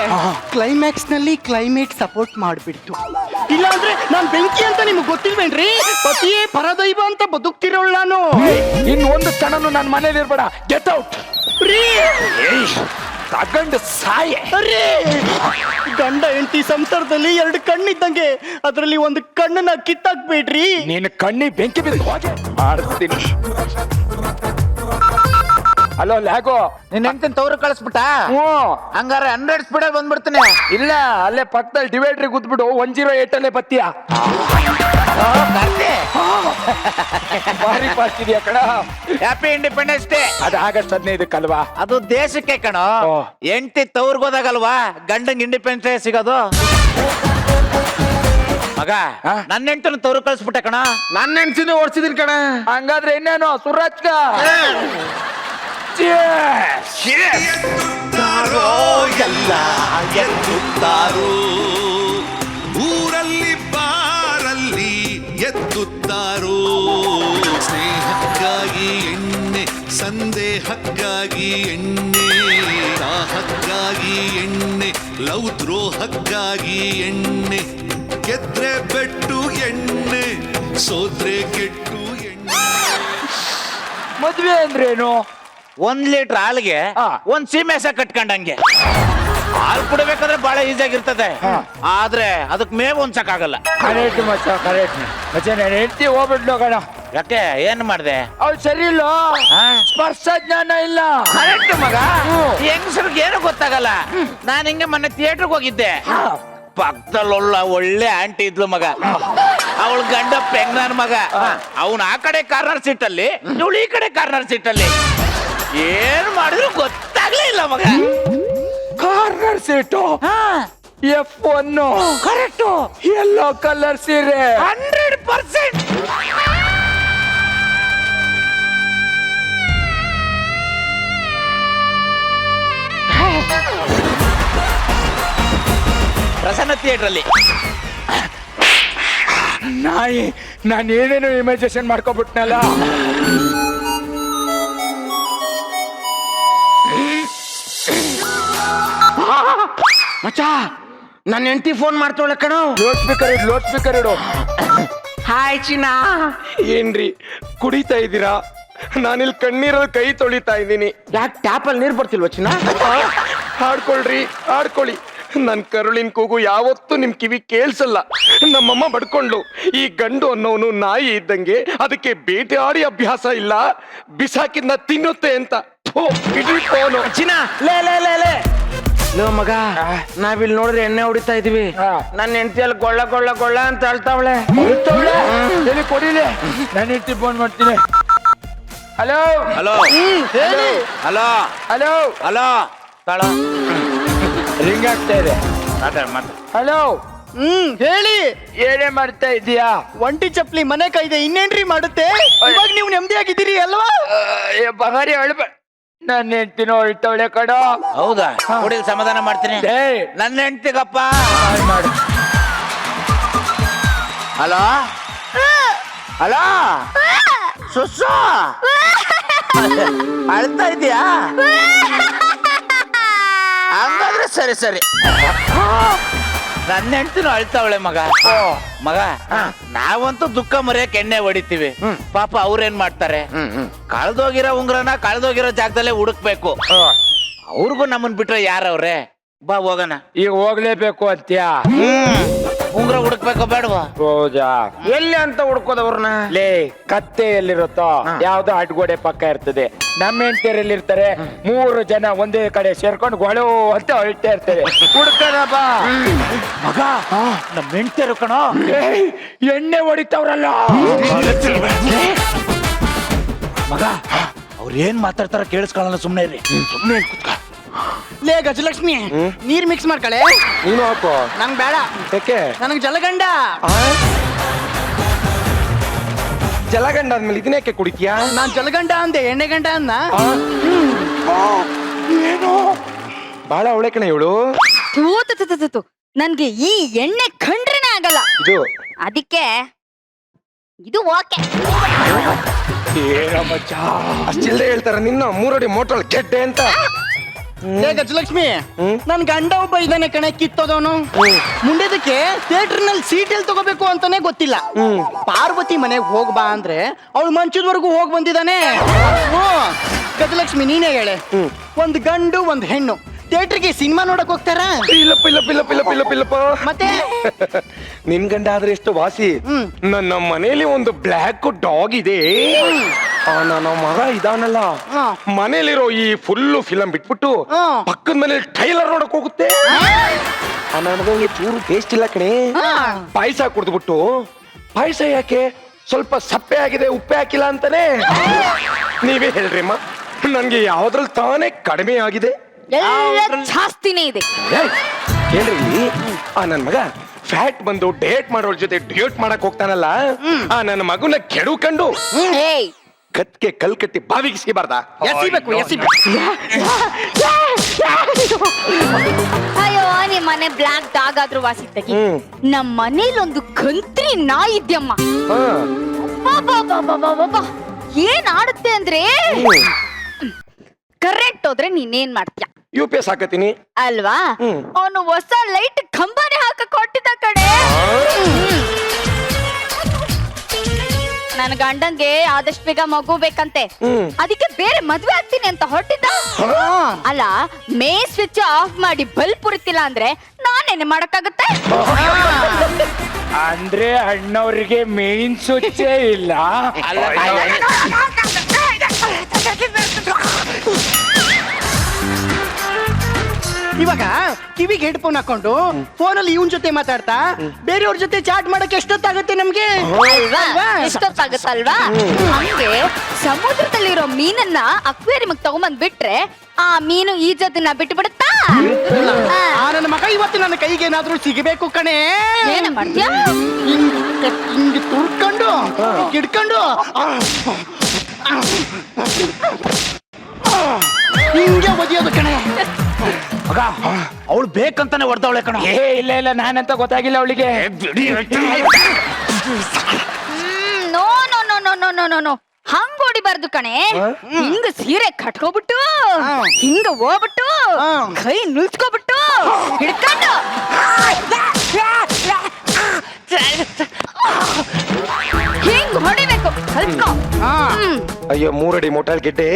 ಕ್ಲೈಮ್ಯಾಕ್ಸ್ ನಲ್ಲಿ ಕ್ಲೈಮೇಟ್ ಸಪೋರ್ಟ್ ಮಾಡ್ಬಿಡ್ತು ಇಲ್ಲ ಅಂದ್ರೆ ನಾನ್ ಬೆಂಕಿ ಅಂತ ನಿಮ್ಗೆ ಗೊತ್ತಿಲ್ವೇನ್ರಿ ಪತಿಯೇ ಪರದೈವ ಅಂತ ಬದುಕ್ತಿರೋಳು ನಾನು ಇನ್ ಒಂದು ಕ್ಷಣನು ನನ್ನ ಮನೇಲಿ ಇರ್ಬೇಡ ಗೆಟ್ ಔಟ್ ತಗೊಂಡು ಸಾಯ ಅರೇ ಗಂಡ ಹೆಂಡತಿ ಸಂಸಾರದಲ್ಲಿ 2 ಕಣ್ಣಿದ್ದಂಗೆ ಅದರಲ್ಲಿ ಒಂದು ಕಣ್ಣನ್ನ ಕಿತ್ತಾಕ್ಬೇಡ್ರಿ ನೀನು ಕಣ್ಣಿ ಬೆಂಕಿ ಬಿದ್ದು ಹೋಗೆ ಮಾಡಿಸ್ತೀನಿ. ಹಲೋ ಲ್ಯಾಗೋ ನಿನ್ನ ಹೆಂಡತಿನ ತವ್ರು ಕಳಿಸ್ಬಿಟ್ಟ ಹ್ಞೂ ಹಂಗಾರೆ 100 ಸ್ಪೀಡಲ್ಲಿ ಬಂದ್ಬಿಡ್ತೀನಿ. ಇಲ್ಲ ಅಲ್ಲೇ ಪಕ್ಕದಲ್ಲಿ ಡಿವೈಡ್ರಿ ಗುದ್ಬಿಡು 108 ಅಲ್ಲೇ ಬತ್ತೀಯ ಭಾರಿ ಫಾಸ್ಟ್ ಇದೆಯಾ ಕಣ. Happy independence day. ಅದು ಆಗಸ್ಟ್ 15 ಅದು ದೇಶಕ್ಕೆ ಕಣೋ. ಓ. ಹೆಂಡತಿ ತವ್ರಿಗೆ ಹೋದಾಗಲ್ವಾ ಗಂಡಂಗ್ ಇಂಡಿಪೆಂಡೆನ್ಸ್ ಡೇ ಸಿಗೋದು. ಮಗ ನನ್ನ ಹೆಂಡತಿನ ತವ್ರು ಕಳಿಸ್ಬಿಟ್ಟೆ ಕಣ. ನನ್ನ ಹೆಂಡ್ಸಿನ ಓಡಿಸಿದೀನಿ ಕಣ. ಹಂಗಾದ್ರೆ ಇನ್ನೇನು ಸುರಾಜ್ಕ ಎಲ್ಲ ಎತ್ತುತ್ತಾರೋ ಊರಲ್ಲಿ ಬಾರಲ್ಲಿ ಎತ್ತುತ್ತಾರೋ ಸ್ನೇಹಕ್ಕಾಗಿ ಎಣ್ಣೆ ಸಂದೇಹಕ್ಕಾಗಿ ಎಣ್ಣೆ ದಾಹಕ್ಕಾಗಿ ಎಣ್ಣೆ ಲವ್ ದ್ರೋಹಕ್ಕಾಗಿ ಎಣ್ಣೆ ಗೆದ್ರೆ ಬೆಟ್ಟು ಎಣ್ಣೆ ಸೋದ್ರೆ ಕೆಟ್ಟು ಎಣ್ಣೆ. ಮದ್ವೆ ಅಂದ್ರೇನು? 1 ಲೀಟರ್ ಹಾಲಿಗೆ 1 ಸೀಮೆಸ ಕಟ್ಕೊಂಡಂಗೆ. ಹಾಲು ಕುಡಿಬೇಕಾದ್ರೆ ಬಹಳ ಈಸಿ ಆಗಿರ್ತದೆ, ಆದ್ರೆ ಅದಕ್ಕೆ ಮೇವು ಹೊಂಚಕ್ಕಾಗಲ್ಲ. ಕರೆಕ್ಟ್ ಮಚ್ಚ ಕರೆಕ್ಟ್ ಮಚ್ಚ. ನಾನು ಹೆಂಡತಿ ಹೋಗ್ಬಿಡ್ಲು ಕಣ. ಯಾಕೆ ಏನ್ ಮಾಡ್ದೆ? ಅವ್ಳು ಸರಿ ಇಲ್ಲ, ಸ್ಪರ್ಶ ಜ್ಞಾನ ಇಲ್ಲ. ಕರೆಕ್ಟ್ ಮಗ. ಹೆಂಗಸರಿಗೆ ಏನು ಗೊತ್ತಾಗಲ್ಲ. ನಾನು ಹಿಂಗೆ ಮೊನ್ನೆ ಥಿಯೇಟರ್ಗೆ ಹೋಗಿದ್ದೆ. ಪಕ್ಕದಲ್ಲ ಒಳ್ಳೆ ಆಂಟಿ ಇದ್ಲು ಮಗ. ಅವಳ ಗಂಡ ಪೆಂಗ್ನರ್ ಮಗ. ಅವನು ಆ ಕಡೆ ಕಾರ್ನರ್ ಸೀಟಲ್ಲಿ, ಇವಳು ಈ ಕಡೆ ಕಾರ್ನರ್ ಸೀಟಲ್ಲಿ. ಏನ್ ಮಾಡಿದ್ರು ಗೊತ್ತಾಗ್ಲೇ ಇಲ್ಲ ಮಗ. Corner seat F1 correct. Yellow colour ಸೀರೆ 100%. ಪ್ರಸನ್ನ ಥಿಯೇಟರ್ ಅಲ್ಲಿ. ನಾಯಿ ನಾನು ಏನೇನು ಇಮ್ಯಾಜಿನೇಷನ್ ಮಾಡ್ಕೊಬಿಟ್ನಲ್ಲ. ಮಚ್ಚ ನನ್ನ ಹೆಂಡತಿ ಫೋನ್ ಮಾಡ್ತಾಳೆ ಕಣೋ. ಲೋಡ್ ಸ್ಪೀಕರ್ ಇಡು. ಹಾಯ್ ಚಿನ್ನ. ಏನ್ರಿ ಕುಡಿತಾ ಇದ್ದೀರಾ? ನಾನಿಲ್ಲಿ ಕಣ್ಣೀರಲ್ಲಿ ಕೈ ತೊಳಿತಾ ಇದ್ದೀನಿ. ಯಾಕೆ ಟ್ಯಾಪಲ್ಲಿ ನೀರು ಬರ್ತಿಲ್ವ ಚಿನ್ನ? ಹಾಡ್ಕೊಳ್ರಿ ಹಾಡ್ಕೊಳ್ಳಿ. ನನ್ ಕರುಳಿನ ಕೂಗು ಯಾವತ್ತೂ ನಿಮ್ ಕಿವಿ ಕೇಳ್ಸಲ್ಲ. ನಮ್ಮಮ್ಮ ಬಡ್ಕೊಂಡ್ಲು, ಈ ಗಂಡು ಅನ್ನೋನು ನಾಯಿ ಇದ್ದಂಗೆ, ಅದಕ್ಕೆ ಬೇಟೆಯಾಡಿ ಅಭ್ಯಾಸ ಇಲ್ಲ, ಬಿಸಾಕಿದ್ನ ತಿನ್ನುತ್ತೆ ಅಂತ. ಚಿನ್ನ ಲೇ ಲೇ ಲೇ ಲೇ ಲೋ ಮಗ, ನಾವಿಲ್ಲಿ ನೋಡಿದ್ರೆ ಎಣ್ಣೆ ಹೊಡಿತಾ ಇದೀವಿ. ನನ್ನ ಹೆಂಡತಿಯಲ್ಲಿ ಗೊಳ್ಳ ಗೊಳ್ಳ ಗೊಳ್ಳ ಅಂತ ಹೇಳ್ತಾವಳೆ. ಕೊಡಿಲಿ, ನಾನು ಹೆಂಡತಿ ಫೋನ್ ಮಾಡ್ತೀನಿ. ಹಲೋ ಹಲೋ ಹೇಳಿ. ಹಲೋ ಹಲೋ ಹಲೋ ತಾಳ ರಿಂಗ್ ಆಗ್ತಾ ಇದೆ. ಹಲೋ ಹೇಳಿ. ಏನೇ ಮಾಡ್ತಾ ಇದೀಯಾ? ಒಂಟಿ ಚಪ್ಲಿ ಮನೆ ಕೈದೆ ಇನ್ನೇನ್ರಿ ಮಾಡುತ್ತೆ. ಇವಾಗ ನೀವು ನೆಮ್ಮದಿಯಾಗಿದ್ದೀರಿ ಅಲ್ವಾ? ಬಗಾರಿ ಹೇಳ್ಬ. ನನ್ನ ಹೆಂಡ್ತಿನ ಹೊಳ್ತವಳೆ ಕಡ. ಹೌದಾ? ಕುಡಿಲ್ ಸಮಾಧಾನ ಮಾಡ್ತೀನಿ. ನನ್ನ ಹೆಂಡ್ತಿಗಪ್ಪ. ಮಾಡು. ಹಲೋ ಹಲೋ ಸುಸ್ಸು ಅಳ್ತಾ ಇದೀಯಾ? ಹಂಗಾದ್ರೆ ಸರಿ ಸರಿ. ನನ್ನ ಹೆಂಡ್ತಿನೂ ಅಳ್ತಾವಳೆ ಮಗ. ಮಗ ನಾವಂತೂ ದುಃಖ ಮರೆಯಕ್ಕೆ ಎಣ್ಣೆ ಹೊಡಿತೀವಿ. ಪಾಪ ಅವ್ರೇನ್ ಮಾಡ್ತಾರೆ? ಕಳ್ದೋಗಿರೋ ಉಂಗ್ರನ ಕಳ್ದೋಗಿರೋ ಜಾಗದಲ್ಲೇ ಹುಡುಕ್ಬೇಕು. ಅವ್ರಿಗೂ ನಮ್ಮನ್ ಬಿಟ್ರೆ ಯಾರವ್ರೆ? ಬಾ ಹೋಗೋಣ. ಈಗ ಹೋಗ್ಲೇಬೇಕು ಅಂತ್ಯಾ? ಉಂಗ್ರ ಹುಡುಕ್ಬೇಕೋ ಬೇಡವಾ? ಹೌದಾ? ಎಲ್ಲಿ ಅಂತ ಹುಡ್ಕೋದವ್ರನ್ನ? ಲೇ ಕತ್ತೆ ಎಲ್ಲಿರುತ್ತೋ ಯಾವ್ದೋ ಅಡ್ಗೋಡೆ ಪಕ್ಕ ಇರ್ತದೆ. ನಮ್ಮ ಹೆಂಡತಿಯರಲ್ಲಿ ಇರ್ತಾರೆ 3 ಜನ ಒಂದೇ ಕಡೆ ಸೇರ್ಕೊಂಡು ಗೊಳು ಅಂತ ಹೊಳ್ತಾ ಇರ್ತಾರೆ. ಹುಡ್ಕದ ಬಾ ಮಗ. ನಮ್ಮ ಹೆಂಡ್ತಿಯರು ಕಣೋ. ಎಣ್ಣೆ ಹೊಡಿತಾವ್ರಲ್ಲ ಮಗ. ಅವ್ರು ಏನ್ ಮಾತಾಡ್ತಾರ ಕೇಳಿಸ್ಕೊಳ್ಳಲ್ಲ. ಸುಮ್ನೆ ಇರಿ. ಸುಮ್ನೆ ಕುತ್ಕ. ಲೇ ಗಜಲಕ್ಷ್ಮಿ, ನೀರ್ ಮಿಕ್ಸ್ ಮಾಡ್ಕಳೆ. ನೀನು ಹಾಕೋ. ನಂಗ್ ಬೇಡ. ಯಾಕೆ? ನನಗ್ ಜಲಗಂಡ. ಜಲಗಂಡ ಆದ್ಮೇಲೆ ಇದನ್ನೇಕೆ ಕುಡಿತೀಯಾ? ನಾನ್ ಜಲಗಂಡ ಅಂದೆ, ಎಣ್ಣೆ ಗಂಡ ಅನ್ನ. ಏನು ಬಾಳ ಅವಳೆ ಕಣ ಇವಳು. ನನ್ಗೆ ಈ ಎಣ್ಣೆ ಕಂಡ್ರೇನೆ ಆಗಲ್ಲ. ಇದು ಅದಕ್ಕೆ ಇದು ಓಕೆ. ಏನಮ್ಮಚ್ಚ ಅಷ್ಟಿಲ್ದೆ ಹೇಳ್ತಾರ ನಿನ್ನ 3 ಅಡಿ ಮೋಟ್ರಲ್ ಗೆಡ್ಡೆ ಅಂತ. ಗಜಲಕ್ಷ್ಮಿ ನನ್ ಗಂಡ ಒಬ್ಬ ಇದ್ದಾನೆ ಕಣೆ ಕಿತ್ತೋದವನು. ಮುಂಡೆದಕ್ಕೆ ಥಿಯೇಟರ್ ನಲ್ಲಿ ಸೀಟ್ ಎಲ್ಲಿ ತಗೋಬೇಕು ಅಂತಾನೆ ಗೊತ್ತಿಲ್ಲ. ಪಾರ್ವತಿ ಮನೆಗೆ ಹೋಗ್ಬಾ ಅಂದ್ರೆ ಅವಳು ಮಂಚದವರೆಗೂ ಹೋಗ್ ಬಂದಿದ್ದಾನೆ. ಗಜಲಕ್ಷ್ಮಿ ನೀನೇ ಹೇಳೆ, ಒಂದ್ ಗಂಡು ಒಂದ್ ಹೆಣ್ಣು ಥಿಯೇಟರ್ಗೆ ಸಿನಿಮಾ ನೋಡಕ್ ಹೋಗ್ತಾರ? ಇಲ್ಲಪ್ಪ ಮತ್ತೆ ನಿನ್ ಗಂಡ ಆದ್ರೆ ಎಷ್ಟು ವಾಸಿ. ನನ್ನ ಮನೇಲಿ ಒಂದು ಬ್ಲ್ಯಾಕ್ ಡಾಗ್ ಇದೆ. ನನ್ನ ಮಗ ಇದಾನಲ್ಲ, ಮನೇಲಿರೋ ಈ ಫುಲ್ಲು ಫಿಲಂ ಬಿಟ್ಬಿಟ್ಟು ಪಕ್ಕದ ಮನೇಲಿ ಟ್ರೈಲರ್ ನೋಡಕ್ ಹೋಗುತ್ತೆ. ನನ್ನ ಮಗಂಗೆ ಚೂರು ಟೇಸ್ಟ್ ಇಲ್ಲ ಕಣೆ. ಪಾಯಸ ಕುಡ್ದ್ಬಿಟ್ಟು, ಪಾಯಸ ಯಾಕೆ ಸ್ವಲ್ಪ ಸಪ್ಪೆ ಆಗಿದೆ ಉಪ್ಪೆ ಹಾಕಿಲ್ಲ ಅಂತಾನೆ. ನೀವೇ ಹೇಳ್ರಿ ಅಮ್ಮ, ನನ್ಗೆ ಯಾವ್ದ್ರಲ್ಲಿ ತಾನೇ ಕಡಿಮೆ ಆಗಿದೆ? ಜಾಸ್ತಿನೇ ಇದೆ. ಹೇಳ್ರಿ ನನ್ ಮಗ ಫ್ಯಾಟ್ ಬಂದು ಡೇಟ್ ಮಾಡೋರ್ ಜೊತೆ ಡ್ಯೂಟ್ ಮಾಡಕ್ ಹೋಗ್ತಾನಲ್ಲ, ನನ್ನ ಮಗುನ ಕೆಡುಕೊಂಡು ಕತ್ಗೆ ಕಲ್ ಕಟ್ಟಿ ಬಾವಿಗೆ ಸಿಗಬಾರ್ದ? ಎಸಿಬೇಕು. ಅಯ್ಯೋ ನಿಮ್ ಮನೆ ಬ್ಲಾಕ್ ಡಾಗ್ ಆದ್ರೂ ವಾಸಿದ್ದಗಿ, ನಮ್ ಮನೇಲಿ ಒಂದು ಕಂತ್ರಿ ನಾಯಿ ಇದ್ಯಮ್ಮ. ಏನ್ ಆಡುತ್ತೆ ಅಂದ್ರೆ, ಕರೆಂಟ್ ಹೋದ್ರೆ ನೀನೇನ್ ಮಾಡ್ತೀಯ? UPS ಹಾಕತೀನಿ ಅಲ್ವಾ? ಅವನು ಹೊಸ ಲೈಟ್ ಕಂಬನೇ ಹಾಕಕ್ ಹೊಟ್ಟಿದ್ದ ಕಡೆ. ನನ್ ಗಂಡಂಗೆ ಆದಷ್ಟು ಬೇಗ ಮಗು ಬೇಕಂತೆ, ಅದಕ್ಕೆ ಬೇರೆ ಮದ್ವೆ ಆಗ್ತೀನಿ ಅಂತ ಹೊಟ್ಟಿದ್ದ. ಅಲ್ಲ, ಮೇ ಸ್ವಿಚ್ ಆಫ್ ಮಾಡಿ ಬಲ್ಬ್ ಉರಿತಿಲ್ಲ ಅಂದ್ರೆ ನಾನೇನೆ ಮಾಡಕ್ಕಾಗತ್ತೆ? ಅಂದ್ರೆ ಅಣ್ಣವ್ರಿಗೆ ಮೇನ್ ಸ್ವಿಚ್ಚೇ ಇಲ್ಲ. ಇವಾಗ ಕಿವಿಗೆ ಹೆಡ್ಫೋನ್ ಹಾಕೊಂಡು ಫೋನಲ್ಲಿ ಇವನ್ ಜೊತೆ ಮಾತಾಡ್ತಾ ಬೇರೆಯವ್ರ ಜೊತೆ ಚಾಟ್ ಮಾಡಕ್ಕೆ ಎಷ್ಟೊತ್ತಾಗುತ್ತೆ ನಮ್ಗೆ? ಎಷ್ಟೊತ್ತಾಗತ್ತಲ್ವಾ? ಹಂಗೆ ಸಮುದ್ರದಲ್ಲಿರೋ ಮೀನನ್ನ ಅಕ್ವೇರಿಯಂ ತಗೊಂಬಂದ್ ಬಿಟ್ರೆ ಆ ಮೀನು ಈಜದನ್ನ ಬಿಟ್ಟು ಬಿಡುತ್ತಾ? ನನ್ನ ಮಗ ಇವತ್ತು ನನ್ನ ಕೈಗೆ ಏನಾದ್ರೂ ಸಿಗಬೇಕು ಕಣೆ. ಏನ ಮಾಡ್ತೀಯ? ಹಿಂಗೆ ತುರ್ಕೊಂಡು ಹಿಡ್ಕೊಂಡು ಹಿಂಗೆ ಒದಿಯೋದು ಕಣೆ. ಮಗ ಅವಳು ಬೇಕಂತಾನೆ ಹೊಡೆದವಳೆ ಕಣ. ಇಲ್ಲ ನಾನಂತ ಗೊತ್ತಾಗಿಲ್ಲ ಅವಳಿಗೆ. No no no no no no no no, ಹಂಗ ಹೊಡಿಬಾರ್ದು ಕಣೆ. ಹಿಂಗ ಸೀರೆ ಕಟ್ಕೋಬಿಟ್ಟು, ಹಿಂಗ ಹೋಗ್ಬಿಟ್ಟು, ಕೈ ನಿಲ್ಸ್ಕೊಬಿಟ್ಟು ಹಿಡ್ಕೊಂಡು ಹಿಂಗ್ ಹೊಡಿಬೇಕು. ಕಲ್ತ್ಕೋ. ಅಯ್ಯೋ 3 ಅಡಿ ಮೋಟಲ್ ಗೆಡ್ಡೆ,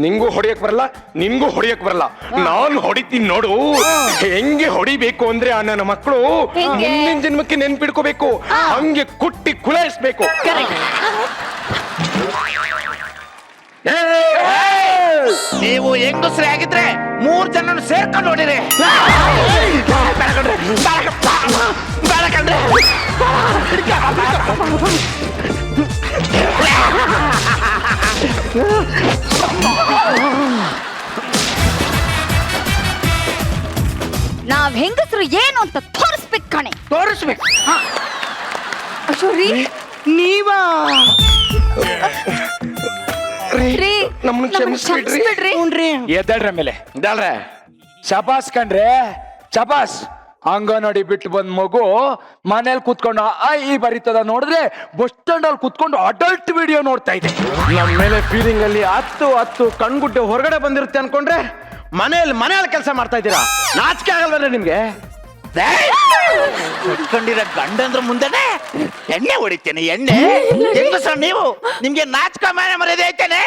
ನಿಂಗೂ ಹೊಡಿಯಕ್ ಬರಲ್ಲ, ನಿನ್ಗೂ ಹೊಡಿಯಕ್ ಬರಲ್ಲ. ನಾನು ಹೊಡಿತೀನಿ ನೋಡು. ಹೆಂಗೆ ಹೊಡಿಬೇಕು ಅಂದ್ರೆ ನನ್ನ ಮಕ್ಕಳು ಮುಂದಿನ ಜನ್ಮಕ್ಕೆ ನೆನ್ಪಿಡ್ಕೋಬೇಕು. ಹಂಗೆ ಕುಟ್ಟಿ ಕುಲಾಯಿಸ್ಬೇಕು. ನೀವು ಹೆಂಗಸ್ರೆ ಆಗಿದ್ರೆ 3 ಜನ ಸೇರ್ಕೊಂಡು ನೋಡಿರಿ. ನಾವ್ ಹೆಂಗಸರು ಏನು ಅಂತ ತೋರಿಸ್ಬೇಕು ಕಣೆ. ತೋರಿಸ್ಬೇಕು. ಅಶೋರಿ ನೀವಾ? ನಮ್ಮನ್ನ ಕ್ಷಮಿಸ್ಬಿಡ್ರಿ. ಎದ್ದಳ್ರ ಮೇಲೆ ಶಪಾಸ್ ಕಣ್ರೆ, ಶಪಾಸ್. ಅಂಗನವಾಡಿ ಬಿಟ್ಟು ಬಂದ್ ಮಗು ಮನೇಲಿ ಕುತ್ಕೊಂಡು ಈ ಬರೀತದ ನೋಡಿದ್ರೆ ಬಸ್ ಸ್ಟ್ಯಾಂಡ್ ಅಲ್ಲಿ ಕುತ್ಕೊಂಡು ಅಡಲ್ಟ್ ವಿಡಿಯೋ ನೋಡ್ತಾ ಇದೆ. ನಮ್ಮ ಮೇಲೆ ಫೀಲಿಂಗ್ ಅಲ್ಲಿ ಹತ್ತು ಕಣ್ಗುಡ್ಡೆ ಹೊರಗಡೆ ಬಂದಿರುತ್ತೆ ಅನ್ಕೊಂಡ್ರೆ ಮನೆಯಲ್ಲಿ ಕೆಲಸ ಮಾಡ್ತಾ ಇದ್ದೀರಾ. ನಾಚಿಕೆ ಆಗಲ್ವೇ ನಿಮ್ಗೆ? ಇಟ್ಕೊಂಡಿರೋ ಗಂಡಂದ್ರ ಮುಂದೆನೆ ಎಣ್ಣೆ ಹೊಡಿತೇನೆ. ಎಣ್ಣೆ ಹೆಂಗಸ್ರ ನೀವು, ನಿಮ್ಗೆ ನಾಚಿಕ ಮಾನ ಮರ್ಯಾದೆ ಐತೇನೆ?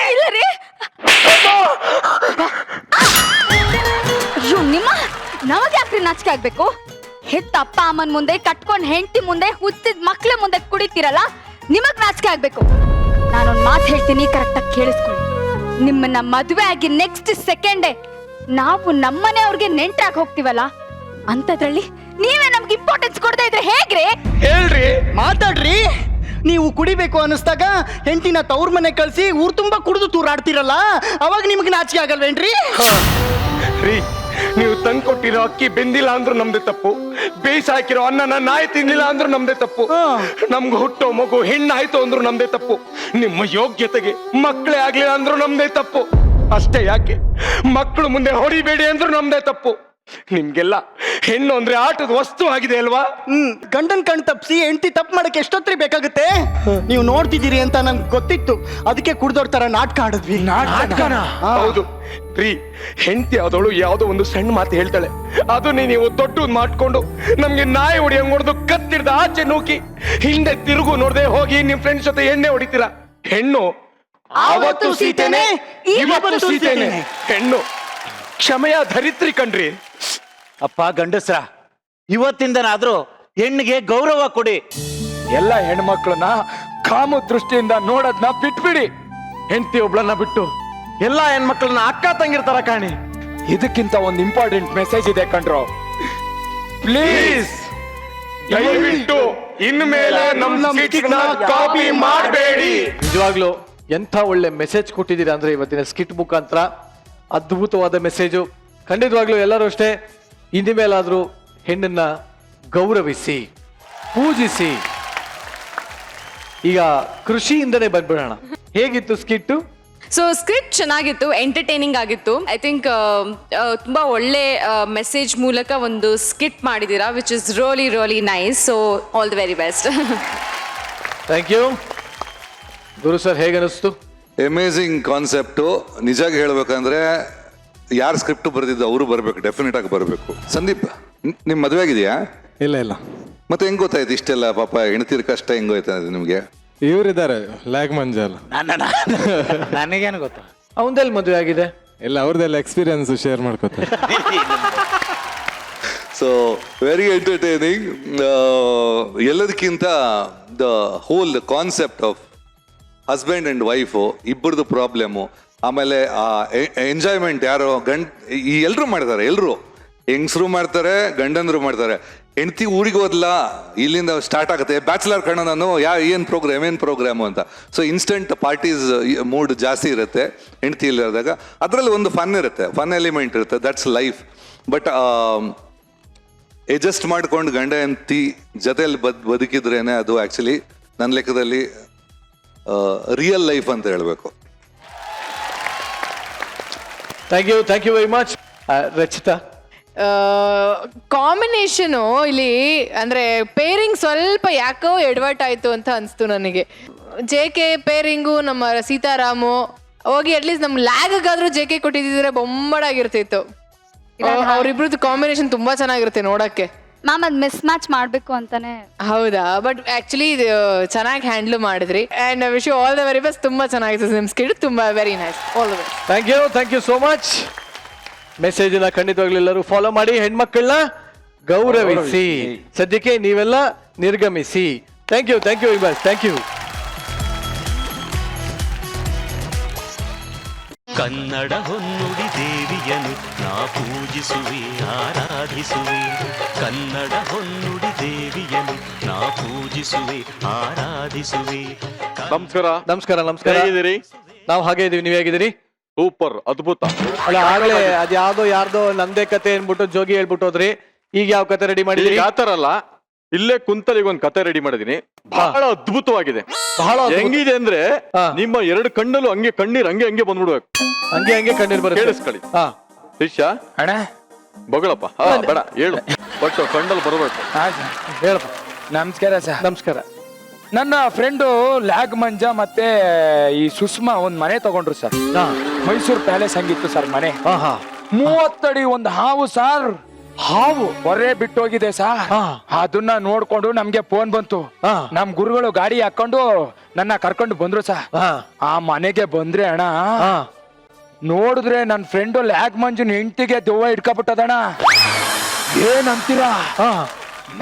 ಅಯ್ಯೋ ನಿಮ್ಮ, ನಮಗೆ ಯಾಕ್ರಿ ನಾಚಿಕೆ ಆಗ್ಬೇಕು? ಹೆತ್ತ ಅಪ್ಪ ಅಮ್ಮನ ಮುಂದೆ, ಕಟ್ಕೊಂಡ್ ಹೆಂಡತಿ ಮುಂದೆ, ಹುಟ್ಟಿದ ಮಕ್ಳ ಮುಂದೆ ಕುಡಿತೀರಲ್ಲ, ನಿಮಗ್ ನಾಚಿಕೆ ಆಗ್ಬೇಕು. ನಾನೊಂದ್ ಮಾತು ಹೇಳ್ತೀನಿ, ಕರೆಕ್ಟಾಗಿ ಕೇಳಿಸ್ಕೊಳ್ಳಿ. ನಿಮ್ಮನ್ನ ಮದುವೆ ಆಗಿ ನೆಕ್ಸ್ಟ್ ಸೆಕೆಂಡೇ ನಾವು ನಮ್ಮನೆ ಅವ್ರಿಗೆ ನೆಂಟ್ರಾಗಿ ಹೋಗ್ತೀವಲ್ಲ, ಅಂತದ್ರಲ್ಲಿ ನೀವೇ ನಮ್ಗೆ ಇಂಪಾರ್ಟೆನ್ಸ್ ಕೊಡ್ತಾ ಇದ್ರೆ ಹೇಗ್ರಿ? ಹೇಳ್ರಿ, ಮಾತಾಡ್ರಿ. ನೀವು ಕುಡಿಬೇಕು ಅನಿಸ್ದಾಗ ಹೆಂಡತಿನ ತವ್ರ ಮನೆ ಕಳ್ಸಿ ಊರ್ ತುಂಬಾ ಕುಡಿದು ತೂರಾಡ್ತಿರಲ್ಲ, ಅವಾಗ ನಿಮ್ಗೆ ನಾಚಿಕೆ ಆಗಲ್ವೇನ್ರಿ? ನೀವು ತಂದು ಕೊಟ್ಟಿರೋ ಅಕ್ಕಿ ಬೆಂದಿಲ್ಲ ಅಂದ್ರೂ ನಮ್ದೇ ತಪ್ಪು, ಬೇಯಿಸಿ ಹಾಕಿರೋ ಅನ್ನನ ನಾಯಿ ತಿನ್ನಿಲ್ಲ ಅಂದ್ರೂ ನಮ್ದೇ ತಪ್ಪು, ನಮ್ಗೆ ಹುಟ್ಟೋ ಮಗು ಹೆಣ್ಣಾಯ್ತು ಅಂದ್ರೂ ನಮ್ದೇ ತಪ್ಪು, ನಿಮ್ಮ ಯೋಗ್ಯತೆಗೆ ಮಕ್ಕಳೇ ಆಗ್ಲಿಲ್ಲ ಅಂದ್ರೂ ನಮ್ದೇ ತಪ್ಪು. ಅಷ್ಟೇ ಯಾಕೆ, ಮಕ್ಕಳು ಮುಂದೆ ಹೊಡಿಬೇಡಿ ಅಂದ್ರೂ ನಮ್ದೇ ತಪ್ಪು. ನಿಮ್ಗೆಲ್ಲ ಹೆಣ್ಣು ಅಂದ್ರೆ ಆಟದ ವಸ್ತು ಆಗಿದೆ ಅಲ್ವಾ? ಗಂಡನ್ ಕಣ್ ತಪ್ಸಿ ಹೆಂಡತಿ ತಪ್ಪು ಮಾಡಕ್ಕೆ ಎಷ್ಟೊತ್ತರಿ ಬೇಕಾಗುತ್ತೆ? ನೀವು ನೋಡ್ತಿದ್ದೀರಿ ಅಂತ ನನ್ಗೆ ಗೊತ್ತಿತ್ತು, ಅದಕ್ಕೆ ಕುಡ್ದೋರ್ ತರ ನಾಟಕ ಆಡಿದ್ವಿ. ನಾಟಕನ? ಹೌದು ರೀ, ಹೆಂಡತಿ ಆದವಳು ಯಾವ್ದೋ ಒಂದು ಸಣ್ಣ ಮಾತು ಹೇಳ್ತಾಳೆ, ಅದು ನೀವು ದೊಡ್ಡ ಮಾಡ್ಕೊಂಡು ನಮ್ಗೆ ನಾಯಿ ಹೊಡಿಯಂಗ್ ಹೊಡೆದು ಕತ್ತಿಡ್ದ ಆಚೆ ನೂಕಿ ಹಿಂದೆ ತಿರುಗು ನೋಡ್ದೆ ಹೋಗಿ ನಿಮ್ ಫ್ರೆಂಡ್ಸ್ ಜೊತೆ ಎಣ್ಣೆ ಹೊಡಿತೀರ. ಹೆಣ್ಣು ಆವತ್ತು ಸೀತೆನೆ, ಇವತ್ತು ಸೀತೆನೆ. ಹೆಣ್ಣು ಕ್ಷಮೆಯ ಧರಿತ್ರಿ ಕಣ್ರಿ. ಅಪ್ಪ ಗಂಡಸ್ರ, ಇವತ್ತಿಂದನಾದ್ರೂ ಹೆಣ್ಣಿಗೆ ಗೌರವ ಕೊಡಿ. ಎಲ್ಲ ಹೆಣ್ಮಕ್ಳನ್ನ ಕಾಮ ದೃಷ್ಟಿಯಿಂದ ನೋಡೋದ್ನ ಬಿಟ್ಬಿಡಿ. ಹೆಂಡತಿ ಒಬ್ಳನ್ನ ಬಿಟ್ಟು ಎಲ್ಲಾ ಹೆಣ್ಮಕ್ಳನ್ನ ಅಕ್ಕ ತಂಗಿರ್ತಾರ ಕಾಣಿ. ಇದಕ್ಕಿಂತ ಒಂದು ಇಂಪಾರ್ಟೆಂಟ್ ಮೆಸೇಜ್ ಇದೆ ಕಣ್ರೋ. ಪ್ಲೀಸ್ ದಯವಿಟ್ಟು ಇನ್ಮೇಲೆ ನಮ್ಮ ಕಾಪಿ ಮಾಡಬೇಡಿ. ನಿಜವಾಗ್ಲೂ ಎಂಥ ಒಳ್ಳೆ ಮೆಸೇಜ್ ಕೊಟ್ಟಿದ್ದೀರಾ ಅಂದ್ರೆ ಇವತ್ತಿನ ಸ್ಕಿಟ್ ಮುಖಾಂತರ. ಅದ್ಭುತವಾದ ಮೆಸೇಜು. ಖಂಡಿತವಾಗ್ಲೂ ಎಲ್ಲರೂ ಅಷ್ಟೇ ಇನ್ಮೇಲಾದ್ರೂ ಹೆಣ್ಣನ್ನ ಗೌರವಿಸಿ, ಪೂಜಿಸಿ. ಈಗ ಕೃಷಿಯಿಂದನೇ ಬಂದ್ಬಿಡೋಣ. ಹೇಗಿತ್ತು ಸ್ಕಿಟ್ಟು? ಸೊ ಸ್ಕ್ರಿಪ್ಟ್ ಚೆನ್ನಾಗಿತ್ತು, ಎಂಟರ್ಟೈನಿಂಗ್ ಆಗಿತ್ತು. ಐ ಥಿಂಕ್ ತುಂಬ ಒಳ್ಳೆ ಮೆಸೇಜ್ ಮೂಲಕ ಒಂದು ಸ್ಕಿಟ್ ಮಾಡಿದ್ದೀರಾ, which is really really nice. So all the very best. Thank you. Guru sir, ಹೇಗೆ ಅನಿಸ್ತು? Amazing concept. ನಿಜಾಗಿ ಹೇಳ್ಬೇಕಂದ್ರೆ ಯಾರು ಸ್ಕ್ರಿಪ್ಟ್ ಬರೆದಿದ್ದು ಅವರು ಬರಬೇಕು, ಡೆಫಿನೆಟ್ ಆಗಿ ಬರಬೇಕು. ಸಂದೀಪ್, ನಿಮ್ಮ ಮದುವೆ ಆಗಿದೆಯಾ? ಇಲ್ಲ. ಮತ್ತೆ ಹೆಂಗ್ ಗೊತ್ತಾಯ್ತು ಇಷ್ಟೆಲ್ಲ ಪಾಪ ಹೆಣ್ತಿರ್ ಕಷ್ಟ ಹೆಂಗೋಯ್ತಾ ನಿಮ್ಗೆ? ಇವರಿದ್ದಾರೆ ಲ್ಯಾಗ್ ಮಂಜಲ್. ನನಗೇನು ಗೊತ್ತು. ಅವಂದೆಲ್ಲಿ ಮದುವೆ ಆಗಿದೆ? ಇಲ್ಲ, ಅವ್ರದ್ದೆಲ್ಲ ಎಕ್ಸ್ಪೀರಿಯನ್ಸ್ ಶೇರ್ ಮಾಡ್ಕೋತಾರೆ. So very entertaining. ಎಲ್ಲದಕ್ಕಿಂತ the whole concept of husband and wife ಇಬ್ಬರದು ಪ್ರಾಬ್ಲಮ್ಮು, ಆಮೇಲೆ ಎಂಜಾಯ್ಮೆಂಟ್ ಯಾರು ಈ ಎಲ್ಲರೂ ಮಾಡ್ತಾರೆ. ಎಲ್ಲರೂ ಹೆಂಗಸರು ಮಾಡ್ತಾರೆ, ಗಂಡಂದ್ರು ಮಾಡ್ತಾರೆ. ಹೆಂಡತಿ ಊರಿಗೆ ಹೋದ್ಲ, ಇಲ್ಲಿಂದ ಸ್ಟಾರ್ಟ್ ಆಗುತ್ತೆ ಬ್ಯಾಚುಲರ್ ಕಣ ನಾನು ಏನು ಪ್ರೋಗ್ರಾಮು ಅಂತ. ಸೊ ಇನ್ಸ್ಟೆಂಟ್ ಪಾರ್ಟೀಸ್ ಮೂಡ್ ಜಾಸ್ತಿ ಇರುತ್ತೆ ಹೆಂಡತಿ ಇಲ್ಲಿರೋದಾಗ. ಅದರಲ್ಲಿ ಒಂದು ಫನ್ ಇರುತ್ತೆ, ಫನ್ ಎಲಿಮೆಂಟ್ ಇರುತ್ತೆ, ದಟ್ಸ್ ಲೈಫ್. ಬಟ್ ಅಡ್ಜಸ್ಟ್ ಮಾಡ್ಕೊಂಡು ಗಂಡ ಹೆಂಡತಿ ಜೊತೆಯಲ್ಲಿ ಬದುಕಿದ್ರೇನೆ ಅದು ಆ್ಯಕ್ಚುಲಿ ನನ್ನ ಲೆಕ್ಕದಲ್ಲಿ ರಿಯಲ್ ಲೈಫ್ ಅಂತ ಹೇಳಬೇಕು. Thank you very much. Rachita, combination ಇಲ್ಲಿ ಅಂದ್ರೆ ಪೇರಿಂಗ್ ಸ್ವಲ್ಪ ಯಾಕೋ ಎಡವಟ್ ಆಯ್ತು ಅಂತ ಅನ್ಸ್ತು ನನಗೆ. JK ಪೇರಿಂಗು ನಮ್ಮ ಸೀತಾರಾಮು ಹೋಗಿ ಅಟ್ಲೀಸ್ಟ್ ನಮ್ ಲ್ಯಾಗಾದ್ರೂ JK ಕೊಟ್ಟಿದ್ರೆ ಬೊಂಬಡಾಗಿರ್ತಿತ್ತು. ಅವ್ರಿಬ್ರದ್ದು ಕಾಂಬಿನೇಷನ್ ತುಂಬಾ ಚೆನ್ನಾಗಿರುತ್ತೆ ನೋಡಕ್ಕೆ. ಮ್ಯಾಮ್ ಅದು ಮಿಸ್ ಮ್ಯಾಚ್ ಮಾಡಬೇಕು ಅಂತಾನೆ. ಹೌದಾ? ಬಟ್ ಆಕ್ಚುಲಿ ಚೆನ್ನಾಗಿ ಹ್ಯಾಂಡಲ್ ಮಾಡಿದ್ರಿ. And wish you all the very best. ತುಂಬಾ ಚೆನ್ನಾಗಿತ್ತು ನಿಮ್ ಸ್ಕಿಟ್, ತುಂಬಾ very nice. All the best. Thank you so much. ಮೆಸೇಜ್ನ ಖಂಡಿತವಾಗ್ಲೂ ಎಲ್ಲರೂ ಫಾಲೋ ಮಾಡಿ, ಹೆಣ್ಮಕ್ಳನ್ನ ಗೌರವಿಸಿ. ಸದ್ಯಕ್ಕೆ ನೀವೆಲ್ಲ ನಿರ್ಗಮಿಸಿ. Thank you very much. Thank you. Kannada ಹೊನ್ನುಡಿ ದೇವಿಯನು ನಾ ಪೂಜಿಸುವೆ ಆರಾಧಿಸುವೆ. ಕನ್ನಡ ಹೊನ್ನುಡಿ ದೇವಿಯನು ನಾ ಪೂಜಿಸುವೆ ಆರಾಧಿಸುವೆ. ನಮಸ್ಕಾರ. ಹೇಗಿದ್ದೀರಿ? ನಾವು ಹಾಗೆ ಇದೀವಿ, ನೀವ್ ಹೇಗಿದ್ದೀರಿ? ಸೂಪರ್, ಅದ್ಭುತ. ಅಲ್ಲ, ಆಗ್ಲೇ ಅದ್ಯಾವ್ದೋ ಯಾರ್ದೋ ನಂದೇ ಕತೆ ಅನ್ಬಿಟ್ಟು ಜೋಗಿ ಹೇಳ್ಬಿಟ್ಟು ಹೋದ್ರಿ. ಈಗ ಯಾವ ಕತೆ ರೆಡಿ ಮಾಡಿದ್ರಿ? ಆತರಲ್ಲ, ಇಲ್ಲೇ ಕುಂತಲಿಗೆ ಒಂದು ಕತೆ ರೆಡಿ ಮಾಡಿದೀನಿ. ಬಹಳ ಅದ್ಭುತವಾಗಿದೆ. ಬಹಳ ಹೆಂಗಿದೆ ಅಂದ್ರೆ ನಿಮ್ಮ ಎರಡು ಕಣ್ಣಲ್ಲೂ ಹಂಗೆ ಕಣ್ಣೀರ್ ಹಂಗೆ ಬಂದ್ಬಿಡ್ಬೇಕು. ಹಂಗೆ ಕಣ್ಣೀರ್ ಬರುತ್ತೆ. ಕೇಳಿಸ್ಕೊಳ್ಳಿ. ಶಿಷ್ಯ ಅಣ್ಣ ಬಗಳಪ್ಪ. ಬೇಡ ಹೇಳು, ಬಟ್ ಕಣ್ಣಲ್ಲಿ ಬರಬೇಕು. ಹೇಳಪ್ಪ. ನಮಸ್ಕಾರ ಸರ್. ನಮಸ್ಕಾರ. ನನ್ನ ಫ್ರೆಂಡು ಲ್ಯಾಗ್ ಮಂಜ ಮತ್ತೆ ಈ ಸುಷ್ಮಾ ಒಂದ್ ಮನೆ ತಗೊಂಡ್ರು ಸರ್. ಮೈಸೂರು ಪ್ಯಾಲೇಸ್ ಹಂಗಿತ್ತು ಸರ್ ಮನೆ. 30 ಅಡಿ ಒಂದು ಹಾವು ಸರ್. ಹಾವು ಹೊರೆ ಬಿಟ್ಟೋಗಿದೆ ಸರ್. ಅದನ್ನ ನೋಡ್ಕೊಂಡು ನಮ್ಗೆ ಫೋನ್ ಬಂತು. ನಮ್ ಗುರುಗಳು ಗಾಡಿ ಹಾಕೊಂಡು ನನ್ನ ಕರ್ಕೊಂಡು ಬಂದ್ರು ಸರ್. ಆ ಮನೆಗೆ ಬಂದ್ರೆ ಅಣ್ಣ, ನೋಡಿದ್ರೆ ನನ್ ಫ್ರೆಂಡು ಲ್ಯಾಗ್ ಮಂಜುನ್ ಹೆಂಡತಿಗೆ ದೆವ್ವ ಹಿಡ್ಕೊಬಿಟ್ಟದಣ್ಣ. ಏನಂತೀರಾ?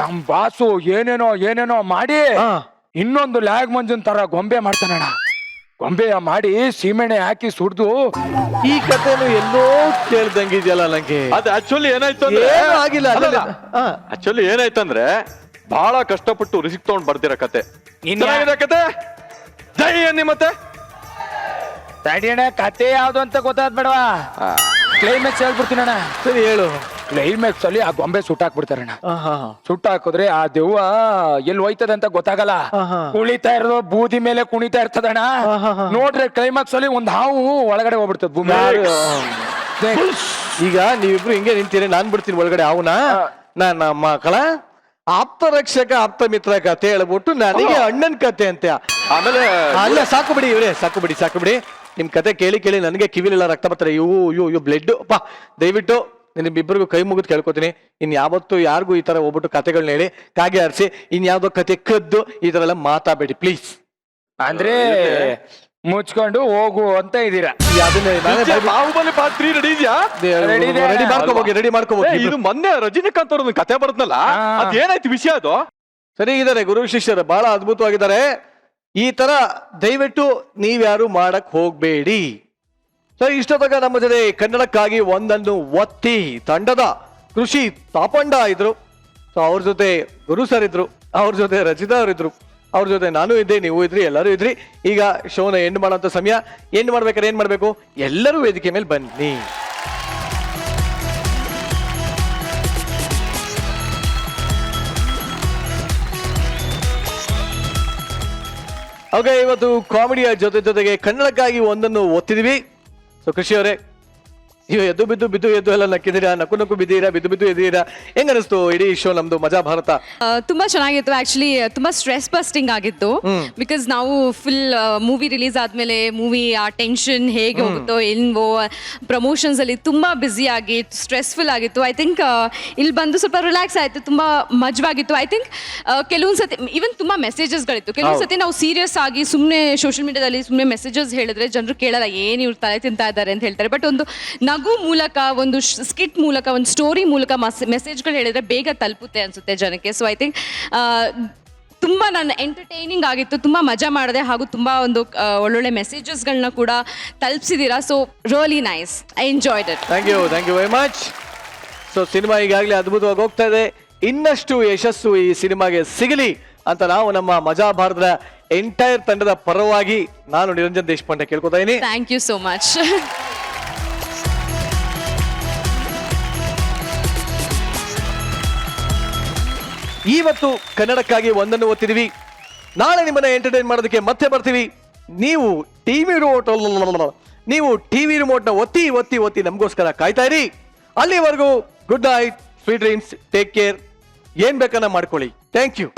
ನಮ್ ಬಾಸು ಏನೇನೋ ಮಾಡಿ ಇನ್ನೊಂದು ಲ್ಯಾಗ್ ಮಂಜುನ್ ತರ ಗೊಂಬೆ ಮಾಡ್ತಾನಣ್ಣ. ಗೊಂಬೆಯ ಮಾಡಿ ಸೀಮೆಣ್ಣೆ ಹಾಕಿ ಸುಡ್ದು. ಈ ಕಥೆನು ಎಲ್ಲೋ ಕೇಳ್ದಂಗಿದ್ಯಲ್ಲ ನಂಗೆ. ಅದು ಆಕ್ಚುಲಿ ಏನಾಯ್ತು ಅಂದ್ರೆ ಏನಾಯ್ತಂದ್ರೆ ಬಹಳ ಕಷ್ಟಪಟ್ಟು ರಿಸಿಕ್ ತಗೊಂಡ್ ಬರ್ದಿರ ಕತೆ. ಕತೆ ಜೈ ಅನ್ನಿ ಮತ್ತೆ ತಡಿಯಣ್ಣ, ಕತೆ ಯಾವ್ದು ಅಂತ ಗೊತ್ತಾದ್ ಬೇಡವಾ? ಕ್ಲೈಮ್ಯಾಕ್ಸ್ ಹೇಳ್ಬಿಡ್ತೀನಿ ಅಣ್ಣ. ಸರಿ ಹೇಳು. ಕ್ಲೈಮ್ಯಾಕ್ಸ್ ಅಲ್ಲಿ ಆ ಗೊಂಬೆ ಸುಟ್ಟಾಕ್ಬಿಡ್ತಾರಣ್ಣ. ಸುಟ್ಟಾಕಿದ್ರೆ ಆ ದೆವ್ವ ಎಲ್ಲಿ ಹೋಯ್ತದೆ ಅಂತ ಗೊತ್ತಾಗಲ್ಲ. ಕುಣಿತಾ ಇರೋದು ಬೂದಿ ಮೇಲೆ ಕುಣಿತಾ ಇರ್ತದಣ್ಣ. ನೋಡ್ರೆ ಕ್ಲೈಮ್ಯಾಕ್ಸ್ ಅಲ್ಲಿ ಒಂದ್ ಹಾವು ಒಳಗಡೆ ಹೋಗ್ಬಿಡ್ತದ ಭೂಮಿ. ಈಗ ನೀವಿಬ್ರು ಹಿಂಗೆ ನಿಂತೀರಿ, ನಾನ್ ಬಿಡ್ತೀನಿ ಒಳಗಡೆ ಅವನ. ನನ್ನ ಮಕ್ಕಳ ಆಪ್ತ ರಕ್ಷಕ ಆಪ್ತ ಮಿತ್ರ ಕತೆ ಹೇಳ್ಬಿಟ್ಟು ನನಗೆ ಅಣ್ಣನ್ ಕತೆ ಅಂತೆ. ಆಮೇಲೆ ಅಲ್ಲ ಸಾಕು ಬಿಡಿ ಇವ್ರೆ, ಸಾಕು ಬಿಡಿ. ನಿಮ್ ಕತೆ ಕೇಳಿ ನನಗೆ ಕಿವಿಲೆಲ್ಲ ರಕ್ತ ಬರ್ತಾರೆ. ಇವು ಬ್ಲಡ್ ಅಪ್ಪ. ದಯವಿಟ್ಟು ನಿಮ್ಮಿಬ್ಬರಿಗೂ ಕೈ ಮುಗಿದು ಕೇಳ್ಕೊತೀನಿ, ಇನ್ ಯಾವತ್ತು ಯಾರಿಗೂ ಈ ತರ ಹೋಗ್ಬಿಟ್ಟು ಕತೆಗಳನ್ನ ಹೇಳಿ ಕಾಗೆ ಆರಿಸಿ ಇನ್ಯಾವ್ದೋ ಕತೆ ಕದ್ದು ಈ ತರ ಎಲ್ಲ ಮಾತಾಡಬೇಡಿ ಪ್ಲೀಸ್. ಅಂದ್ರೆ ಮುಚ್ಕೊಂಡು ಹೋಗು ಅಂತ ಇದೀರಾ? ಬಾಹುಬಲಿ ಪಾರ್ಟ್ 3 ರೆಡಿ ಇದೆಯಾ? ರೆಡಿ ಮಾಡ್ಕೋಬಹುದು. ಇದು ಮೊನ್ನೆ ರಜನಿಕಾಂತ್ ಅವ್ರದ್ದು ಕತೆ ಬರುತ್ತಲ್ಲ, ಅದೇನಾಯ್ತು ವಿಷಯ ಅದು? ಸರಿ ಇದಾರೆ ಗುರು ಶಿಷ್ಯರು, ಬಹಳ ಅದ್ಭುತವಾಗಿದ್ದಾರೆ. ಈ ತರ ದಯವಿಟ್ಟು ನೀವ್ಯಾರು ಮಾಡಕ್ ಹೋಗ್ಬೇಡಿ. ಸೊ ಇಷ್ಟೊತ್ತಾಗ ನಮ್ಮ ಜೊತೆ ಕನ್ನಡಕ್ಕಾಗಿ ಒಂದನ್ನು ಒತ್ತಿ ತಂಡದ ಕೃಷಿ ತಾಪಂಡ ಇದ್ರು. ಸೊ ಅವ್ರ ಜೊತೆ ಗುರು ಸರ್ ಇದ್ರು, ಅವ್ರ ಜೊತೆ ರಚಿತಾ ಅವರಿದ್ರು, ಅವ್ರ ಜೊತೆ ನಾನು ಇದ್ದೆ, ನೀವು ಇದ್ರಿ, ಎಲ್ಲರೂ ಇದ್ರಿ. ಈಗ ಶೋನ ಎಂಡ್ ಮಾಡೋಂಥ ಸಮಯ. ಎಂಡ್ ಮಾಡ್ಬೇಕಾದ್ರೆ ಏನ್ ಮಾಡ್ಬೇಕು? ಎಲ್ಲರೂ ವೇದಿಕೆ ಮೇಲೆ ಬನ್ನಿ. ಓಕೆ, ಇವತ್ತು ಕಾಮಿಡಿಯ ಜೊತೆಗೆ ಕನ್ನಡಕ್ಕಾಗಿ ಒಂದನ್ನು ಒತ್ತಿದ್ವಿ. ಸೊ ಕೃಷಿ ಅವರೇ, ನೀವು ಎದ್ದು ಬಿದ್ದು ಎಲ್ಲ ನಕ್ಕಿದ್ದೀರಾ, ನಕ್ಕು ಬಿದ್ದೀರಾ, ಬಿದ್ದು ಎದ್ದೀರಾ, ಹೆಂಗ ಅನಿಸ್ತು ಇಡೀ ಶೋ ನಮ್ದು ಮಜಾ ಭಾರತ? ತುಂಬಾ ಚೆನ್ನಾಗಿತ್ತು. ಆಕ್ಚುಲಿ ತುಂಬಾ ಸ್ಟ್ರೆಸ್ ಬಸ್ಟಿಂಗ್ ಆಗಿತ್ತು. ಬಿಕಾಸ್ ನಾವು ಫುಲ್ ಮೂವಿ ರಿಲೀಸ್ ಆದ್ಮೇಲೆ ಮೂವಿ ಆ ಟೆನ್ಷನ್ ಹೇಗೆ ಹೋಗುತ್ತೋ ಇಲ್ವೋ, ಪ್ರಮೋಷನ್ಸ್ ಅಲ್ಲಿ ತುಂಬಾ ಬ್ಯುಸಿ ಆಗಿ ಸ್ಟ್ರೆಸ್ಫುಲ್ ಆಗಿತ್ತು. ಐ ಥಿಂಕ್ ಇಲ್ಲಿ ಬಂದು ಸ್ವಲ್ಪ ರಿಲ್ಯಾಕ್ಸ್ ಆಯ್ತು, ತುಂಬಾ ಮಜವಾಗಿತ್ತು. ಐ ಥಿಂಕ್ ಕೆಲವೊಂದು ಸತಿ ಈವನ್ ತುಂಬಾ ಮೆಸೇಜಸ್ಗಳಿತ್ತು. ಕೆಲವೊಂದು ಸತಿ ನಾವು ಸೀರಿಯಸ್ ಆಗಿ ಸುಮ್ಮನೆ ಸೋಷಿಯಲ್ ಮೀಡಿಯಾದಲ್ಲಿ ಸುಮ್ಮನೆ ಮೆಸೇಜಸ್ ಹೇಳಿದ್ರೆ ಜನರು ಕೇಳಲ್ಲ, ಏನು ಇವ್ರು ತಲೆ ತಿಂತಾ ಇದ್ದಾರೆ ಅಂತ ಹೇಳ್ತಾರೆ. ಬಟ್ ಒಂದು ನಗು ಮೂಲಕ, ಒಂದು ಸ್ಕಿಟ್ ಮೂಲಕ, ಒಂದು ಸ್ಟೋರಿ ಮೂಲಕ ಮೆಸೇಜ್ಗಳು ಹೇಳಿದ್ರೆ ಬೇಗ ತಲುಪುತ್ತೆ ಅನ್ಸುತ್ತೆ ಜನಕ್ಕೆ. ಸೊ ಐ ಥಿಂಕ್ ತುಂಬ ನನ್ನ ಎಂಟರ್ಟೈನಿಂಗ್ ಆಗಿತ್ತು, ತುಂಬ ಮಜಾ ಮಾಡಿದೆ, ಹಾಗೂ ತುಂಬ ಒಂದು ಒಳ್ಳೊಳ್ಳೆ ಮೆಸೇಜಸ್ಗಳನ್ನ ಕೂಡ ತಲುಪಿಸಿದ್ದೀರಾ. So really nice, I enjoyed it. Thank you very much. So cinema ಈಗಾಗಲೇ ಅದ್ಭುತವಾಗಿ ಹೋಗ್ತಾ ಇದೆ, ಇನ್ನಷ್ಟು ಯಶಸ್ಸು ಈ ಸಿನಿಮಾಗೆ ಸಿಗಲಿ ಅಂತ ನಾವು ನಮ್ಮ ಮಜಾ ಭಾರತದ ಎಂಟೈರ್ ತಂಡದ ಪರವಾಗಿ ನಾನು ನಿರಂಜನ್ ದೇಶಪಾಂಡೆ ಕೇಳ್ಕೊತಾ ಇದ್ದೀನಿ. Thank you so much. ಇವತ್ತು ಕನ್ನಡಕ್ಕಾಗಿ ಒಂದನ್ನು ಒತ್ತಿದ್ವಿ, ನಾಳೆ ನಿಮ್ಮನ್ನ ಎಂಟರ್ಟೈನ್ ಮಾಡೋದಕ್ಕೆ ಮತ್ತೆ ಬರ್ತೀವಿ. ನೀವು ಟಿವಿ ರಿಮೋಟ್ನ ಒತ್ತಿ ನಮಗೋಸ್ಕರ ಕಾಯ್ತಾ ಇರಿ. ಅಲ್ಲಿವರೆಗೂ good night, sweet dreams, take care, ಏನ್ ಬೇಕನ್ನ ಮಾಡ್ಕೊಳ್ಳಿ. Thank you.